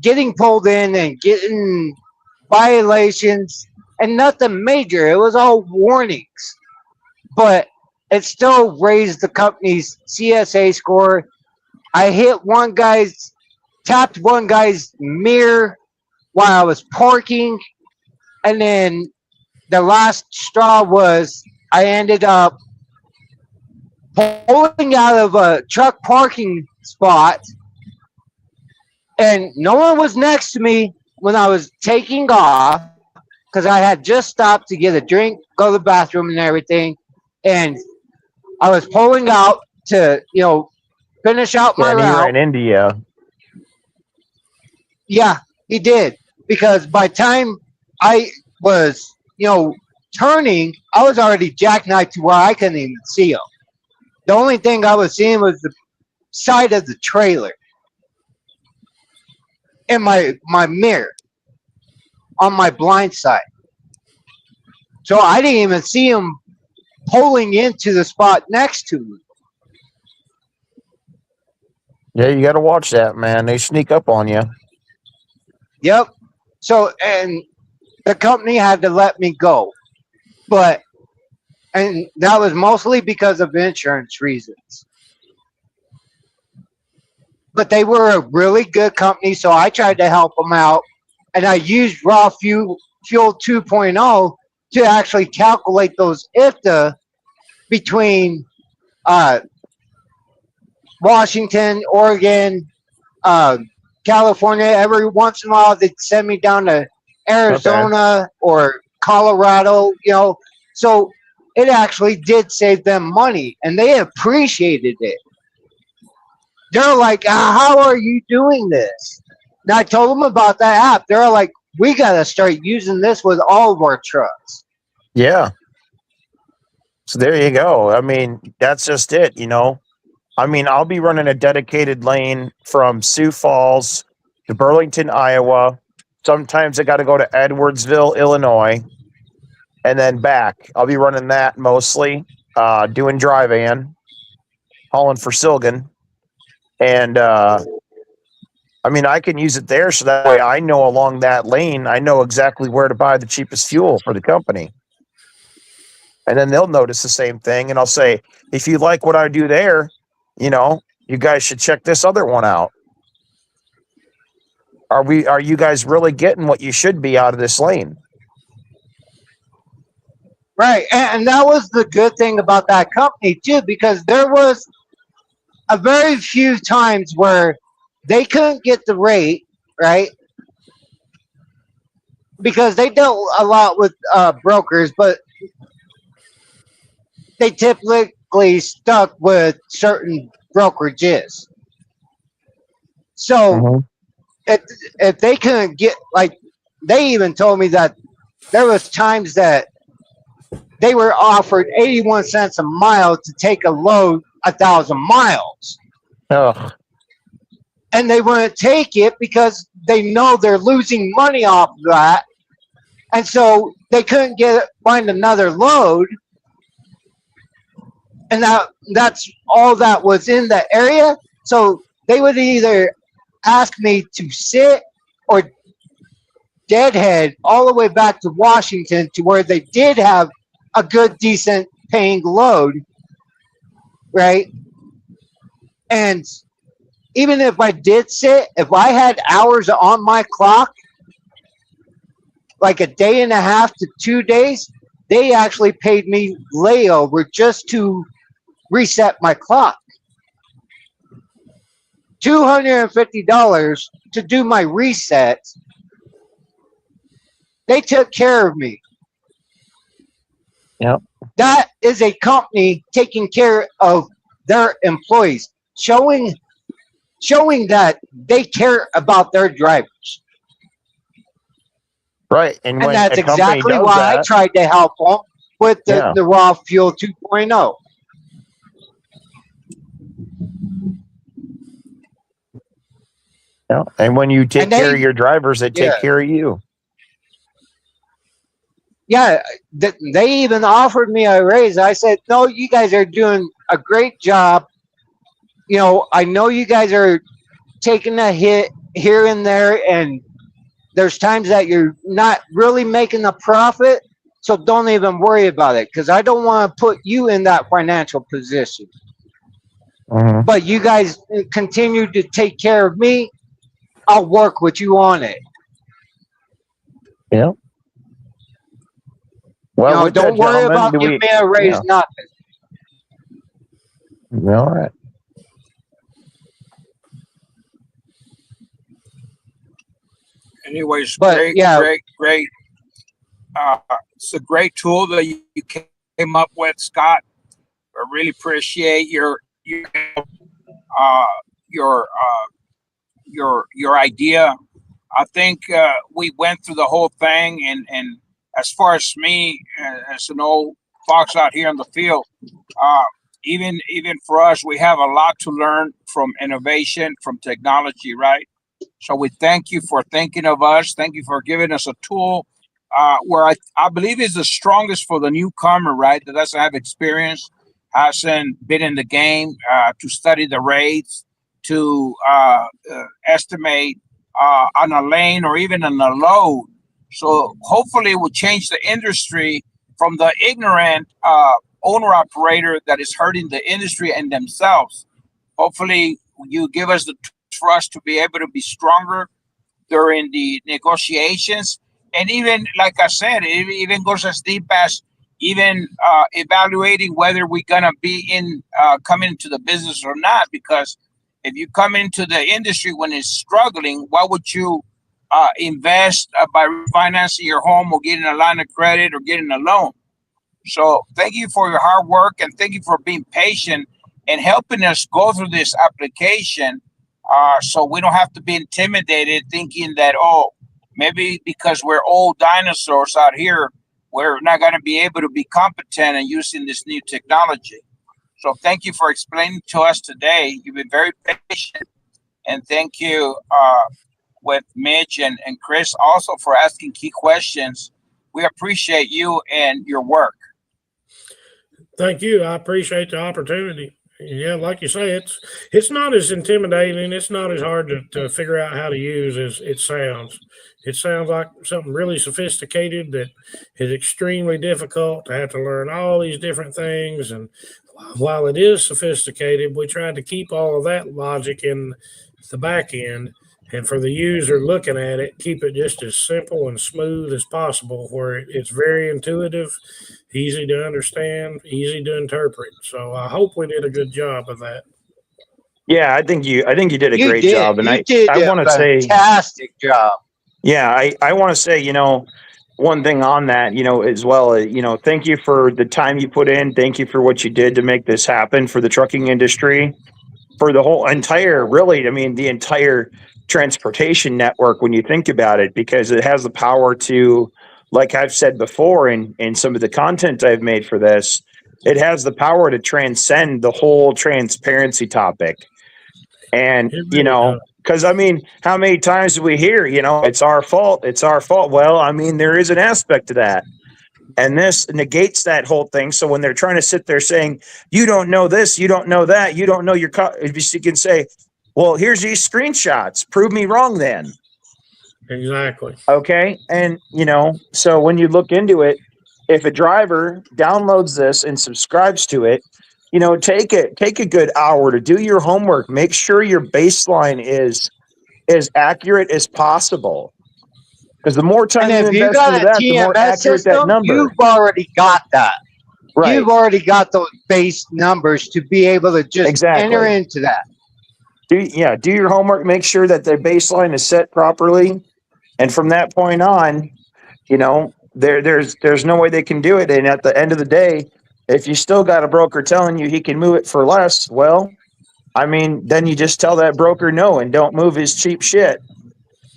getting pulled in and getting violations, and nothing major. It was all warnings, but it still raised the company's CSA score. I tapped one guy's mirror while I was parking, and then the last straw was I ended up pulling out of a truck parking spot, and no one was next to me when I was taking off, because I had just stopped to get a drink, go to the bathroom and everything, and I was pulling out to, finish out my route. You were in India. Yeah, he did, because by the time I was, turning, I was already jackknifed to where I couldn't even see him. The only thing I was seeing was the side of the trailer and my mirror on my blind side. So I didn't even see him pulling into the spot next to me. Yeah, you got to watch that, man. They sneak up on you. Yep. So, and the company had to let me go, and that was mostly because of insurance reasons. But they were a really good company, so I tried to help them out, and I used Raw Fuel 2.0 to actually calculate those IFTA between uh, Washington, Oregon, uh, California. Every once in a while, they'd send me down to Arizona or Colorado, So it actually did save them money, and they appreciated it. They're like, how are you doing this? And I told them about that app. They're like, we got to start using this with all of our trucks. Yeah. So there you go. I mean, that's just it, I mean, I'll be running a dedicated lane from Sioux Falls to Burlington, Iowa. Sometimes I got to go to Edwardsville, Illinois, and then back. I'll be running that mostly, doing dry van, hauling for Silgan. And I mean, I can use it there so that way I know along that lane, I know exactly where to buy the cheapest fuel for the company. And then they'll notice the same thing. And I'll say, if you like what I do there, you guys should check this other one out. Are you guys really getting what you should be out of this lane? Right. And that was the good thing about that company too, because there was a very few times where they couldn't get the rate, right? Because they dealt a lot with brokers, but they typically stuck with certain brokerages. So if they couldn't get, like, they even told me that there was times that they were offered 81 cents a mile to take a load 1,000 miles. Ugh. And they wouldn't take it because they know they're losing money off of that. And so they couldn't find another load. And that's all that was in the area. So they would either ask me to sit or deadhead all the way back to Washington to where they did have a good, decent paying load, right? And even if I did sit, if I had hours on my clock, like a day and a half to 2 days, they actually paid me layover just to reset my clock. $250 to do my reset. They took care of me. Yep. That is a company taking care of their employees, showing that they care about their drivers. Right. And when that's a company exactly does why that, I tried to help them with the Raw Fuel 2.0. Yeah. And when you take care of your drivers, they take care of you. Yeah, they even offered me a raise. I said, no, you guys are doing a great job. I know you guys are taking a hit here and there, and there's times that you're not really making a profit, so don't even worry about it, because I don't want to put you in that financial position. But you guys continue to take care of me. I'll work with you on it. Yeah. Well, don't worry about giving me a raise, nothing. All right. Anyways, but, great. It's a great tool that you came up with, Scott. I really appreciate your idea. I think we went through the whole thing, and as far as me, as an old fox out here in the field, even for us, we have a lot to learn from innovation, from technology, right? So we thank you for thinking of us. Thank you for giving us a tool where I believe is the strongest for the newcomer, right? That doesn't have experience, hasn't been in the game to study the rates to estimate on a lane or even on a load. So hopefully it will change the industry from the ignorant owner operator that is hurting the industry and themselves. Hopefully you give us the tools for us to be able to be stronger during the negotiations. And even, like I said, it even goes as deep as even evaluating whether we're going to be in coming into the business or not. Because if you come into the industry when it's struggling, why would you invest by refinancing your home or getting a line of credit or getting a loan? So thank you for your hard work, and thank you for being patient and helping us go through this application, so we don't have to be intimidated thinking that, oh, maybe because we're old dinosaurs out here, we're not going to be able to be competent in using this new technology. So thank you for explaining to us today. You've been very patient. And thank you with Mitch and Chris also for asking key questions. We appreciate you and your work. Thank you. I appreciate the opportunity. Yeah, like you say, it's not as intimidating. It's not as hard to figure out how to use as it sounds. It sounds like something really sophisticated that is extremely difficult to have to learn all these different things. And while it is sophisticated, we tried to keep all of that logic in the back end. And for the user looking at it, keep it just as simple and smooth as possible, where it's very intuitive, easy to understand, easy to interpret. So I hope we did a good job of that. Yeah, I think you did a great job, and you did I want to say fantastic job. Yeah, I want to say, one thing on that, as well, thank you for the time you put in. Thank you for what you did to make this happen for the trucking industry, for the whole entire, really, the entire transportation network when you think about it, because it has the power to, like I've said before in some of the content I've made for this, it has the power to transcend the whole transparency topic. And, because how many times do we hear, it's our fault, it's our fault? Well, there is an aspect to that. And this negates that whole thing. So when they're trying to sit there saying, you don't know this, you don't know that, you don't know you can say, well, here's these screenshots. Prove me wrong then. Exactly. Okay. And, so when you look into it, if a driver downloads this and subscribes to it, take a good hour to do your homework. Make sure your baseline is as accurate as possible. Because the more time you invest into that, the more accurate that number. You've already got that. Right. You've already got those base numbers to be able to just enter into that. Do your homework. Make sure that the baseline is set properly, and from that point on, there's no way they can do it. And at the end of the day, if you still got a broker telling you he can move it for less, well, then you just tell that broker no and don't move his cheap shit.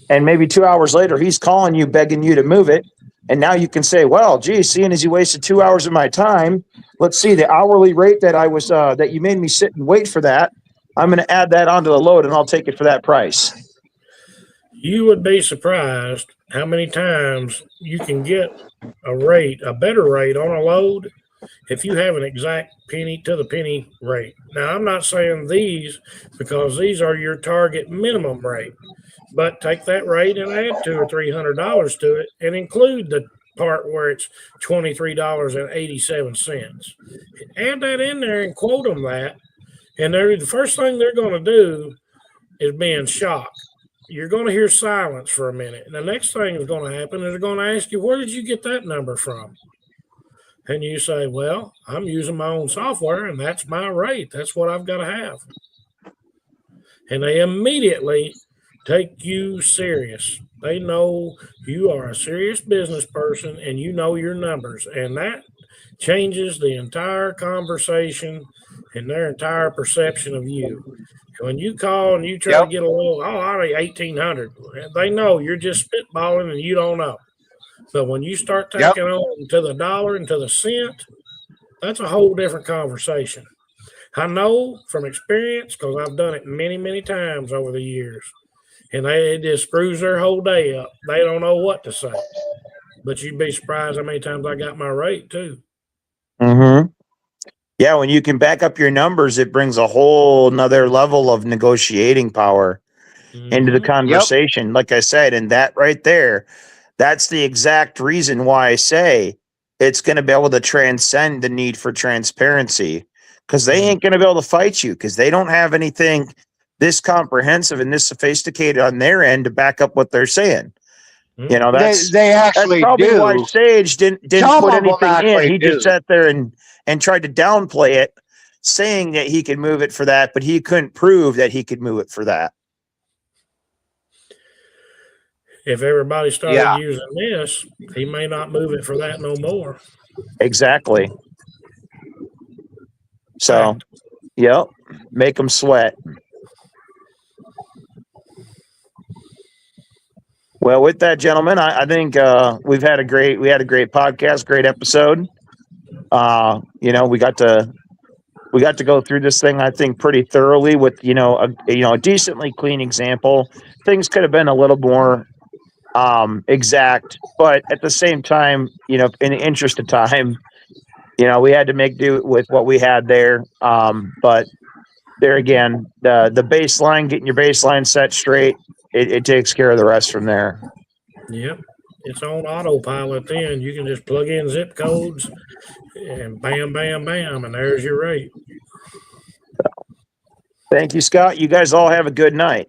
And maybe 2 hours later, he's calling you, begging you to move it. And now you can say, well, gee, seeing as you wasted 2 hours of my time, let's see the hourly rate that I was, that you made me sit and wait for that. I'm going to add that onto the load and I'll take it for that price. You would be surprised how many times you can get a better rate on a load if you have an exact penny to the penny rate. Now, I'm not saying these, because these are your target minimum rate, but take that rate and add $200 or $300 to it and include the part where it's $23.87. Add that in there and quote them that. And the first thing they're going to do is be in shock. You're going to hear silence for a minute. And the next thing that's going to happen is they're going to ask you, where did you get that number from? And you say, well, I'm using my own software and that's my rate. That's what I've got to have. And they immediately take you serious. They know you are a serious business person and you know your numbers. And that changes the entire conversation and their entire perception of you. When you call and you try to get a little, I need 1,800. They know you're just spitballing and you don't know. But when you start taking on to the dollar and to the cent, that's a whole different conversation. I know from experience, because I've done it many, many times over the years. And it just screws their whole day up. They don't know what to say. But you'd be surprised how many times I got my rate too. Mm-hmm. Yeah, when you can back up your numbers, it brings a whole nother level of negotiating power into the Mhm. conversation. Like I said, and that right there, that's the exact reason why I say it's going to be able to transcend the need for transparency, because they ain't going to be able to fight you because they don't have anything this comprehensive and this sophisticated on their end to back up what they're saying. You know, They that's actually probably why do. Sage didn't Some put of them anything in. actually He just do. sat there and tried to downplay it, saying that he could move it for that, but he couldn't prove that he could move it for that. If everybody started Yeah. using this, he may not move it for that no more. Exactly. So, Fact. yep, make them sweat. Well, with that, gentlemen, I think we had a great podcast, great episode. You know, we got to go through this thing, I think, pretty thoroughly with a decently clean example. Things could have been a little more exact, but at the same time, in the interest of time, we had to make do with what we had there. But there again, the baseline, getting your baseline set straight, it takes care of the rest from there. Yep. It's on autopilot then. You can just plug in zip codes and bam, bam, bam, and there's your rate. Thank you, Scott. You guys all have a good night.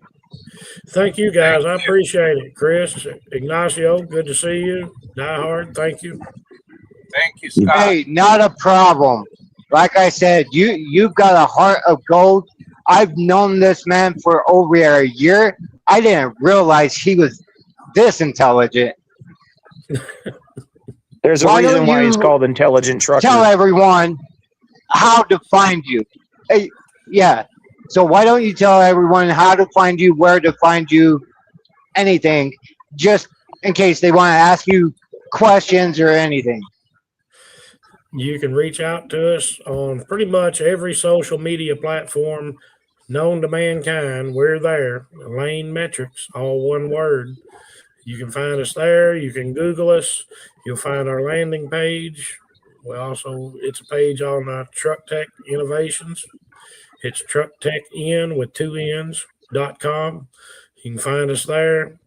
Thank you, guys. I appreciate it. Chris, Ignacio, good to see you. Die Hard, thank you. Thank you, Scott. Hey, not a problem. Like I said, you've got a heart of gold. I've known this man for over a year. I didn't realize he was this intelligent. There's a Why reason don't why he's you called Intelligent Trucker. Tell everyone how to find you. Hey, yeah. So why don't you tell everyone how to find you, where to find you, anything, just in case they want to ask you questions or anything. You can reach out to us on pretty much every social media platform known to mankind. We're there. LANEMetrics, all one word. You can find us there. You can Google us. You'll find our landing page. It's a page on Truck Tech Innovations. It's trucktechin with 2 N's.com. You can find us there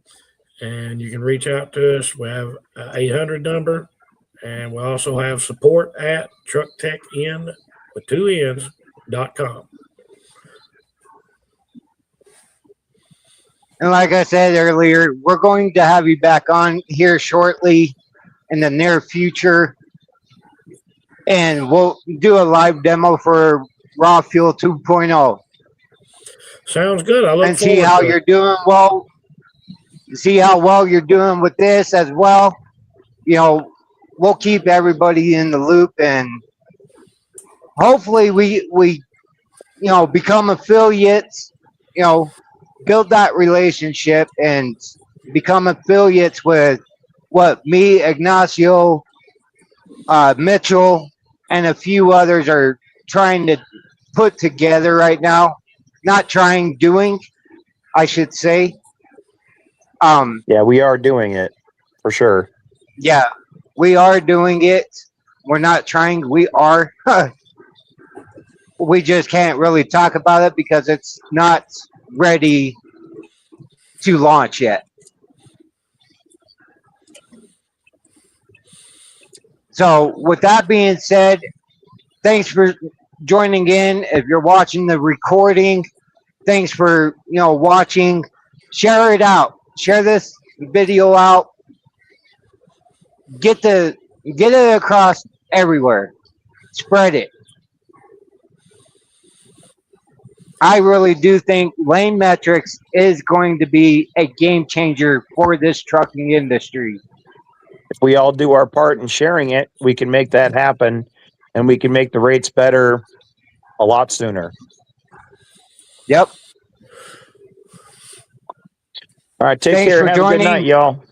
and you can reach out to us. We have an 800 number, and we also have support at trucktechin with 2 N's.com. And like I said earlier, we're going to have you back on here shortly in the near future. And we'll do a live demo for Raw Fuel 2.0. Sounds good. I look and see how you're doing. Well, see how well you're doing with this as well. You know, we'll keep everybody in the loop, and hopefully we become affiliates. You know, build that relationship and become affiliates with what me, Ignacio, Mitchell, and a few others are trying to put together right now. Not trying, doing, I should say. Yeah, we are doing it for sure. Yeah, we are doing it. We're not trying. We are. We just can't really talk about it because it's not ready to launch yet. So, with that being said, thanks for joining in. If you're watching the recording, thanks for watching. Share it out. Share this video out. Get it across everywhere. Spread it. I really do think LANEMetrics is going to be a game changer for this trucking industry. If we all do our part in sharing it, we can make that happen, and we can make the rates better a lot sooner. Yep. All right, take Thanks care. for Have joining. a good night, y'all.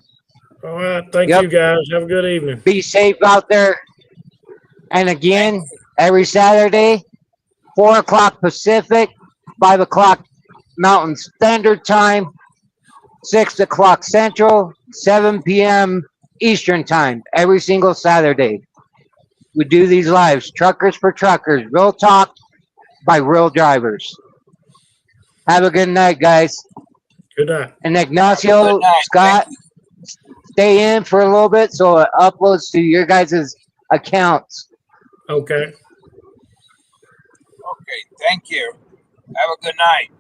All right, thank you guys. Have a good evening. Be safe out there. And again, every Saturday, 4 o'clock Pacific, 5 o'clock Mountain Standard Time, 6 o'clock Central, 7 p.m. Eastern Time, every single Saturday. we do these lives. Truckers for truckers. Real talk by real drivers. Have a good night, guys. Good night. And Good Ignacio, night. Scott, stay in for a little bit so it uploads to your guys' accounts. Okay. Okay, thank you. Have a good night.